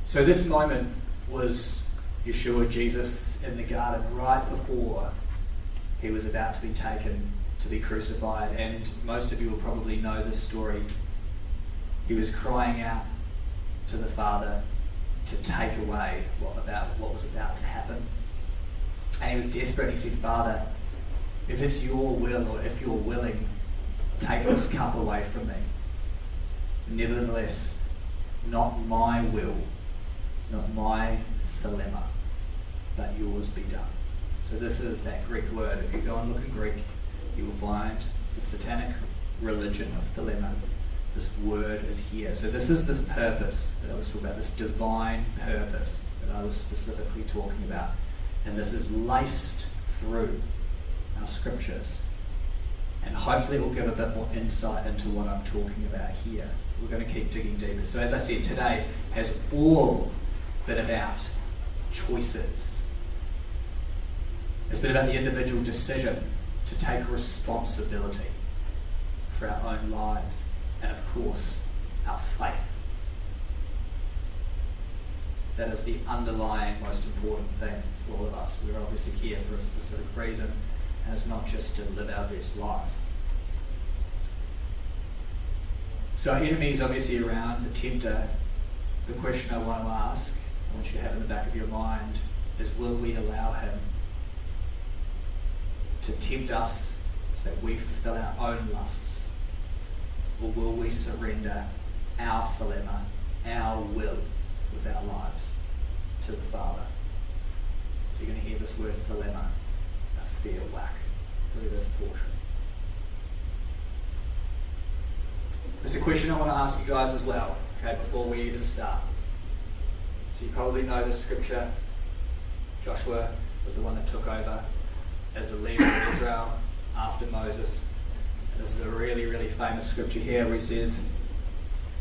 So this moment was Yeshua, Jesus, in the garden right before he was about to be taken to be crucified, and most of you will probably know this story. He was crying out to the Father to take away what was about to happen. And he was desperate. He said, Father, if it's your will, or if you're willing, take this cup away from me. Nevertheless, not my will, not my dilemma, but yours be done. So this is that Greek word. If you go and look in Greek, you will find the Satanic religion of dilemma. This word is here. So this is this purpose that I was talking about, this divine purpose that I was specifically talking about. And this is laced through our scriptures. And hopefully it will give a bit more insight into what I'm talking about here. We're going to keep digging deeper. So as I said, today has all been about choices. It's been about the individual decision to take responsibility for our own lives and, of course, our faith. That is the underlying most important thing for all of us. We're obviously here for a specific reason, and it's not just to live our best life. So our enemy is obviously around, the tempter. The question I want to ask, I want you to have in the back of your mind, is will we allow him to tempt us so that we fulfill our own lusts? Or will we surrender our dilemma, our will with our lives to the Father? So you're going to hear this word dilemma, a fair whack through this portion. It's a question I want to ask you guys as well, okay, before we even start. So you probably know this scripture. Joshua was the one that took over as the leader of Israel after Moses. And this is a really, really famous scripture here where he says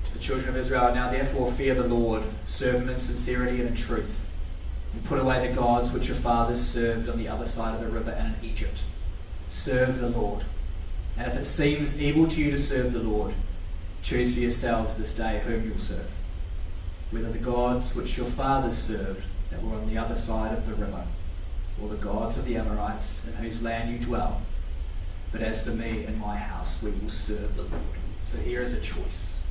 to the children of Israel, now therefore fear the Lord, serve him in sincerity and in truth, and put away the gods which your fathers served on the other side of the river and in Egypt. Serve the Lord. And if it seems evil to you to serve the Lord, choose for yourselves this day whom you'll serve, whether the gods which your fathers served that were on the other side of the river, or the gods of the Amorites in whose land you dwell. But as for me and my house, we will serve the Lord. So here is a choice.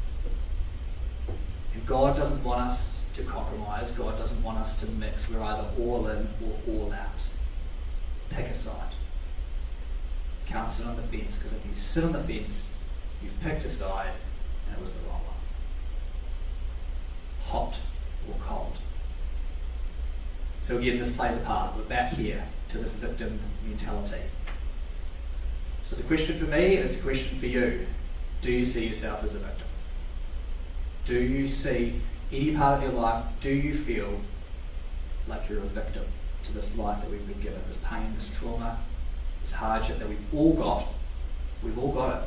And God doesn't want us to compromise. God doesn't want us to mix. We're either all in or all out. Pick a side. Can't sit on the fence, because if you sit on the fence, you've picked a side and it was the wrong one. Hot or cold. So again, this plays a part. We're back here to this victim mentality. So the question for me, and it's a question for you, do you see yourself as a victim? Do you see any part of your life, do you feel like you're a victim to this life that we've been given, this pain, this trauma, this hardship that we've all got? We've all got it.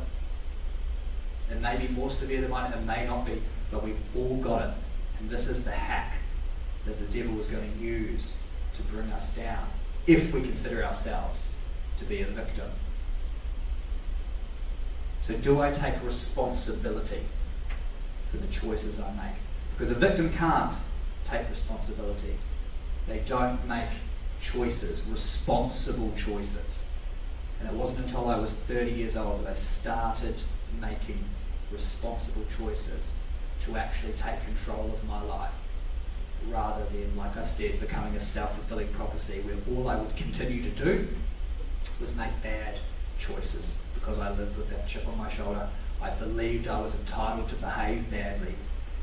It may be more severe than mine, it may not be, but we've all got it. And this is the hack that the devil is going to use to bring us down, if we consider ourselves to be a victim. So do I take responsibility for the choices I make? Because a victim can't take responsibility. They don't make choices, responsible choices. And it wasn't until I was 30 years old that I started making responsible choices to actually take control of my life, rather than, like I said, becoming a self-fulfilling prophecy where all I would continue to do was make bad choices because I lived with that chip on my shoulder. I believed I was entitled to behave badly.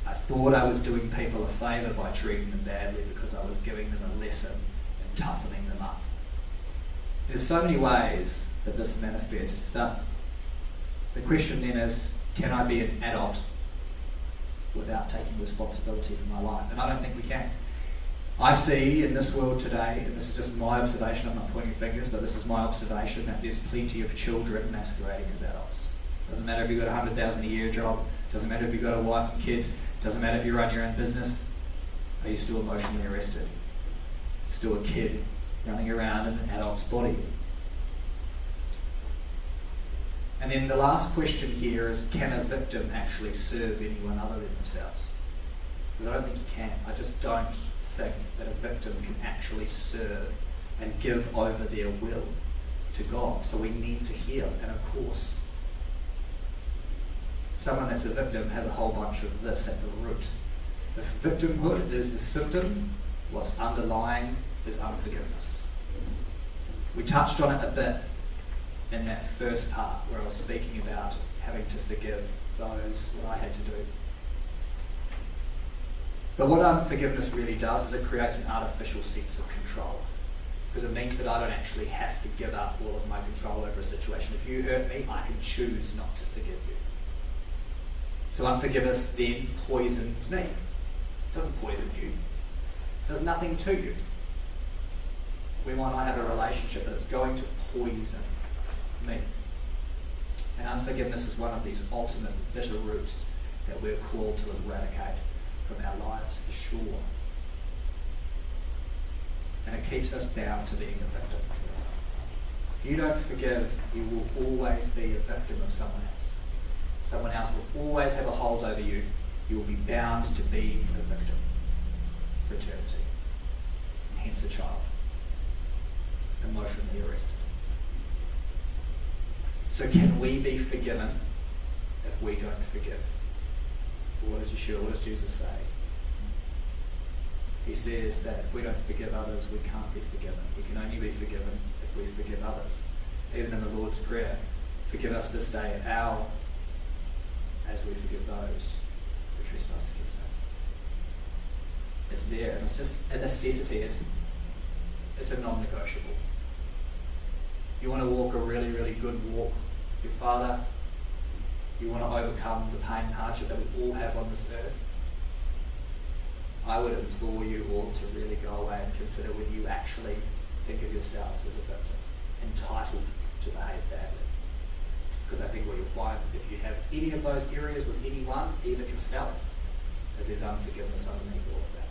I thought I was doing people a favour by treating them badly because I was giving them a lesson and toughening them up. There's so many ways that this manifests. That the question then is, can I be an adult without taking responsibility for my life? And I don't think we can. I see in this world today, and this is just my observation, I'm not pointing fingers, but this is my observation, that there's plenty of children masquerading as adults. Doesn't matter if you've got a $100,000 a year job, doesn't matter if you've got a wife and kids, doesn't matter if you run your own business, are you still emotionally arrested? Still a kid running around in an adult's body. And then the last question here is, can a victim actually serve anyone other than themselves? Because I don't think you can. I just don't think that a victim can actually serve and give over their will to God. So we need to heal. And of course, someone that's a victim has a whole bunch of this at the root. If victimhood is the symptom, what's underlying is unforgiveness. We touched on it a bit in that first part where I was speaking about having to forgive those, what I had to do. But what unforgiveness really does is it creates an artificial sense of control. Because it means that I don't actually have to give up all of my control over a situation. If you hurt me, I can choose not to forgive you. So unforgiveness then poisons me. It doesn't poison you. It does nothing to you. We might not have a relationship, but it's going to poison me. And unforgiveness is one of these ultimate bitter roots that we're called to eradicate from our lives for sure. And it keeps us bound to being a victim. If you don't forgive, you will always be a victim of someone else. Someone else will always have a hold over you. You will be bound to be a victim for eternity. Hence a child. Emotionally arrested. So can we be forgiven if we don't forgive? What does Yeshua, what does Jesus say? He says that if we don't forgive others, we can't be forgiven. We can only be forgiven if we forgive others. Even in the Lord's Prayer, forgive us this day as we forgive those who trespass against us. It's there, and it's just a necessity. It's a non-negotiable. You want to walk a really, really good walk with your Father. You want to overcome the pain and hardship that we all have on this earth. I would implore you all to really go away and consider whether you actually think of yourselves as a victim, entitled to behave badly. Because I think what you'll find, if you have any of those areas with anyone, even yourself, is there's unforgiveness underneath all of that.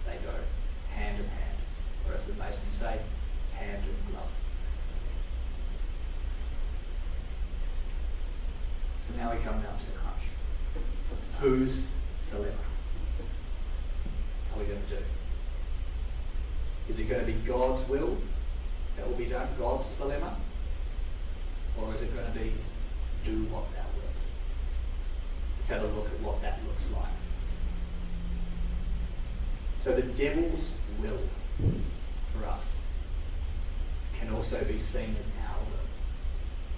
They go hand in hand, or as the Masons say, hand in glove. So now we come down to the crunch. Whose dilemma are we going to do? Is it going to be God's will that will be done, God's dilemma? Or is it going to be do what thou wilt? Let's have a look at what that looks like. So the devil's will for us can also be seen as our will.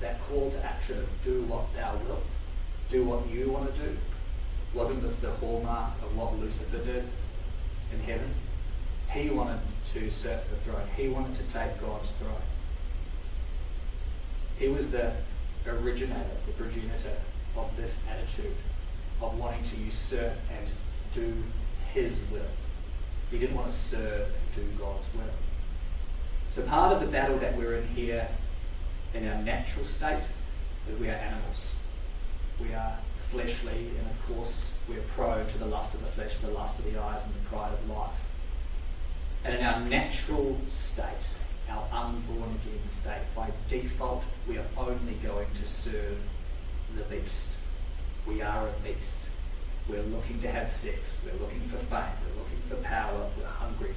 That call to action of do what thou wilt, do what you want to do, wasn't this the hallmark of what Lucifer did in heaven? He wanted to usurp the throne. He wanted to take God's throne. He was the originator, the progenitor of this attitude of wanting to usurp and do his will. He didn't want to serve and do God's will. So part of the battle that we're in here in our natural state is we are animals. We are fleshly, and of course we're prone to the lust of the flesh, the lust of the eyes, and the pride of life. And in our natural state, our unborn again state, by default, we are only going to serve the beast. We are a beast. We're looking to have sex. We're looking for fame. We're looking for power. We're hungry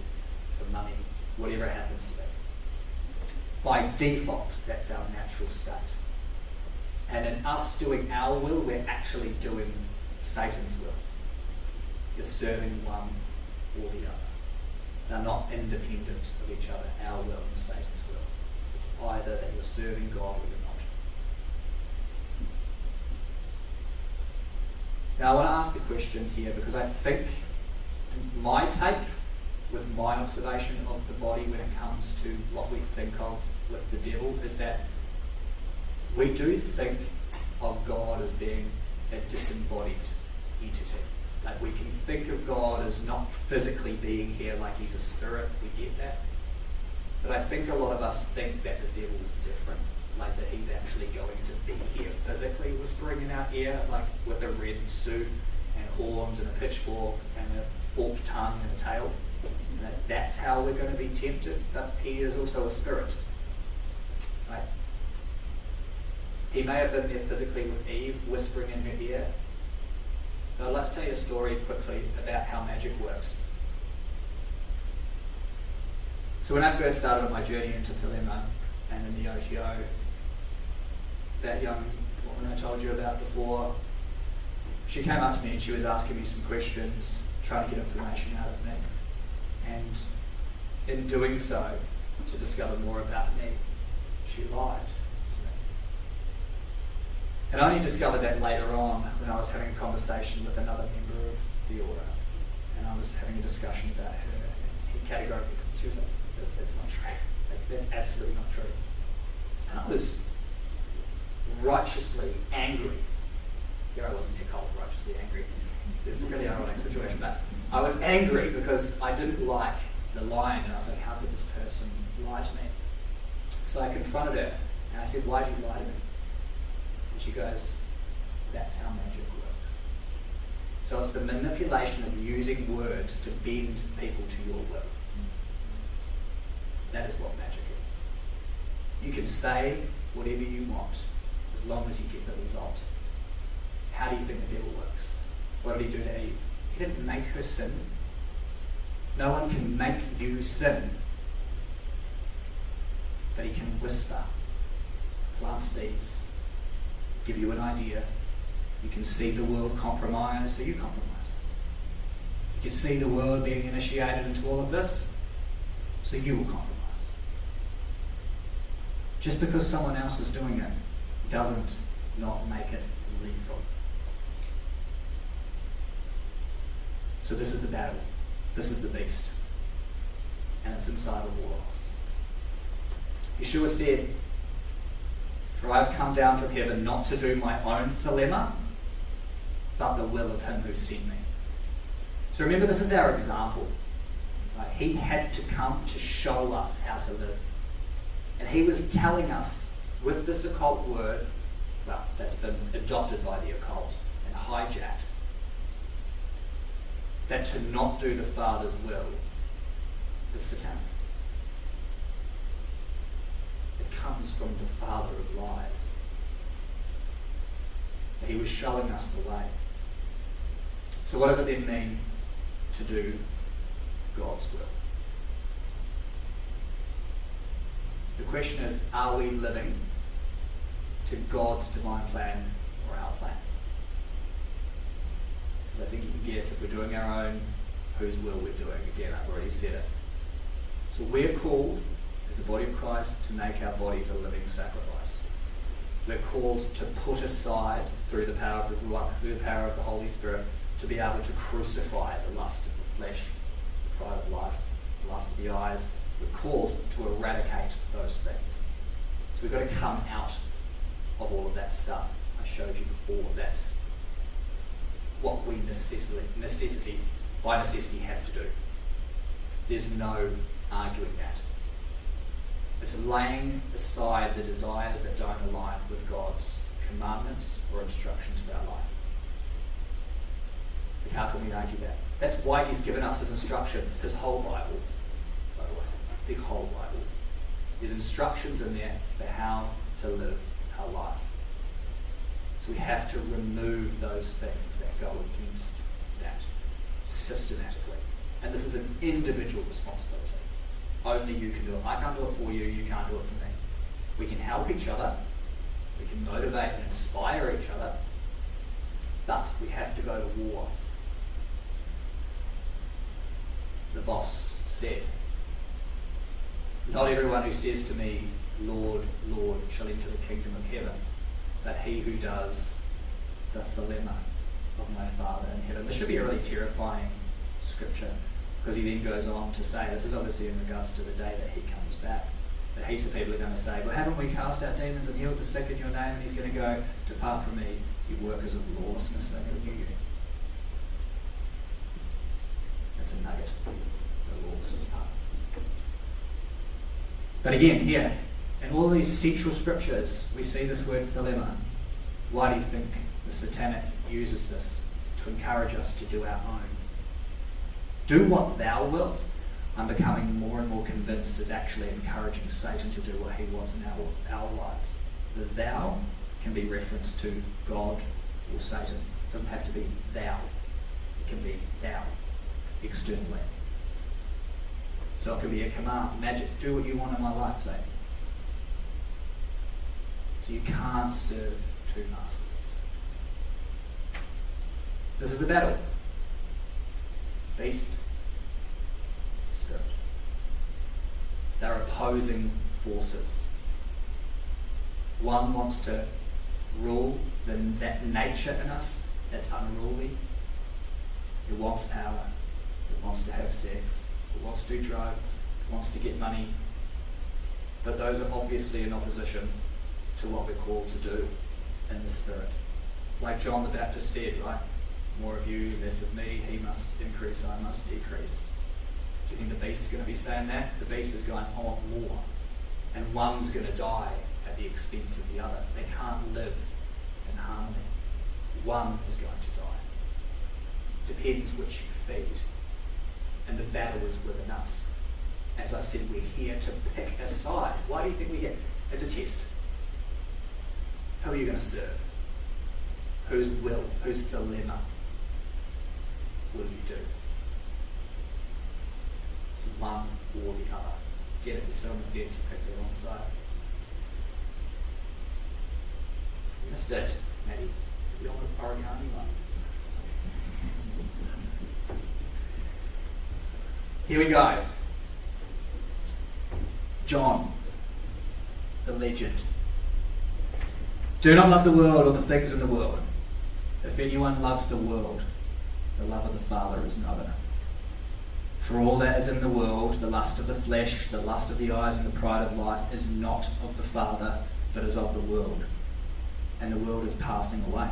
for money, whatever it happens to be. By default, that's our natural state. And in us doing our will, we're actually doing Satan's will. You're serving one or the other. They're not independent of each other, our will and Satan's will. It's either that you're serving God or you're not. Now I want to ask the question here because I think my take with my observation of the body when it comes to what we think of with the devil is that we do think of God as being a disembodied entity. Like we can think of God as not physically being here like he's a spirit, we get that. But I think a lot of us think that the devil is different, like that he's actually going to be here physically whispering in our ear, like with a red suit and horns and a pitchfork and a forked tongue and a tail. And that's how we're going to be tempted, but he is also a spirit. Right? He may have been there physically with Eve, whispering in her ear. But I'd like to tell you a story quickly about how magic works. So when I first started on my journey into Thelema and in the OTO, that young woman I told you about before, she came up to me and she was asking me some questions, trying to get information out of me. And in doing so, to discover more about me, she lied to me. And I only discovered that later on when I was having a conversation with another member of the order. And I was having a discussion about her. And he categorically, she was like, that's not true. Like, that's absolutely not true. And I was righteously angry. Here I was in the occult, righteously angry. It's a really ironic situation, but I was angry because I didn't like the lying, and I was like, how could this person lie to me? So I confronted her, and I said, why did you lie to me? And she goes, that's how magic works. So it's the manipulation of using words to bend people to your will. That is what magic is. You can say whatever you want, as long as you get the result. How do you think the devil works? What did he do to Eve? He didn't make her sin. No one can make you sin. But he can whisper, plant seeds, give you an idea. You can see the world compromise, so you compromise. You can see the world being initiated into all of this, so you will compromise. Just because someone else is doing it doesn't not make it lethal. So this is the battle. This is the beast. And it's inside of all of us. Yeshua said, for I have come down from heaven not to do my own thelema, but the will of him who sent me. So remember, this is our example. Right? He had to come to show us how to live. And he was telling us with this occult word, well, that's been adopted by the occult and hijacked, that to not do the Father's will is satanic. It comes from the father of lies. So he was showing us the way. So what does it then mean to do God's will? The question is, are we living to God's divine plan or our plan? Because I think you can guess if we're doing our own, whose will we're doing. Again, I've already said it. So we're called, as the body of Christ, to make our bodies a living sacrifice. We're called to put aside, through the power of the Ruach, through the power of the Holy Spirit, to be able to crucify the lust of the flesh, the pride of life, the lust of the eyes. We're called to eradicate those things. So we've got to come out of all of that stuff I showed you before. That's what we by necessity have to do. There's no arguing that. It's laying aside the desires that don't align with God's commandments or instructions for our life. Like, how can we argue that? That's why he's given us his instructions, his whole Bible, by the way, the whole Bible. There's instructions in there for how to live our life. So we have to remove those things that go against that systematically. And this is an individual responsibility. Only you can do it. I can't do it for you, you can't do it for me. We can help each other, we can motivate and inspire each other, but we have to go to war. The boss said, "Not everyone who says to me, 'Lord, Lord,' shall enter the kingdom of heaven, but he who does the philema of my Father in heaven." This should be a really terrifying scripture, because he then goes on to say, this is obviously in regards to the day that he comes back, that heaps of people are going to say, "Well, haven't we cast out demons and healed the sick in your name?" And he's going to go, "Depart from me, you workers of lawlessness, I never knew you." That's a nugget, the lawlessness part. But again, here, in all these central scriptures, we see this word philema. Why do you think the Satanic uses this? To encourage us to do our own. Do what thou wilt, I'm becoming more and more convinced is actually encouraging Satan to do what he wants in our lives. The thou can be referenced to God or Satan. It doesn't have to be thou. It can be thou, externally. So it could be a command, magic, do what you want in my life, Satan. So you can't serve two masters. This is the battle. Beast, spirit. They're opposing forces. One wants to rule that nature in us that's unruly. It wants power. It wants to have sex. It wants to do drugs. It wants to get money. But those are obviously in opposition to what we're called to do in the spirit. Like John the Baptist said, right? More of you, less of me. He must increase, I must decrease. Do you think the beast is going to be saying that? The beast is going, I want more. And one's going to die at the expense of the other. They can't live in harmony. One is going to die. Depends which you feed. And the battle is within us. As I said, we're here to pick a side. Why do you think we're here? It's a test. Who are you going to serve? Whose will, whose dilemma will you do? It's one or the other. Get it, you're still on the fence, pick the wrong side. You missed it, Maddie. You're on the origami one. Here we go. John, the legend. Do not love the world or the things in the world. If anyone loves the world, the love of the Father is not enough. For all that is in the world, the lust of the flesh, the lust of the eyes, and the pride of life, is not of the Father, but is of the world. And the world is passing away,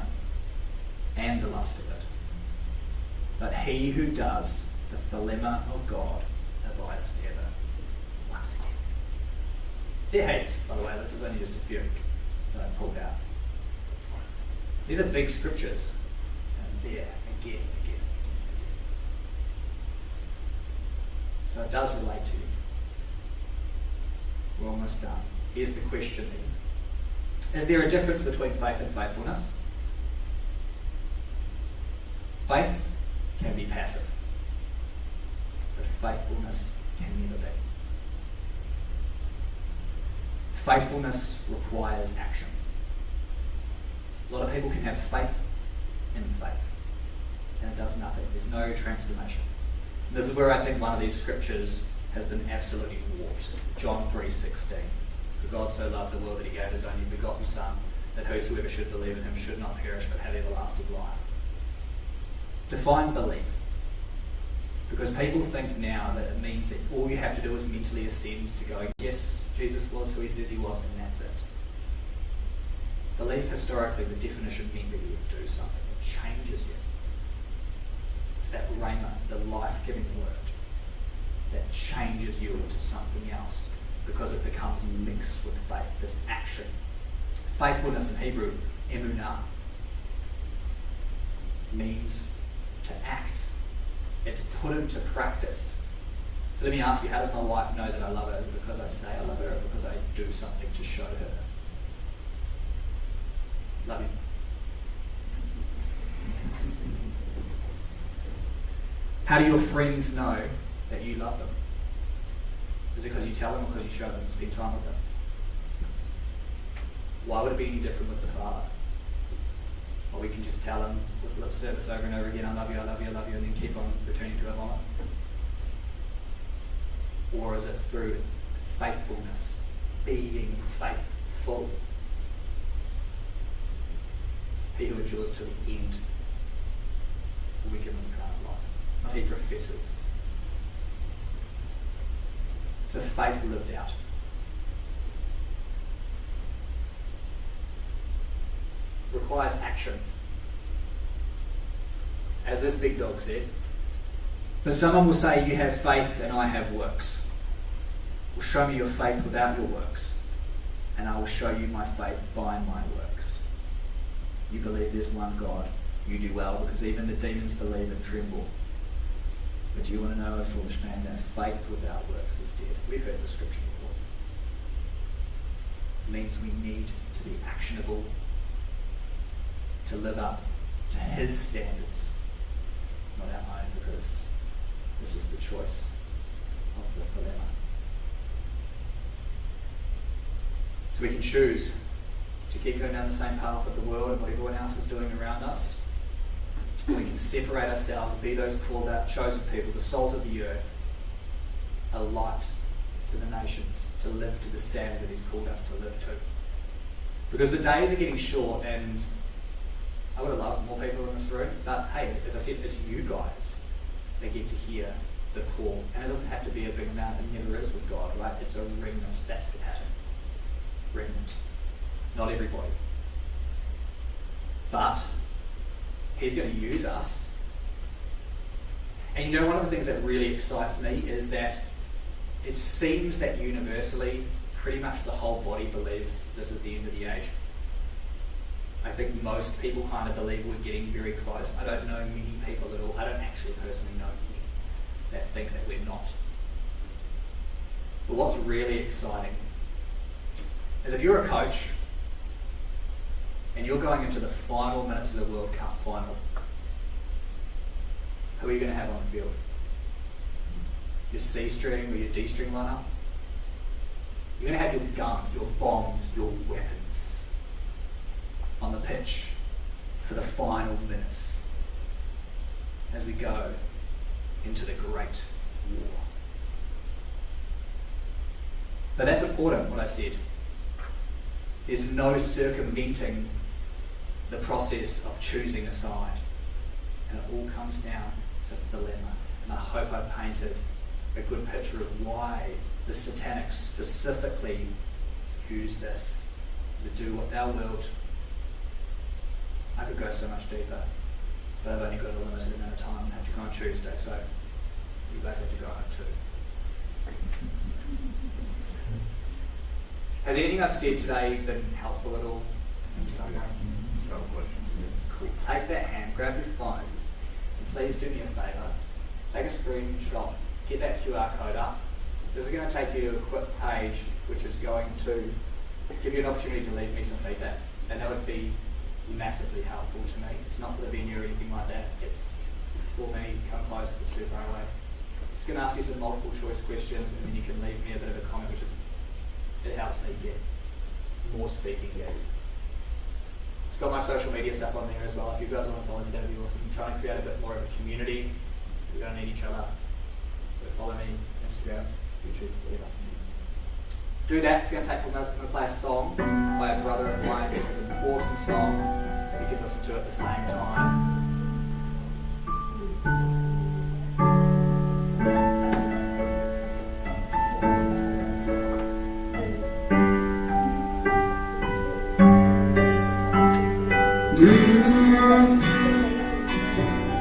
and the lust of it. But he who does the philema of God abides forever. Once again. It's their heaps, by the way. This is only just a few that I pulled out. These are big scriptures. And there, again. So it does relate to you. We're almost done. Here's the question then. Is there a difference between faith and faithfulness? Faith can be passive, but faithfulness can never be. Faithfulness requires action. A lot of people can have faith in faith, and it does nothing. There's no transformation. This is where I think one of these scriptures has been absolutely warped. John 3:16. For God so loved the world that he gave his only begotten Son, that whosoever should believe in him should not perish but have everlasting life. Define belief. Because people think now that it means that all you have to do is mentally ascend to go, yes, Jesus was who he says he was, and that's it. Belief, historically, the definition meant that you would do something that changes you. It's that rhema, the life-giving word, that changes you into something else because it becomes mixed with faith, this action. Faithfulness in Hebrew emunah means to act. It's put into practice. So let me ask you, how does my wife know that I love her? Is it because I say I love her or because I do something to show her? Love you. How do your friends know that you love them? Is it because you tell them or because you show them and spend time with them? Why would it be any different with the Father? Or we can just tell him with lip service over and over again, I love you, I love you, I love you, and then keep on returning to our vomit? Or is it through faithfulness, being faithful? He who endures to the end will be given the crown of life. Not he professes. It's a faith lived out. Requires action. As this big dog said, but someone will say, you have faith and I have works. Well, show me your faith without your works, and I will show you my faith by my works. You believe there's one God, you do well, because even the demons believe and tremble. But you want to know, O foolish man, that faith without works is dead. We've heard the scripture before. It means we need to be actionable, to live up to his standards, not our own, because this is the choice of the dilemma. So we can choose to keep going down the same path of the world and what everyone else is doing around us. We can separate ourselves, be those called out, chosen people, the salt of the earth, a light to the nations, to live to the standard that he's called us to live to. Because the days are getting short, and I would have loved more people in this room, but hey, as I said, it's you guys that get to hear the call. And it doesn't have to be a big amount, it never is with God, right? It's a remnant, that's the pattern. Remnant. Not everybody. But he's going to use us. And you know, one of the things that really excites me is that it seems that universally, pretty much the whole body believes this is the end of the age. I think most people kind of believe we're getting very close. I don't know many people at all. I don't actually personally know many that think that we're not. But what's really exciting is if you're a coach and you're going into the final minutes of the World Cup final, who are you going to have on the field? Your C string or your D string lineup? You're going to have your guns, your bombs, your weapons on the pitch for the final minutes as we go into the Great War. But that's important, what I said. There's no circumventing the process of choosing a side. And it all comes down to dilemma. And I hope I painted a good picture of why the Satanic specifically use this to do what thou wilt. I could go so much deeper, but I've only got a limited amount of time. I have to go on Tuesday, so you guys have to go home too. Has anything I've said today been helpful at all? Cool. Take that hand, grab your phone, and please do me a favour. Take a screenshot, get that QR code up. This is going to take you to a quick page which is going to give you an opportunity to leave me some feedback, and that would be massively helpful to me. It's not for the venue or anything like that. It's for me. Come close if it's too far away. Just going to ask you some multiple choice questions, and then you can leave me a bit of a comment, which is it helps me get more speaking gigs. It's got my social media stuff on there as well. If you guys want to follow me, that would be awesome. I'm trying to create a bit more of a community. We're going to need each other. So follow me, Instagram, YouTube, whatever. Do that. It's going to take 4 minutes. I'm going to play a song by a brother of mine. This is an awesome song. You can listen to it at the same time.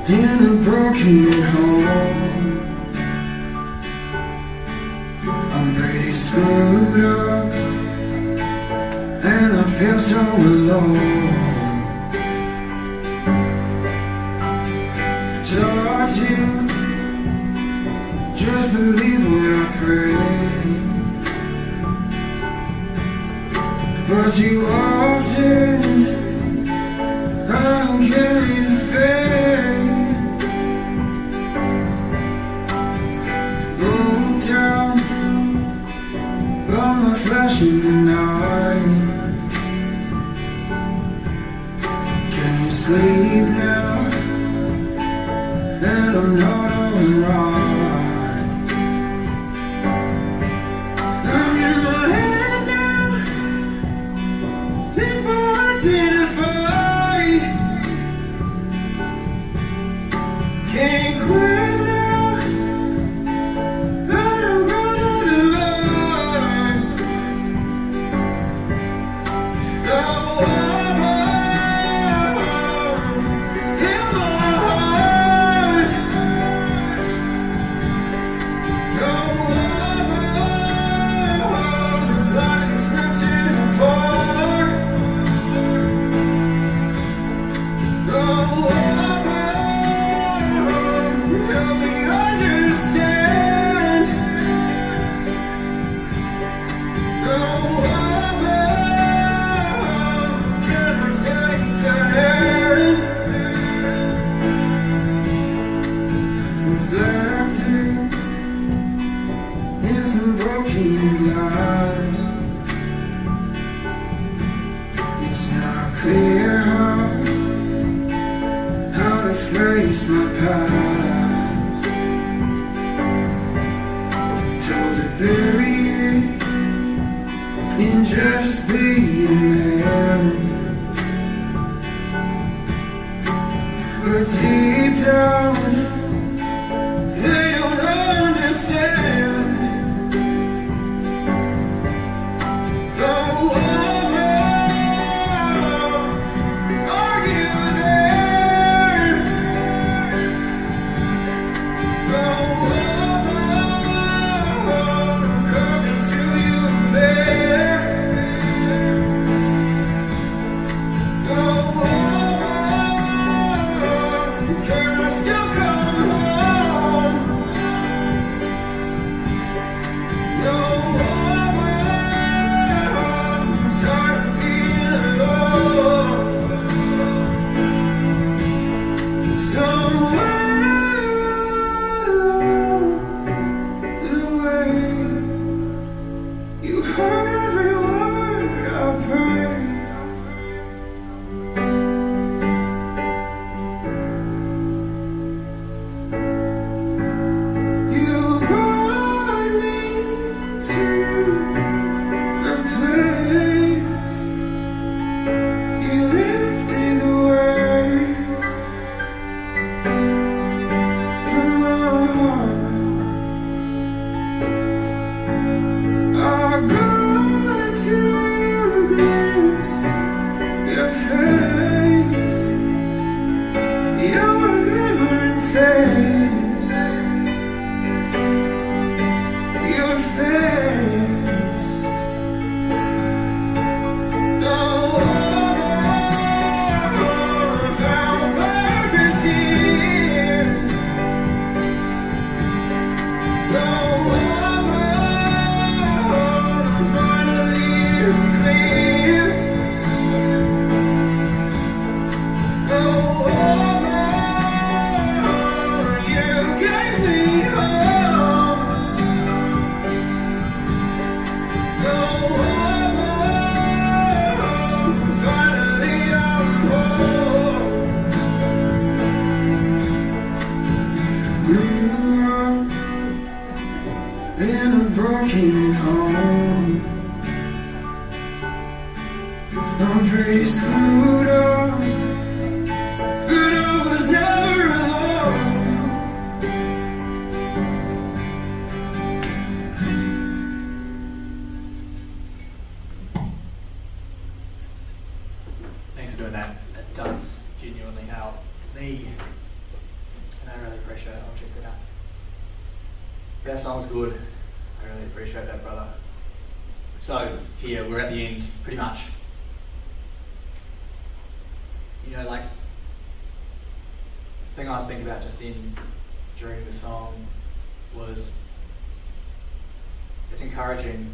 In a broken home, I'm pretty screwed up, and I feel so alone. believe what I pray, but you often, I don't carry the faith. Broke down by my flesh in the night. Can't sleep now, and I'm not alright. I'm in my head now, think my heart's in a fight. Can't quit now, I don't run out of life. Oh, in my heart. Oh, this life is ripped apart. Oh, help me understand. Oh, can I take a hand? Reflecting in some broken glass. It's not clear how to face my past. Told to bury it in just being man, but deep down they don't understand. Oh, are you there? Oh, I'm coming to you, babe. Oh, can I still come home? No, I'm tired of being alone. Somewhere along the way, you heard every word I prayed. You brought me to a place. You lifted the weight from my heart. I got to glimpse your face, your glimmering face, your face. Oh, I found purpose here. Oh, finally it's clear. Oh, you gave me hope. Oh, finally I'm home. Grew up in a broken home. I'm pretty screwed up, but I was never alone. Thanks for doing that. It does genuinely help me, and I really appreciate it. I'll check that out. That song's good. I really appreciate that, brother. So, here, we're at the end, pretty much. You know, like, the thing I was thinking about just then, during the song, was encouraging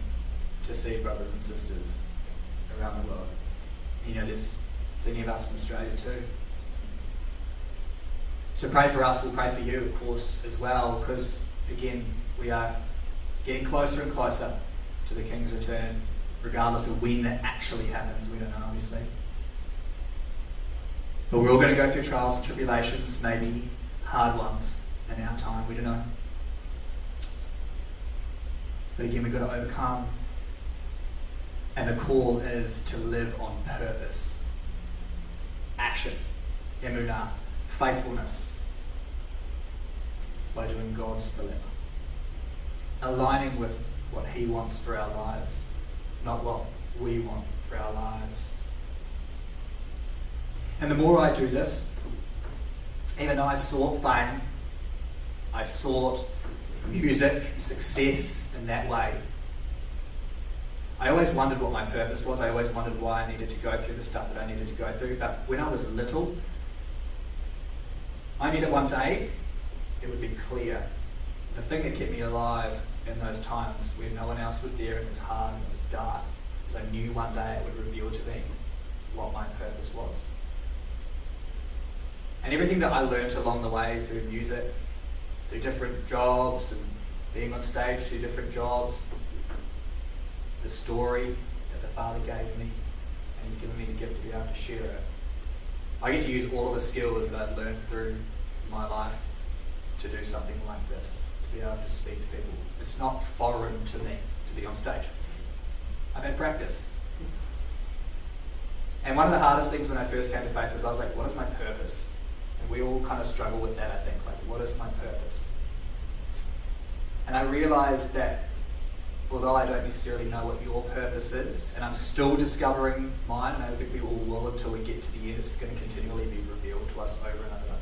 to see brothers and sisters around the world. There's plenty of us in Australia too. So pray for us, we'll pray for you, of course, as well, because, again, we are getting closer and closer to the King's return, regardless of when that actually happens. We don't know, obviously. But we're all going to go through trials and tribulations, maybe hard ones in our time, we don't know. But again, we've got to overcome. And the call is to live on purpose. Action. Emunah. Faithfulness. By doing God's dilemma. Aligning with what He wants for our lives, not what we want for our lives. And the more I do this, even though I sought fame, I sought music, success in that way, I always wondered what my purpose was. I always wondered why I needed to go through the stuff that I needed to go through. But when I was little, I knew that one day it would be clear. The thing that kept me alive in those times when no one else was there and it was hard and it was dark was I knew one day it would reveal to me what my purpose was. And everything that I learnt along the way through music, through different jobs and being on stage through different jobs, the story that the Father gave me, and He's given me the gift to be able to share it. I get to use all of the skills that I've learned through my life to do something like this, to be able to speak to people. It's not foreign to me to be on stage. I've had practice. And one of the hardest things when I first came to faith was I was like, what is my purpose? And we all kind of struggle with that, I think. Like, what is my purpose? And I realized that although I don't necessarily know what your purpose is, and I'm still discovering mine, and I think we all will until we get to the end, it's going to continually be revealed to us over and over,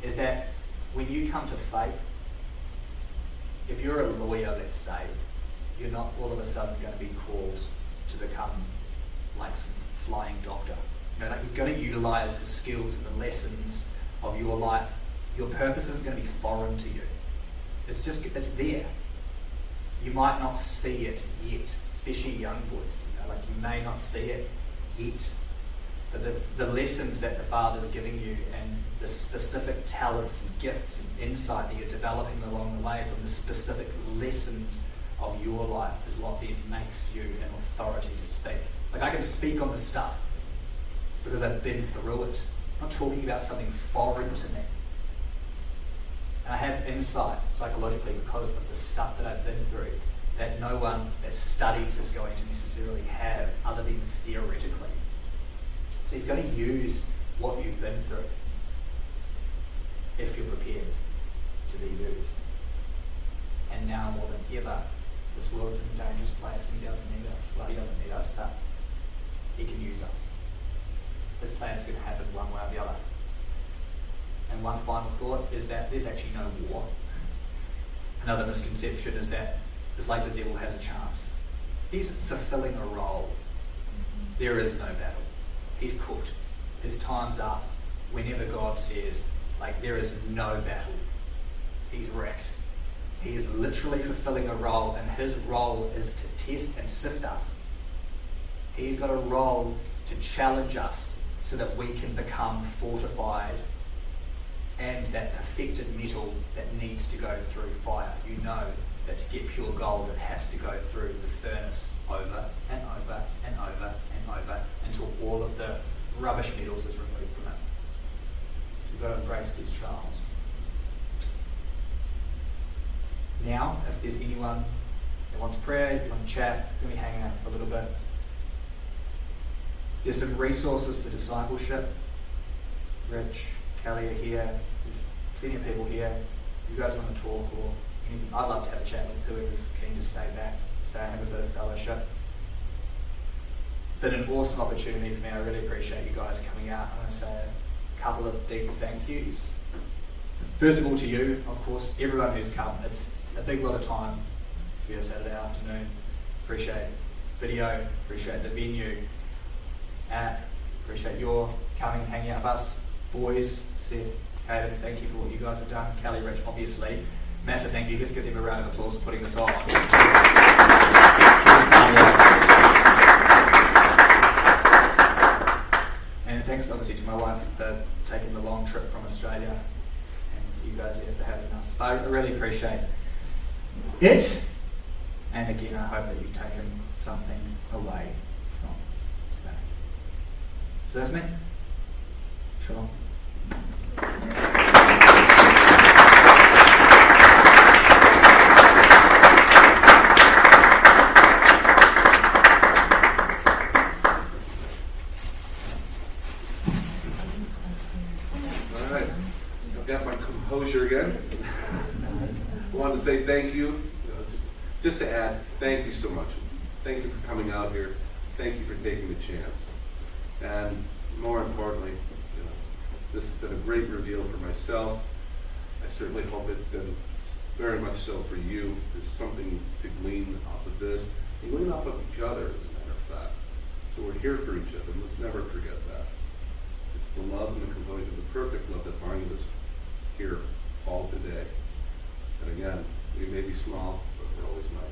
is that when you come to faith, if you're a lawyer, let's say, you're not all of a sudden going to be called to become like some flying doctor. Like you're going to utilize the skills and the lessons of your life. Your purpose isn't going to be foreign to you. It's there. You might not see it yet, especially young boys. Like you may not see it yet. But the lessons that the Father's giving you and the specific talents and gifts and insight that you're developing along the way from the specific lessons of your life is what then makes you an authority to speak. Like I can speak on this stuff because I've been through it. I'm not talking about something foreign to me. And I have insight psychologically because of the stuff that I've been through that no one that studies is going to necessarily have other than theoretically. So He's going to use what you've been through if you're prepared to be used. And now more than ever, this world's in a dangerous place and He doesn't need us. Well, He doesn't need us, but He can use us. This plan's going to happen one way or the other. And one final thought is that there's actually no war. Another misconception is that it's like the devil has a chance. He's fulfilling a role. There is no battle. He's cooked. His time's up. Whenever God says, like, there is no battle, He's wrecked. He is literally fulfilling a role, and His role is to test and sift us. He's got a role to challenge us so that we can become fortified and that perfected metal that needs to go through fire. You know that to get pure gold, it has to go through the furnace over and over and over and over until all of the rubbish metals is removed from it. You've got to embrace these trials. Now, if there's anyone that wants prayer, you want to chat, you want to hang out for a little bit, there's some resources for discipleship. Rich, Kelly are here. There's plenty of people here. You guys want to talk or anything? I'd love to have a chat with whoever's keen to stay back, stay and have a bit of fellowship. Been an awesome opportunity for me. I really appreciate you guys coming out. I want to say a couple of big thank yous. First of all to you, of course, everyone who's come. It's a big lot of time for your Saturday afternoon. Appreciate video, appreciate the venue. Appreciate your coming, hanging out with us. Boys, Seth, Caden, thank you for what you guys have done. Kelly, Rich, obviously. Massive thank you. Let's give them a round of applause for putting this on. thanks obviously to my wife for taking the long trip from Australia, and you guys here for having us. I really appreciate it. And again, I hope that you've taken something away from today. So that's me. Shalom. All right, I've got my composure again. I wanted to say thank you. Just to add, thank you so much. Thank you for coming out here. Thank you for taking the chance. And more importantly, this has been a great reveal for myself. I certainly hope it's been very much so for you. There's something to glean off of this, and glean off of each other, as a matter of fact. So we're here for each other, and let's never forget that. It's the love and the composure, the perfect love that binds us here all today. And again, we may be small, but we're always mighty.